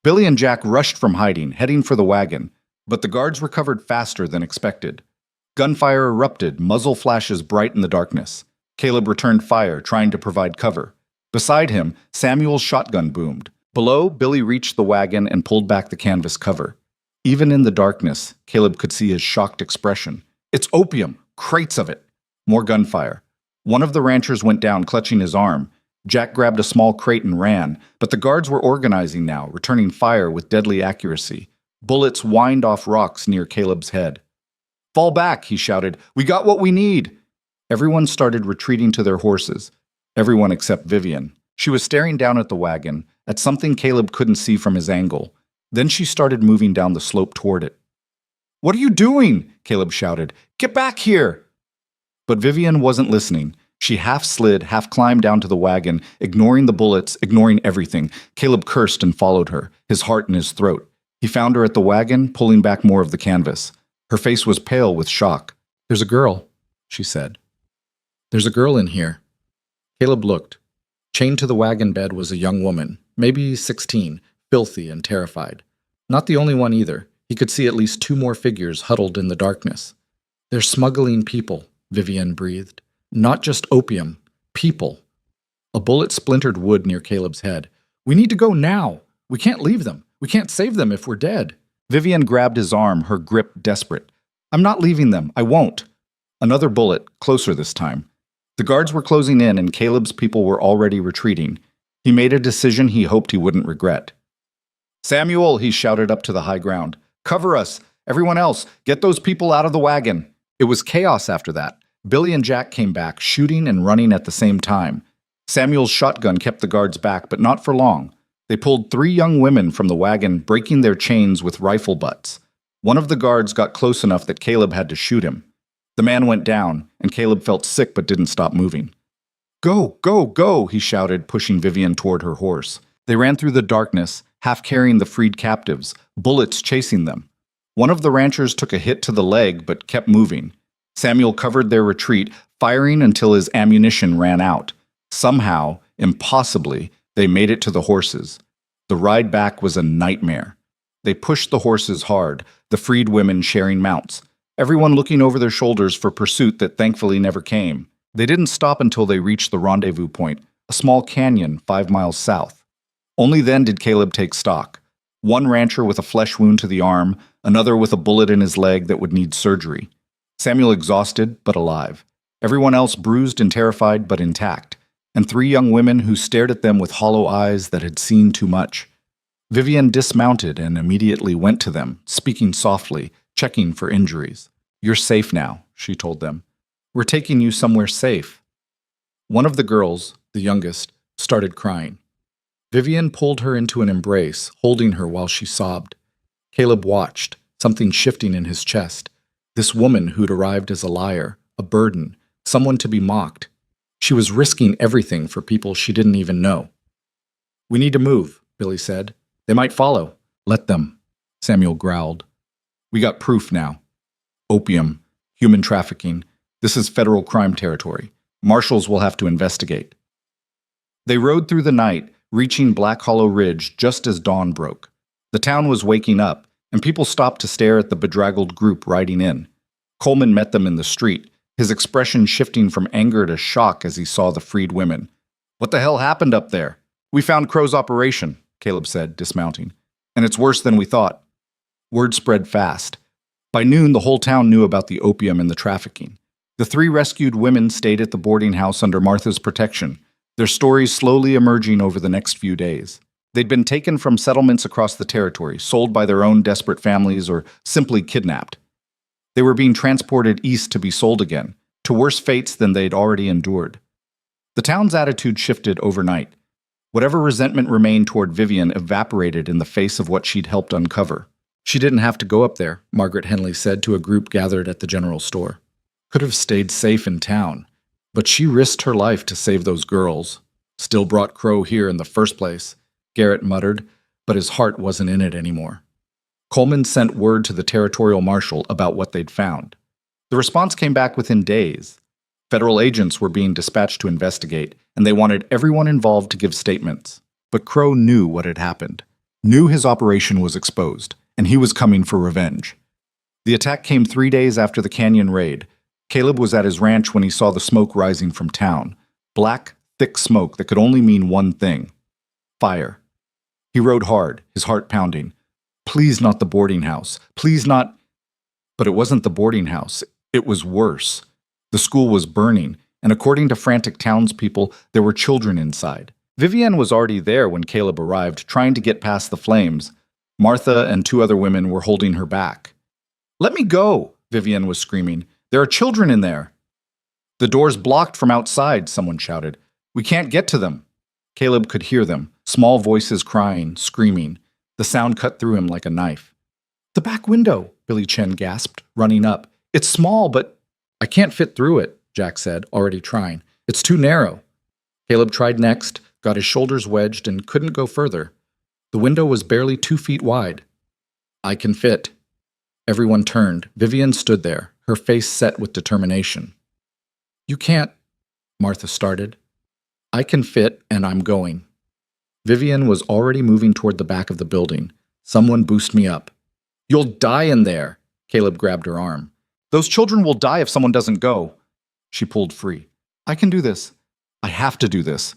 Billy and Jack rushed from hiding, heading for the wagon, but the guards recovered faster than expected. Gunfire erupted, muzzle flashes bright in the darkness. Caleb returned fire, trying to provide cover. Beside him, Samuel's shotgun boomed. Below, Billy reached the wagon and pulled back the canvas cover. Even in the darkness, Caleb could see his shocked expression. It's opium! Crates of it! More gunfire. One of the ranchers went down, clutching his arm. Jack grabbed a small crate and ran, but the guards were organizing now, returning fire with deadly accuracy. Bullets whined off rocks near Caleb's head. Fall back, he shouted. We got what we need! Everyone started retreating to their horses. Everyone except Vivian. She was staring down at the wagon, at something Caleb couldn't see from his angle. Then she started moving down the slope toward it. What are you doing? Caleb shouted. Get back here! But Vivian wasn't listening. She half slid, half climbed down to the wagon, ignoring the bullets, ignoring everything. Caleb cursed and followed her, his heart in his throat. He found her at the wagon, pulling back more of the canvas. Her face was pale with shock. There's a girl, she said. There's a girl in here. Caleb looked. Chained to the wagon bed was a young woman, maybe 16, filthy and terrified. Not the only one either. He could see at least 2 more figures huddled in the darkness. They're smuggling people, Vivian breathed. Not just opium. People. A bullet splintered wood near Caleb's head. We need to go now. We can't leave them. We can't save them if we're dead. Vivian grabbed his arm, her grip desperate. I'm not leaving them. I won't. Another bullet, closer this time. The guards were closing in and Caleb's people were already retreating. He made a decision he hoped he wouldn't regret. Samuel, he shouted up to the high ground. Cover us. Everyone else, get those people out of the wagon. It was chaos after that. Billy and Jack came back, shooting and running at the same time. Samuel's shotgun kept the guards back, but not for long. They pulled 3 young women from the wagon, breaking their chains with rifle butts. One of the guards got close enough that Caleb had to shoot him. The man went down, and Caleb felt sick but didn't stop moving. Go, go, go, he shouted, pushing Vivian toward her horse. They ran through the darkness, half carrying the freed captives, bullets chasing them. One of the ranchers took a hit to the leg but kept moving. Samuel covered their retreat, firing until his ammunition ran out. Somehow, impossibly, they made it to the horses. The ride back was a nightmare. They pushed the horses hard, the freed women sharing mounts, everyone looking over their shoulders for pursuit that thankfully never came. They didn't stop until they reached the rendezvous point, a small canyon 5 miles south. Only then did Caleb take stock. One rancher with a flesh wound to the arm, another with a bullet in his leg that would need surgery. Samuel exhausted, but alive. Everyone else bruised and terrified, but intact. And three young women who stared at them with hollow eyes that had seen too much. Vivian dismounted and immediately went to them, speaking softly, checking for injuries. "You're safe now," she told them. "We're taking you somewhere safe." One of the girls, the youngest, started crying. Vivian pulled her into an embrace, holding her while she sobbed. Caleb watched, something shifting in his chest. This woman who'd arrived as a liar, a burden, someone to be mocked. She was risking everything for people she didn't even know. "We need to move," Billy said. "They might follow." "Let them," Samuel growled. "We got proof now. Opium, human trafficking. This is federal crime territory. Marshals will have to investigate." They rode through the night, reaching Black Hollow Ridge just as dawn broke. The town was waking up, and people stopped to stare at the bedraggled group riding in. Coleman met them in the street, his expression shifting from anger to shock as he saw the freed women. "What the hell happened up there?" "We found Crow's operation," Caleb said, dismounting. "And it's worse than we thought." Word spread fast. By noon, the whole town knew about the opium and the trafficking. The three rescued women stayed at the boarding house under Martha's protection, their stories slowly emerging over the next few days. They'd been taken from settlements across the territory, sold by their own desperate families, or simply kidnapped. They were being transported east to be sold again, to worse fates than they'd already endured. The town's attitude shifted overnight. Whatever resentment remained toward Vivian evaporated in the face of what she'd helped uncover. "She didn't have to go up there," Margaret Henley said to a group gathered at the general store. "Could have stayed safe in town. But she risked her life to save those girls. Still brought Crow here in the first place," Garrett muttered, but his heart wasn't in it anymore. Coleman sent word to the territorial marshal about what they'd found. The response came back within days. Federal agents were being dispatched to investigate, and they wanted everyone involved to give statements. But Crow knew what had happened, knew his operation was exposed, and he was coming for revenge. The attack came 3 days after the canyon raid. Caleb was at his ranch when he saw the smoke rising from town. Black, thick smoke that could only mean one thing: fire. He rode hard, his heart pounding. Please not the boarding house. Please not. But it wasn't the boarding house. It was worse. The school was burning, and according to frantic townspeople, there were children inside. Vivian was already there when Caleb arrived, trying to get past the flames. Martha and 2 other women were holding her back. "Let me go," Vivian was screaming. "There are children in there." "The door's blocked from outside," someone shouted. "We can't get to them." Caleb could hear them, small voices crying, screaming. The sound cut through him like a knife. "The back window," Billy Chen gasped, running up. "It's small, but—" "I can't fit through it," Jack said, already trying. "It's too narrow." Caleb tried next, got his shoulders wedged, and couldn't go further. The window was barely 2 feet wide. "I can fit." Everyone turned. Vivian stood there, her face set with determination. "You can't," Martha started. "I can fit, and I'm going." Vivian was already moving toward the back of the building. "Someone boost me up." "You'll die in there." Caleb grabbed her arm. "Those children will die if someone doesn't go." She pulled free. "I can do this. I have to do this."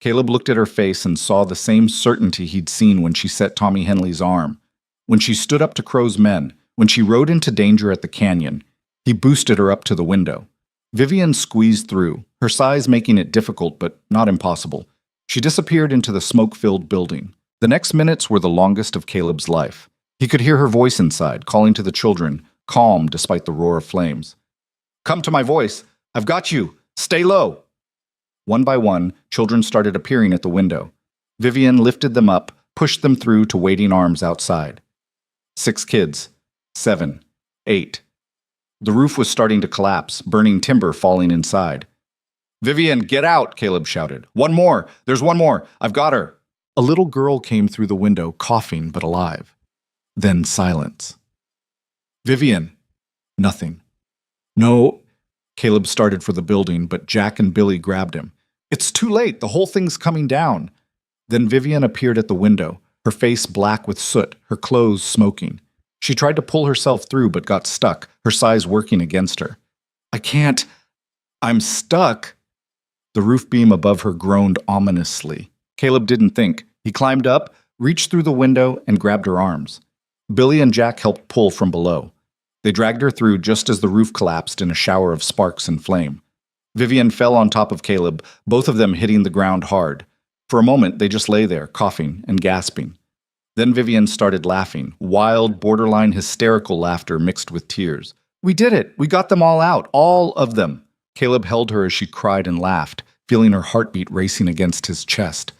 Caleb looked at her face and saw the same certainty he'd seen when she set Tommy Henley's arm. When she stood up to Crow's men, when she rode into danger at the canyon, he boosted her up to the window. Vivian squeezed through, her size making it difficult but not impossible. She disappeared into the smoke-filled building. The next minutes were the longest of Caleb's life. He could hear her voice inside, calling to the children, calm despite the roar of flames. "Come to my voice. I've got you. Stay low." One by one, children started appearing at the window. Vivian lifted them up, pushed them through to waiting arms outside. 6 kids. 7. 8. The roof was starting to collapse, burning timber falling inside. "Vivian, get out!" Caleb shouted. "One more! There's one more! I've got her!" A little girl came through the window, coughing but alive. Then silence. "Vivian." Nothing. "No." Caleb started for the building, but Jack and Billy grabbed him. "It's too late. The whole thing's coming down." Then Vivian appeared at the window, her face black with soot, her clothes smoking. She tried to pull herself through but got stuck, her size working against her. "I can't. I'm stuck." The roof beam above her groaned ominously. Caleb didn't think. He climbed up, reached through the window and grabbed her arms. Billy and Jack helped pull from below. They dragged her through just as the roof collapsed in a shower of sparks and flame. Vivian fell on top of Caleb, both of them hitting the ground hard. For a moment, they just lay there, coughing and gasping. Then Vivian started laughing, wild, borderline hysterical laughter mixed with tears. "We did it! We got them all out! All of them!" Caleb held her as she cried and laughed, feeling her heartbeat racing against his chest.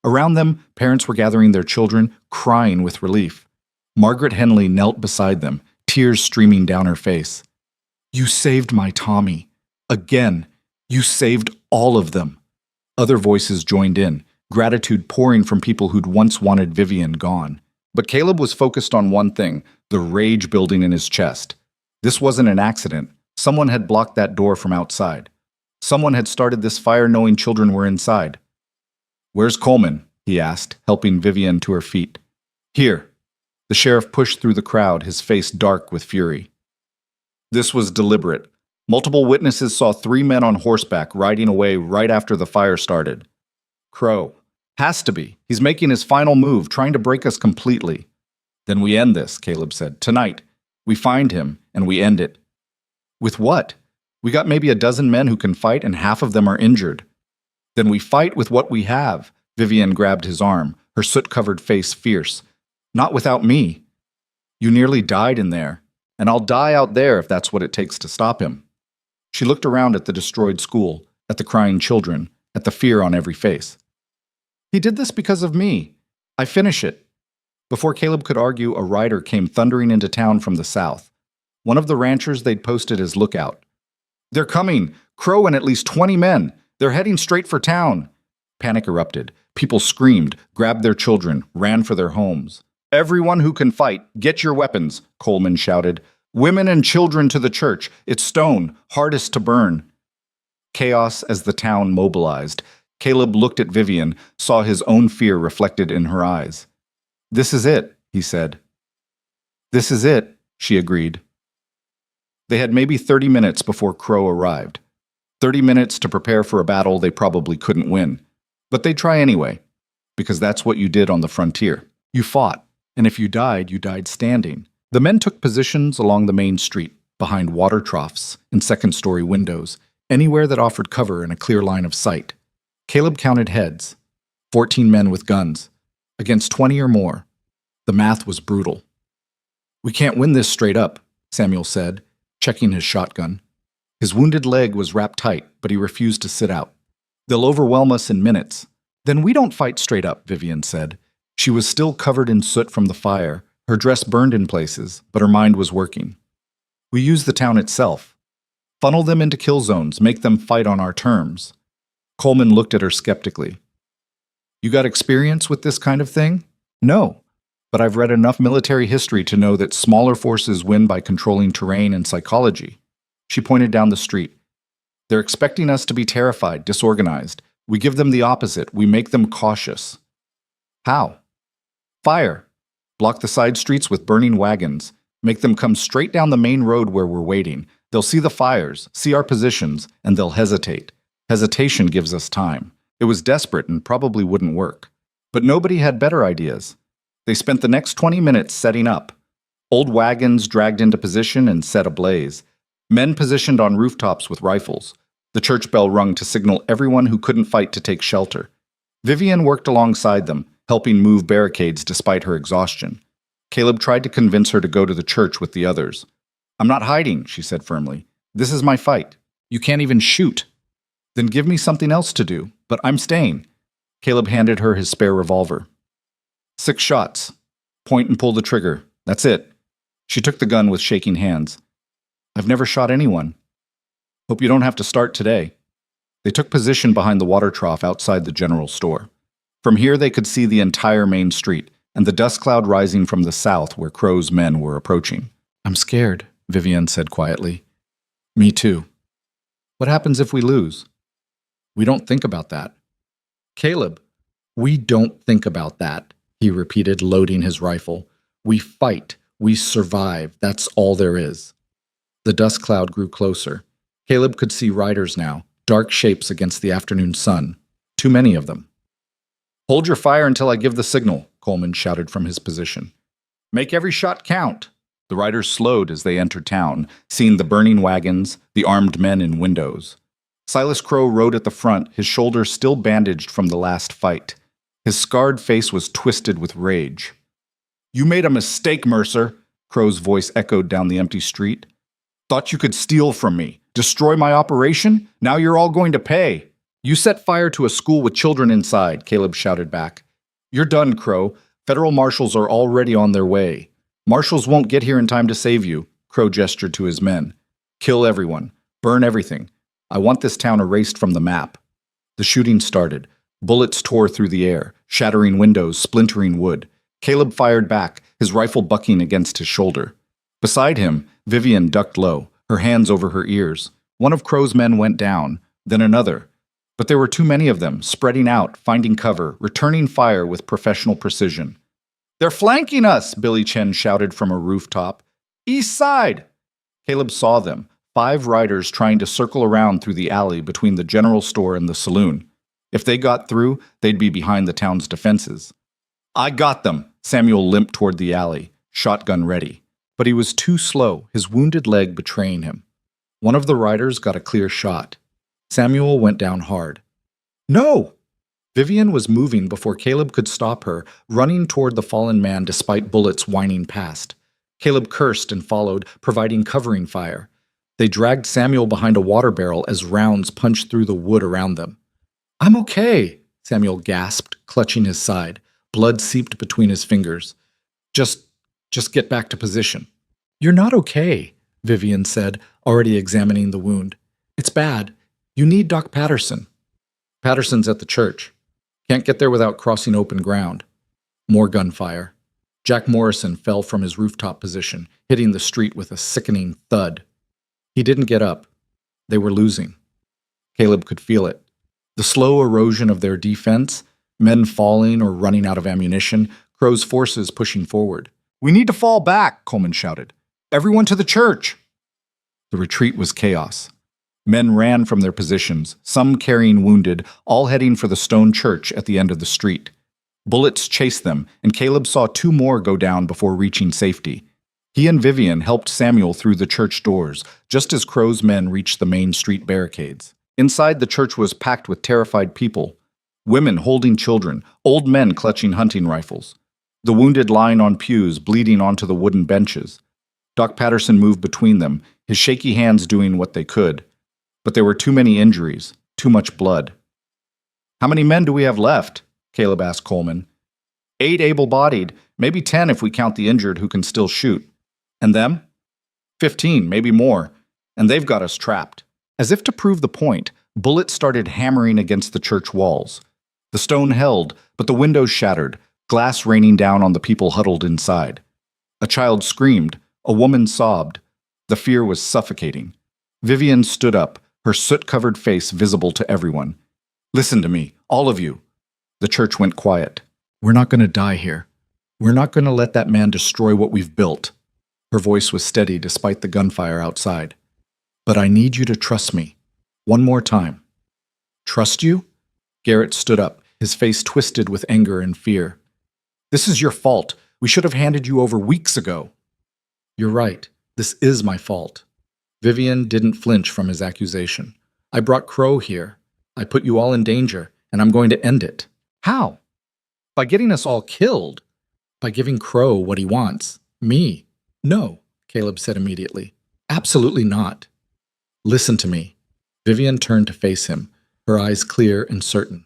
Around them, parents were gathering their children, crying with relief. Margaret Henley knelt beside them, tears streaming down her face. "You saved my Tommy. Again. You saved all of them." Other voices joined in, gratitude pouring from people who'd once wanted Vivian gone. But Caleb was focused on one thing, the rage building in his chest. This wasn't an accident. Someone had blocked that door from outside. Someone had started this fire knowing children were inside. "Where's Coleman?" he asked, helping Vivian to her feet. "Here." The sheriff pushed through the crowd, his face dark with fury. This was deliberate. Multiple witnesses saw 3 men on horseback riding away right after the fire started. Crow. Has to be. He's making his final move, trying to break us completely. "Then we end this," Caleb said. "Tonight. We find him, and we end it." "With what? We got maybe a dozen men who can fight, and half of them are injured." "Then we fight with what we have." Vivian grabbed his arm, her soot-covered face fierce. "Not without me. You nearly died in there, and I'll die out there if that's what it takes to stop him." She looked around at the destroyed school, at the crying children, at the fear on every face. "He did this because of me. I finish it." Before Caleb could argue, a rider came thundering into town from the south. One of the ranchers they'd posted as lookout. "They're coming! Crow and at least 20 men! They're heading straight for town!" Panic erupted. People screamed, grabbed their children, ran for their homes. "Everyone who can fight, get your weapons," Coleman shouted. "Women and children to the church. It's stone, hardest to burn." Chaos as the town mobilized. Caleb looked at Vivian, saw his own fear reflected in her eyes. "This is it," he said. "This is it," she agreed. They had maybe 30 minutes before Crow arrived. 30 minutes to prepare for a battle they probably couldn't win. But they'd try anyway, because that's what you did on the frontier. You fought, and if you died standing. The men took positions along the main street, behind water troughs, in second-story windows, anywhere that offered cover and a clear line of sight. Caleb counted heads. 14 men with guns, against 20 or more. The math was brutal. "We can't win this straight up," Samuel said, checking his shotgun. His wounded leg was wrapped tight, but he refused to sit out. "They'll overwhelm us in minutes." "Then we don't fight straight up," Vivian said. She was still covered in soot from the fire, her dress burned in places, but her mind was working. "We use the town itself. Funnel them into kill zones, make them fight on our terms." Coleman looked at her skeptically. "You got experience with this kind of thing?" "No, but I've read enough military history to know that smaller forces win by controlling terrain and psychology." She pointed down the street. "They're expecting us to be terrified, disorganized. We give them the opposite. We make them cautious." "How?" "Fire. Block the side streets with burning wagons. Make them come straight down the main road where we're waiting. They'll see the fires, see our positions, and they'll hesitate. Hesitation gives us time." It was desperate and probably wouldn't work. But nobody had better ideas. They spent the next 20 minutes setting up. Old wagons dragged into position and set ablaze. Men positioned on rooftops with rifles. The church bell rung to signal everyone who couldn't fight to take shelter. Vivian worked alongside them, helping move barricades despite her exhaustion. Caleb tried to convince her to go to the church with the others. "I'm not hiding," she said firmly. "This is my fight. You can't even shoot." "Then give me something else to do, but I'm staying." Caleb handed her his spare revolver. 6 shots. Point and pull the trigger. That's it." She took the gun with shaking hands. "I've never shot anyone. Hope you don't have to start today." They took position behind the water trough outside the general store. From here they could see the entire main street, and the dust cloud rising from the south where Crow's men were approaching. "I'm scared," Vivian said quietly. "Me too." "What happens if we lose?" "We don't think about that." "Caleb, we don't think about that," he repeated, loading his rifle. "We fight. We survive. That's all there is." The dust cloud grew closer. Caleb could see riders now, dark shapes against the afternoon sun. Too many of them. "Hold your fire until I give the signal," Coleman shouted from his position. Make every shot count. The riders slowed as they entered town, seeing the burning wagons, the armed men in windows. Silas Crow rode at the front, his shoulders still bandaged from the last fight. His scarred face was twisted with rage. You made a mistake, Mercer, Crow's voice echoed down the empty street. Thought you could steal from me, destroy my operation? Now you're all going to pay. You set fire to a school with children inside, Caleb shouted back. You're done, Crow. Federal marshals are already on their way. Marshals won't get here in time to save you, Crow gestured to his men. Kill everyone. Burn everything. I want this town erased from the map. The shooting started. Bullets tore through the air, shattering windows, splintering wood. Caleb fired back, his rifle bucking against his shoulder. Beside him, Vivian ducked low, her hands over her ears. One of Crow's men went down, then another. But there were too many of them, spreading out, finding cover, returning fire with professional precision. They're flanking us, Billy Chen shouted from a rooftop. East side! Caleb saw them, 5 riders trying to circle around through the alley between the general store and the saloon. If they got through, they'd be behind the town's defenses. I got them! Samuel limped toward the alley, shotgun ready. But he was too slow, his wounded leg betraying him. One of the riders got a clear shot. Samuel went down hard. No! Vivian was moving before Caleb could stop her, running toward the fallen man despite bullets whining past. Caleb cursed and followed, providing covering fire. They dragged Samuel behind a water barrel as rounds punched through the wood around them. I'm okay, Samuel gasped, clutching his side. Blood seeped between his fingers. Just get back to position. You're not okay, Vivian said, already examining the wound. It's bad. You need Doc Patterson. Patterson's at the church. Can't get there without crossing open ground. More gunfire. Jack Morrison fell from his rooftop position, hitting the street with a sickening thud. He didn't get up. They were losing. Caleb could feel it. The slow erosion of their defense, men falling or running out of ammunition, Crow's forces pushing forward. We need to fall back, Coleman shouted. Everyone to the church! The retreat was chaos. Men ran from their positions, some carrying wounded, all heading for the stone church at the end of the street. Bullets chased them, and Caleb saw 2 more go down before reaching safety. He and Vivian helped Samuel through the church doors, just as Crow's men reached the main street barricades. Inside, the church was packed with terrified people. Women holding children, old men clutching hunting rifles. The wounded lying on pews, bleeding onto the wooden benches. Doc Patterson moved between them, his shaky hands doing what they could. But there were too many injuries, too much blood. How many men do we have left? Caleb asked Coleman. 8 able-bodied, maybe 10 if we count the injured who can still shoot. And them? 15, maybe more. And they've got us trapped. As if to prove the point, bullets started hammering against the church walls. The stone held, but the windows shattered, glass raining down on the people huddled inside. A child screamed, a woman sobbed. The fear was suffocating. Vivian stood up, her soot-covered face visible to everyone. Listen to me, all of you. The church went quiet. We're not going to die here. We're not going to let that man destroy what we've built. Her voice was steady despite the gunfire outside. But I need you to trust me. One more time. Trust you? Garrett stood up, his face twisted with anger and fear. This is your fault. We should have handed you over weeks ago. You're right. This is my fault. Vivian didn't flinch from his accusation. I brought Crow here. I put you all in danger, and I'm going to end it. How? By getting us all killed. By giving Crow what he wants. Me. No, Caleb said immediately. Absolutely not. Listen to me. Vivian turned to face him, her eyes clear and certain.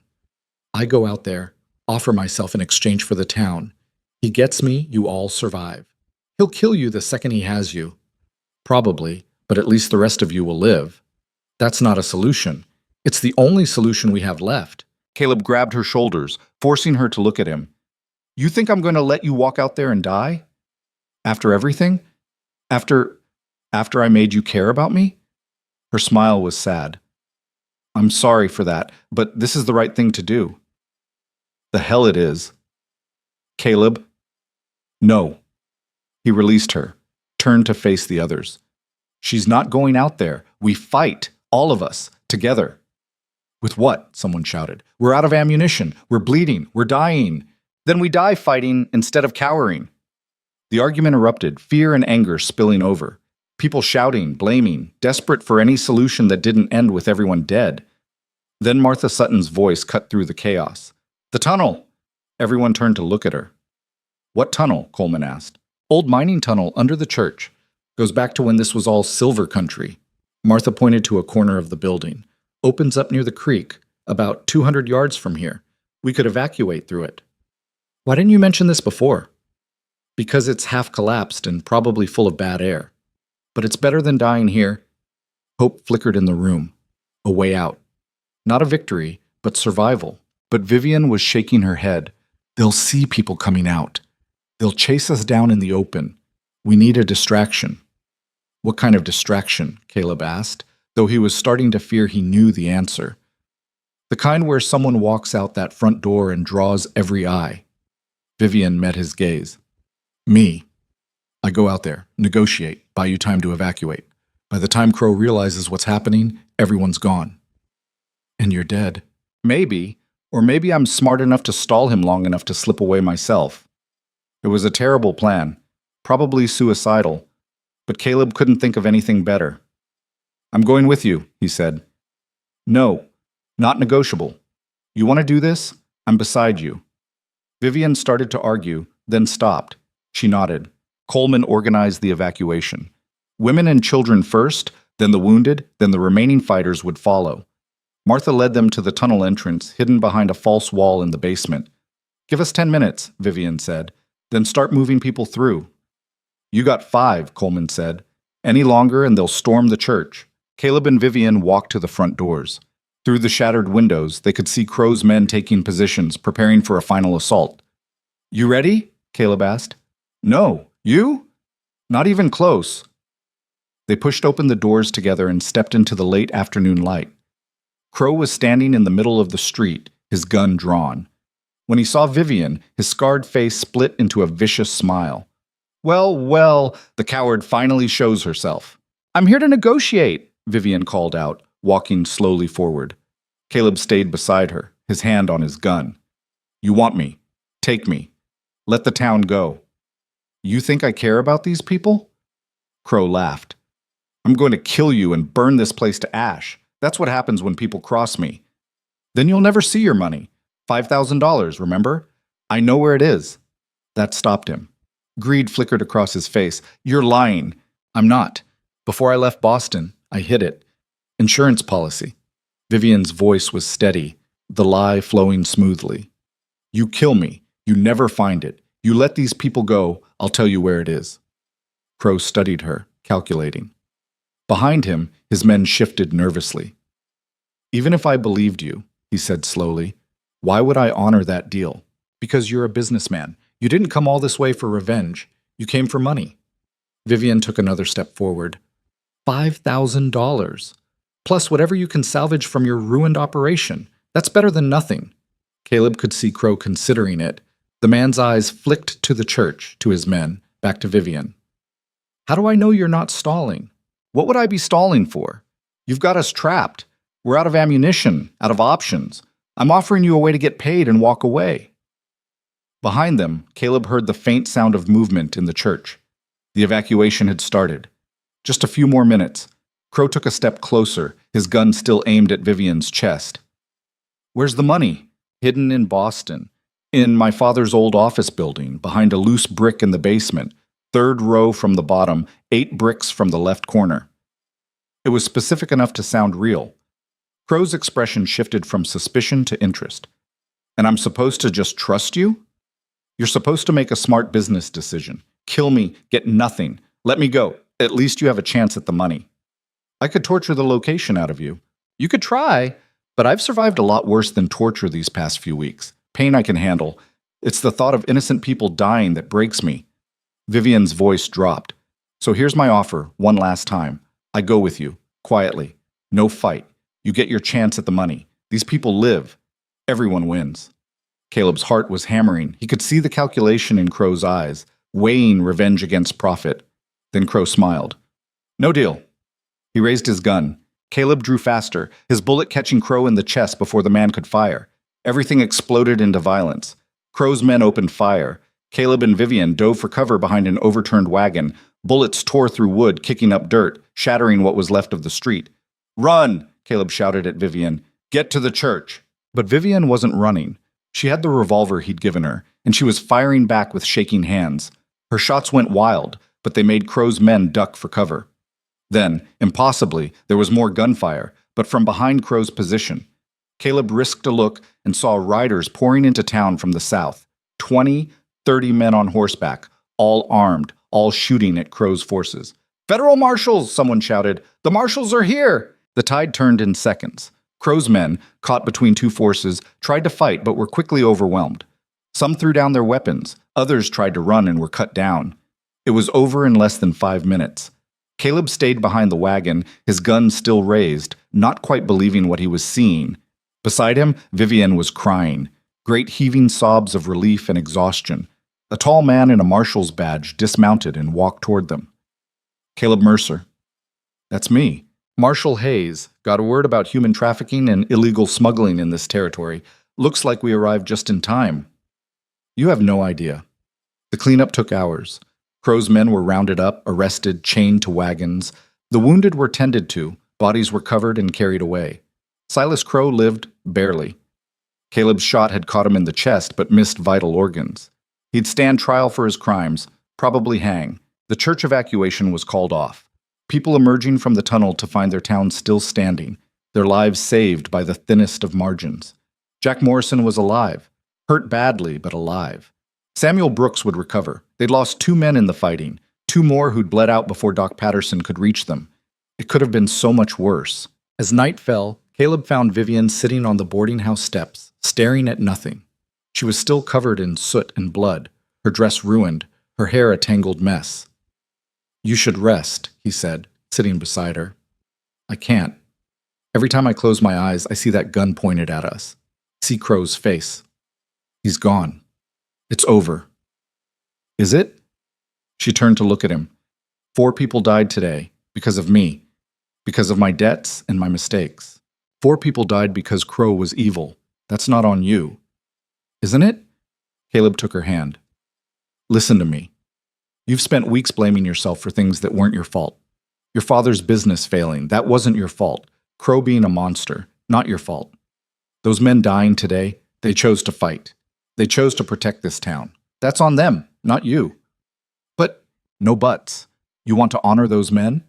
I go out there, offer myself in exchange for the town. He gets me, you all survive. He'll kill you the second he has you. Probably, but at least the rest of you will live. That's not a solution. It's the only solution we have left. Caleb grabbed her shoulders, forcing her to look at him. You think I'm going to let you walk out there and die? After everything? After I made you care about me? Her smile was sad. I'm sorry for that, but this is the right thing to do. The hell it is. Caleb? No. He released her, turned to face the others. She's not going out there. We fight, all of us, together. With what? Someone shouted. We're out of ammunition. We're bleeding. We're dying. Then we die fighting instead of cowering. The argument erupted, fear and anger spilling over. People shouting, blaming, desperate for any solution that didn't end with everyone dead. Then Martha Sutton's voice cut through the chaos. "The tunnel!" Everyone turned to look at her. "What tunnel?" Coleman asked. "Old mining tunnel under the church. Goes back to when this was all silver country." Martha pointed to a corner of the building. "Opens up near the creek, about 200 yards from here. We could evacuate through it." "Why didn't you mention this before?" "Because it's half collapsed and probably full of bad air. But it's better than dying here." Hope flickered in the room. A way out. Not a victory, but survival. But Vivian was shaking her head. "They'll see people coming out. They'll chase us down in the open. We need a distraction." "What kind of distraction?" Caleb asked, though he was starting to fear he knew the answer. "The kind where someone walks out that front door and draws every eye." Vivian met his gaze. "Me. I go out there, negotiate, buy you time to evacuate. By the time Crow realizes what's happening, everyone's gone." "And you're dead." "Maybe. Or maybe I'm smart enough to stall him long enough to slip away myself." It was a terrible plan, probably suicidal, but Caleb couldn't think of anything better. "I'm going with you," he said. "No, not negotiable. You want to do this? I'm beside you." Vivian started to argue, then stopped. She nodded. Coleman organized the evacuation. Women and children first, then the wounded, then the remaining fighters would follow. Martha led them to the tunnel entrance, hidden behind a false wall in the basement. "Give us 10 minutes," Vivian said, "then start moving people through." "You got 5, Coleman said. "Any longer and they'll storm the church." Caleb and Vivian walked to the front doors. Through the shattered windows, they could see Crow's men taking positions, preparing for a final assault. "You ready?" Caleb asked. "No. You?" "Not even close." They pushed open the doors together and stepped into the late afternoon light. Crow was standing in the middle of the street, his gun drawn. When he saw Vivian, his scarred face split into a vicious smile. "Well, well, the coward finally shows herself." "I'm here to negotiate," Vivian called out, walking slowly forward. Caleb stayed beside her, his hand on his gun. "You want me? Take me. Let the town go." "You think I care about these people?" Crow laughed. "I'm going to kill you and burn this place to ash. That's what happens when people cross me." "Then you'll never see your money. $5,000, remember? I know where it is." That stopped him. Greed flickered across his face. "You're lying." "I'm not. Before I left Boston, I hid it. Insurance policy." Vivian's voice was steady, the lie flowing smoothly. "You kill me. You never find it. You let these people go, I'll tell you where it is." Crow studied her, calculating. Behind him, his men shifted nervously. "Even if I believed you," he said slowly, "why would I honor that deal? Because you're a businessman. You didn't come all this way for revenge. You came for money." Vivian took another step forward. $5,000. Plus whatever you can salvage from your ruined operation. That's better than nothing. Caleb could see Crow considering it. The man's eyes flicked to the church, to his men, back to Vivian. "How do I know you're not stalling?" "What would I be stalling for? You've got us trapped. We're out of ammunition, out of options. I'm offering you a way to get paid and walk away." Behind them, Caleb heard the faint sound of movement in the church. The evacuation had started. Just a few more minutes. Crow took a step closer, his gun still aimed at Vivian's chest. "Where's the money?" "Hidden in Boston. In my father's old office building, behind a loose brick in the basement. 3rd row from the bottom, 8 bricks from the left corner." It was specific enough to sound real. Crow's expression shifted from suspicion to interest. "And I'm supposed to just trust you?" "You're supposed to make a smart business decision. Kill me, get nothing. Let me go. At least you have a chance at the money." "I could torture the location out of you." "You could try, but I've survived a lot worse than torture these past few weeks. Pain I can handle. It's the thought of innocent people dying that breaks me." Vivian's voice dropped. "So here's my offer, one last time. I go with you, quietly. No fight. You get your chance at the money. These people live. Everyone wins." Caleb's heart was hammering. He could see the calculation in Crow's eyes, weighing revenge against profit. Then Crow smiled. "No deal." He raised his gun. Caleb drew faster, his bullet catching Crow in the chest before the man could fire. Everything exploded into violence. Crow's men opened fire. Caleb and Vivian dove for cover behind an overturned wagon. Bullets tore through wood, kicking up dirt, shattering what was left of the street. "Run!" Caleb shouted at Vivian. "Get to the church!" But Vivian wasn't running. She had the revolver he'd given her, and she was firing back with shaking hands. Her shots went wild, but they made Crow's men duck for cover. Then, impossibly, there was more gunfire, but from behind Crow's position. Caleb risked a look and saw riders pouring into town from the south. 20, 30 men on horseback, all armed, all shooting at Crow's forces. "Federal marshals!" someone shouted. "The marshals are here!" The tide turned in seconds. Crow's men, caught between two forces, tried to fight but were quickly overwhelmed. Some threw down their weapons, others tried to run and were cut down. It was over in less than 5 minutes. Caleb stayed behind the wagon, his gun still raised, not quite believing what he was seeing. Beside him, Vivian was crying, great heaving sobs of relief and exhaustion. A tall man in a marshal's badge dismounted and walked toward them. "Caleb Mercer." "That's me. Marshal Hayes. Got a word about human trafficking and illegal smuggling in this territory. Looks like we arrived just in time." "You have no idea." The cleanup took hours. Crow's men were rounded up, arrested, chained to wagons. The wounded were tended to, bodies were covered and carried away. Silas Crow lived barely. Caleb's shot had caught him in the chest but missed vital organs. He'd stand trial for his crimes, probably hang. The church evacuation was called off. People emerging from the tunnel to find their town still standing, their lives saved by the thinnest of margins. Jack Morrison was alive, hurt badly but alive. Samuel Brooks would recover. They'd lost 2 men in the fighting, 2 more who'd bled out before Doc Patterson could reach them. It could have been so much worse. As night fell, Caleb found Vivian sitting on the boarding house steps, staring at nothing. She was still covered in soot and blood, her dress ruined, her hair a tangled mess. "You should rest," he said, sitting beside her. "I can't. Every time I close my eyes, I see that gun pointed at us. See Crow's face. He's gone. It's over." "Is it?" She turned to look at him. 4 people died today, because of me, because of my debts and my mistakes. 4 people died because Crow was evil. That's not on you. Isn't it? Caleb took her hand. "Listen to me. You've spent weeks blaming yourself for things that weren't your fault. Your father's business failing, that wasn't your fault. Crow being a monster, not your fault. Those men dying today, they chose to fight. They chose to protect this town. That's on them, not you. But no buts. You want to honor those men?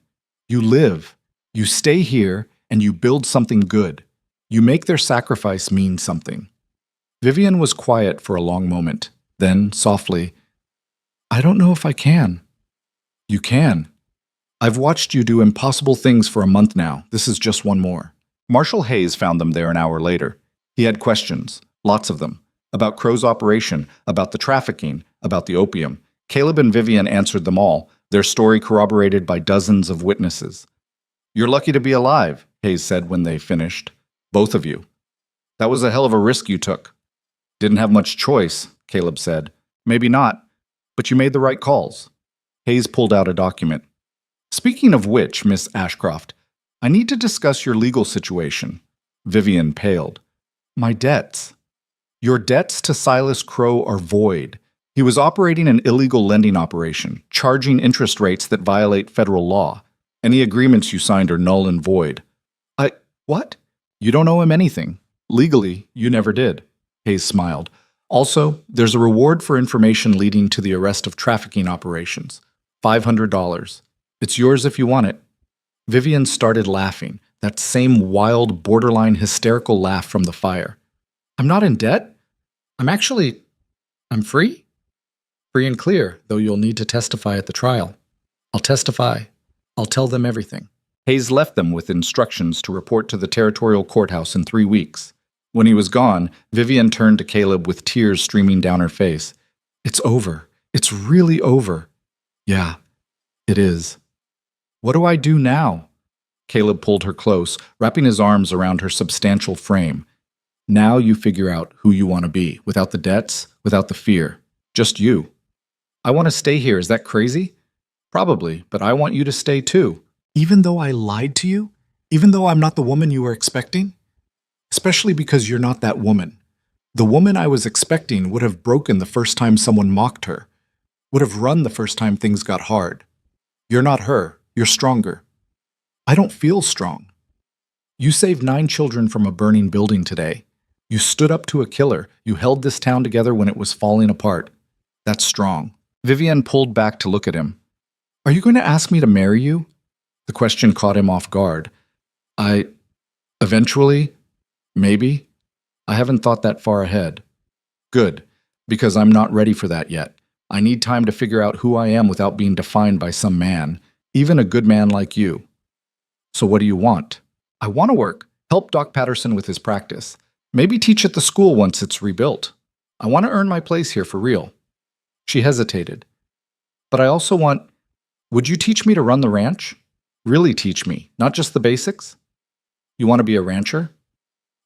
You live. You stay here, and you build something good. You make their sacrifice mean something." Vivian was quiet for a long moment. Then, softly, "I don't know if I can." "You can. I've watched you do impossible things for a month now. This is just one more." Marshal Hayes found them there an hour later. He had questions, lots of them, about Crow's operation, about the trafficking, about the opium. Caleb and Vivian answered them all, their story corroborated by dozens of witnesses. "You're lucky to be alive," Hayes said when they finished. "Both of you. That was a hell of a risk you took." "Didn't have much choice," Caleb said. "Maybe not, but you made the right calls." Hayes pulled out a document. "Speaking of which, Miss Ashcroft, I need to discuss your legal situation." Vivian paled. "My debts." "Your debts to Silas Crow are void. He was operating an illegal lending operation, charging interest rates that violate federal law. Any agreements you signed are null and void." What? "You don't owe him anything. Legally, you never did." Hayes smiled. "Also, there's a reward for information leading to the arrest of trafficking operations. $500. It's yours if you want it." Vivian started laughing, that same wild, borderline hysterical laugh from the fire. "I'm not in debt. I'm free? Free and clear, though you'll need to testify at the trial." "I'll testify. I'll tell them everything." Hayes left them with instructions to report to the territorial courthouse in 3 weeks. When he was gone, Vivian turned to Caleb with tears streaming down her face. "It's over. It's really over." "Yeah, it is." "What do I do now?" Caleb pulled her close, wrapping his arms around her substantial frame. "Now you figure out who you want to be, without the debts, without the fear. Just you." "I want to stay here. Is that crazy?" "Probably, but I want you to stay too." "Even though I lied to you? Even though I'm not the woman you were expecting?" "Especially because you're not that woman. The woman I was expecting would have broken the first time someone mocked her, would have run the first time things got hard. You're not her. You're stronger. I don't feel strong. You saved 9 children from a burning building today. You stood up to a killer. You held this town together when it was falling apart. That's strong. Vivian pulled back to look at him. Are you going to ask me to marry you? The question caught him off guard. Eventually? Maybe? I haven't thought that far ahead. Good, because I'm not ready for that yet. I need time to figure out who I am without being defined by some man, even a good man like you. So what do you want? I want to work, help Doc Patterson with his practice, maybe teach at the school once it's rebuilt. I want to earn my place here for real. She hesitated. But I also want, would you teach me to run the ranch? Really teach me, not just the basics? You want to be a rancher?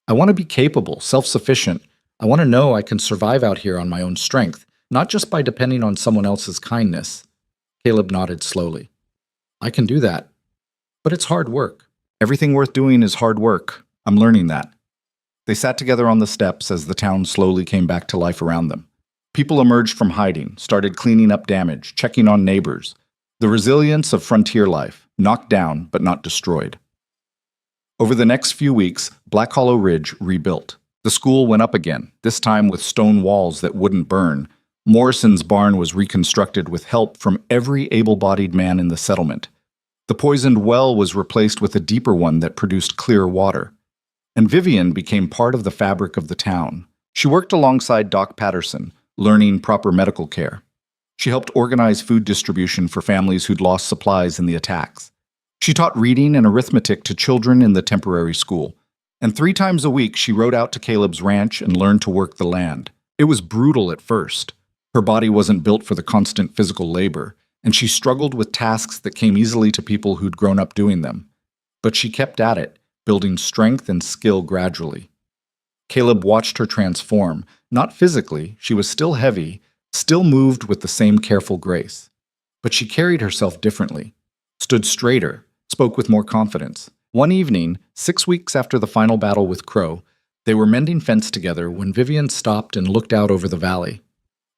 I want to be capable, self-sufficient. I want to know I can survive out here on my own strength, not just by depending on someone else's kindness. Caleb nodded slowly. I can do that. But it's hard work. Everything worth doing is hard work. I'm learning that. They sat together on the steps as the town slowly came back to life around them. People emerged from hiding, started cleaning up damage, checking on neighbors. The resilience of frontier life, knocked down but not destroyed. Over the next few weeks, Black Hollow Ridge rebuilt. The school went up again, this time with stone walls that wouldn't burn. Morrison's barn was reconstructed with help from every able-bodied man in the settlement. The poisoned well was replaced with a deeper one that produced clear water. And Vivian became part of the fabric of the town. She worked alongside Doc Patterson, learning proper medical care. She helped organize food distribution for families who'd lost supplies in the attacks. She taught reading and arithmetic to children in the temporary school. And 3 times a week, she rode out to Caleb's ranch and learned to work the land. It was brutal at first. Her body wasn't built for the constant physical labor, and she struggled with tasks that came easily to people who'd grown up doing them. But she kept at it, building strength and skill gradually. Caleb watched her transform. Not physically, she was still heavy, still moved with the same careful grace. But she carried herself differently, stood straighter, spoke with more confidence. One evening, 6 weeks after the final battle with Crow, they were mending fence together when Vivian stopped and looked out over the valley.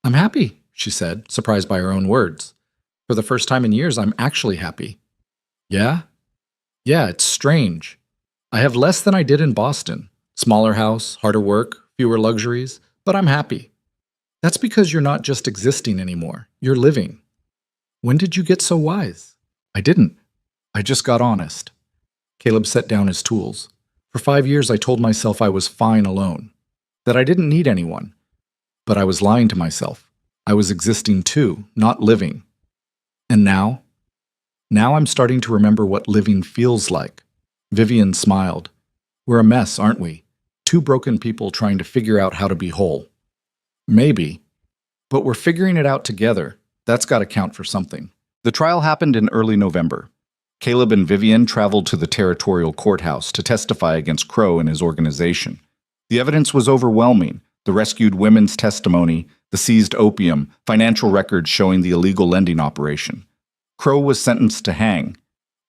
I'm happy, she said, surprised by her own words. For the first time in years, I'm actually happy. Yeah? Yeah, it's strange. I have less than I did in Boston. Smaller house, harder work, fewer luxuries, but I'm happy. That's because you're not just existing anymore. You're living. When did you get so wise? I didn't. I just got honest. Caleb set down his tools. For 5 years, I told myself I was fine alone, that I didn't need anyone. But I was lying to myself. I was existing too, not living. And now? Now I'm starting to remember what living feels like. Vivian smiled. We're a mess, aren't we? 2 broken people trying to figure out how to be whole. Maybe. But we're figuring it out together. That's got to count for something. The trial happened in early November. Caleb and Vivian traveled to the territorial courthouse to testify against Crow and his organization. The evidence was overwhelming. The rescued women's testimony, the seized opium, financial records showing the illegal lending operation. Crow was sentenced to hang.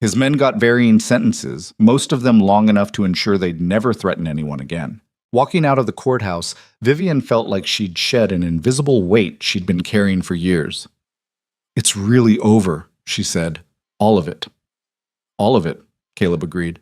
His men got varying sentences, most of them long enough to ensure they'd never threaten anyone again. Walking out of the courthouse, Vivian felt like she'd shed an invisible weight she'd been carrying for years. It's really over, she said. All of it. All of it, Caleb agreed.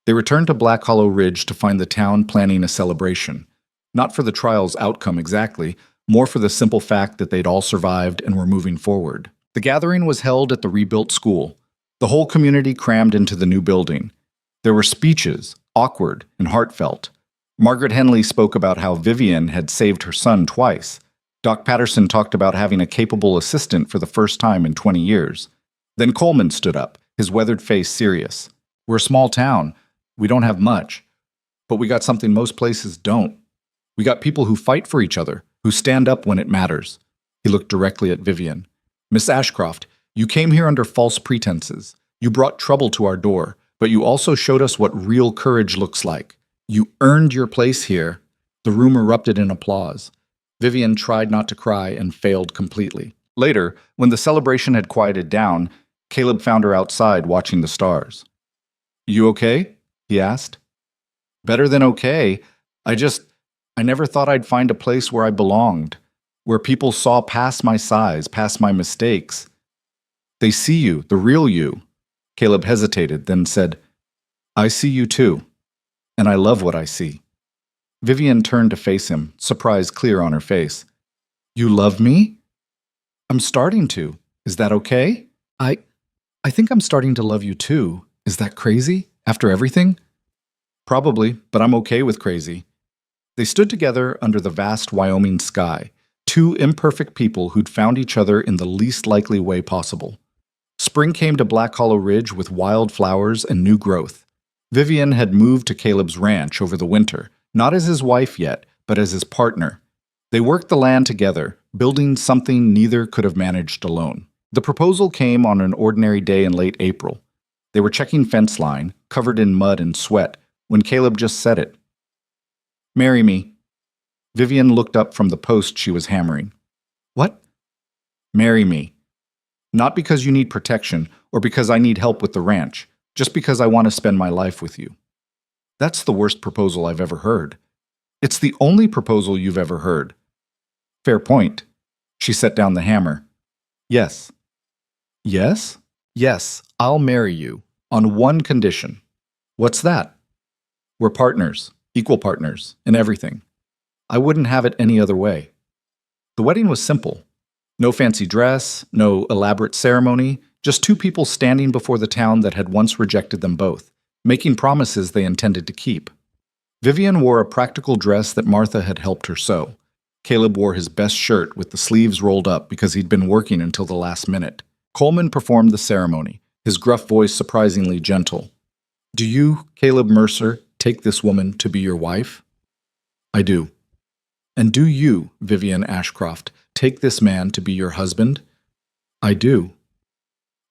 They returned to Black Hollow Ridge to find the town planning a celebration. Not for the trial's outcome exactly, more for the simple fact that they'd all survived and were moving forward. The gathering was held at the rebuilt school. The whole community crammed into the new building. There were speeches, awkward and heartfelt. Margaret Henley spoke about how Vivian had saved her son twice. Doc Patterson talked about having a capable assistant for the first time in 20 years. Then Coleman stood up, his weathered face serious. We're a small town. We don't have much. But we got something most places don't. We got people who fight for each other, who stand up when it matters. He looked directly at Vivian. Miss Ashcroft, you came here under false pretenses. You brought trouble to our door, but you also showed us what real courage looks like. You earned your place here. The room erupted in applause. Vivian tried not to cry and failed completely. Later, when the celebration had quieted down, Caleb found her outside watching the stars. You okay? He asked. Better than okay. I never thought I'd find a place where I belonged, where people saw past my size, past my mistakes. They see you, the real you. Caleb hesitated, then said, I see you too, and I love what I see. Vivian turned to face him, surprise clear on her face. You love me? I'm starting to. Is that okay? I think I'm starting to love you too. Is that crazy? After everything? Probably, but I'm okay with crazy. They stood together under the vast Wyoming sky, two imperfect people who'd found each other in the least likely way possible. Spring came to Black Hollow Ridge with wild flowers and new growth. Vivian had moved to Caleb's ranch over the winter, not as his wife yet, but as his partner. They worked the land together, building something neither could have managed alone. The proposal came on an ordinary day in late April. They were checking fence line, covered in mud and sweat, when Caleb just said it. Marry me. Vivian looked up from the post she was hammering. What? Marry me. Not because you need protection or because I need help with the ranch, just because I want to spend my life with you. That's the worst proposal I've ever heard. It's the only proposal you've ever heard. Fair point. She set down the hammer. Yes. Yes? Yes, I'll marry you, on one condition. What's that? We're partners, equal partners, in everything. I wouldn't have it any other way. The wedding was simple. No fancy dress, no elaborate ceremony, just two people standing before the town that had once rejected them both, making promises they intended to keep. Vivian wore a practical dress that Martha had helped her sew. Caleb wore his best shirt with the sleeves rolled up because he'd been working until the last minute. Coleman performed the ceremony, his gruff voice surprisingly gentle. Do you, Caleb Mercer, take this woman to be your wife? I do. And do you, Vivian Ashcroft, take this man to be your husband? I do.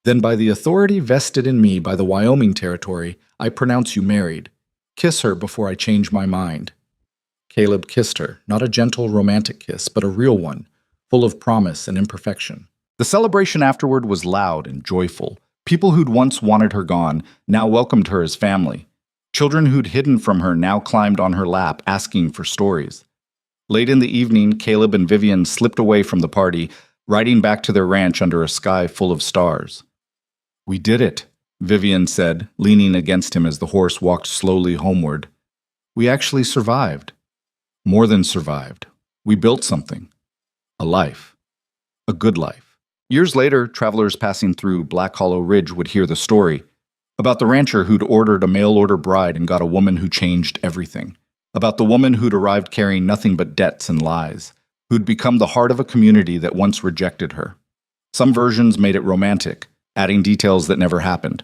Then by the authority vested in me by the Wyoming Territory, I pronounce you married. Kiss her before I change my mind. Caleb kissed her, not a gentle romantic kiss, but a real one, full of promise and imperfection. The celebration afterward was loud and joyful. People who'd once wanted her gone now welcomed her as family. Children who'd hidden from her now climbed on her lap, asking for stories. Late in the evening, Caleb and Vivian slipped away from the party, riding back to their ranch under a sky full of stars. We did it, Vivian said, leaning against him as the horse walked slowly homeward. We actually survived. More than survived. We built something. A life. A good life. Years later, travelers passing through Black Hollow Ridge would hear the story about the rancher who'd ordered a mail-order bride and got a woman who changed everything. About the woman who'd arrived carrying nothing but debts and lies, who'd become the heart of a community that once rejected her. Some versions made it romantic, adding details that never happened.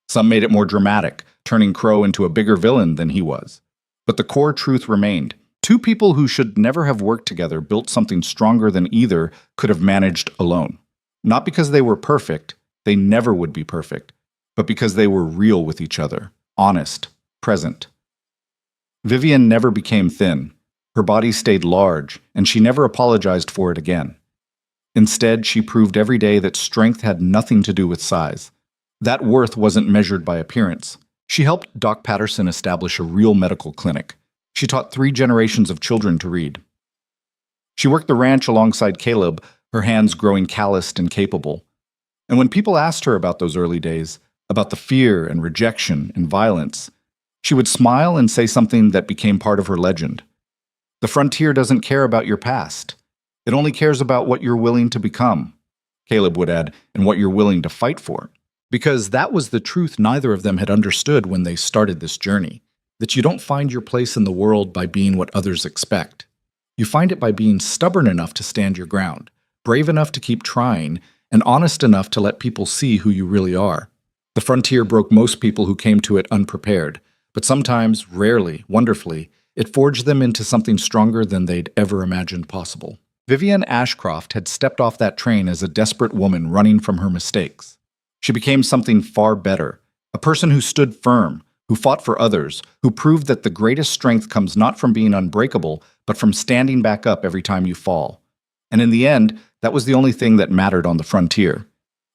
Some made it more dramatic, turning Crow into a bigger villain than he was. But the core truth remained. Two people who should never have worked together built something stronger than either could have managed alone. Not because they were perfect, they never would be perfect, but because they were real with each other, honest, present. Vivian never became thin. Her body stayed large, and she never apologized for it again. Instead, she proved every day that strength had nothing to do with size. That worth wasn't measured by appearance. She helped Doc Patterson establish a real medical clinic. She taught 3 generations of children to read. She worked the ranch alongside Caleb, her hands growing calloused and capable. And when people asked her about those early days, about the fear and rejection and violence, she would smile and say something that became part of her legend. The frontier doesn't care about your past. It only cares about what you're willing to become, Caleb would add, and what you're willing to fight for. Because that was the truth neither of them had understood when they started this journey, that you don't find your place in the world by being what others expect. You find it by being stubborn enough to stand your ground, brave enough to keep trying, and honest enough to let people see who you really are. The frontier broke most people who came to it unprepared, but sometimes, rarely, wonderfully, it forged them into something stronger than they'd ever imagined possible. Vivian Ashcroft had stepped off that train as a desperate woman running from her mistakes. She became something far better, a person who stood firm, who fought for others, who proved that the greatest strength comes not from being unbreakable, but from standing back up every time you fall. And in the end, that was the only thing that mattered on the frontier.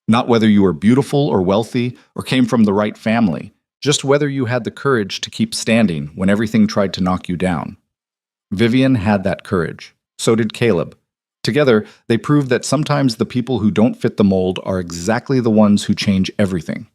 Not whether you were beautiful or wealthy or came from the right family, just whether you had the courage to keep standing when everything tried to knock you down. Vivian had that courage. So did Caleb. Together, they proved that sometimes the people who don't fit the mold are exactly the ones who change everything.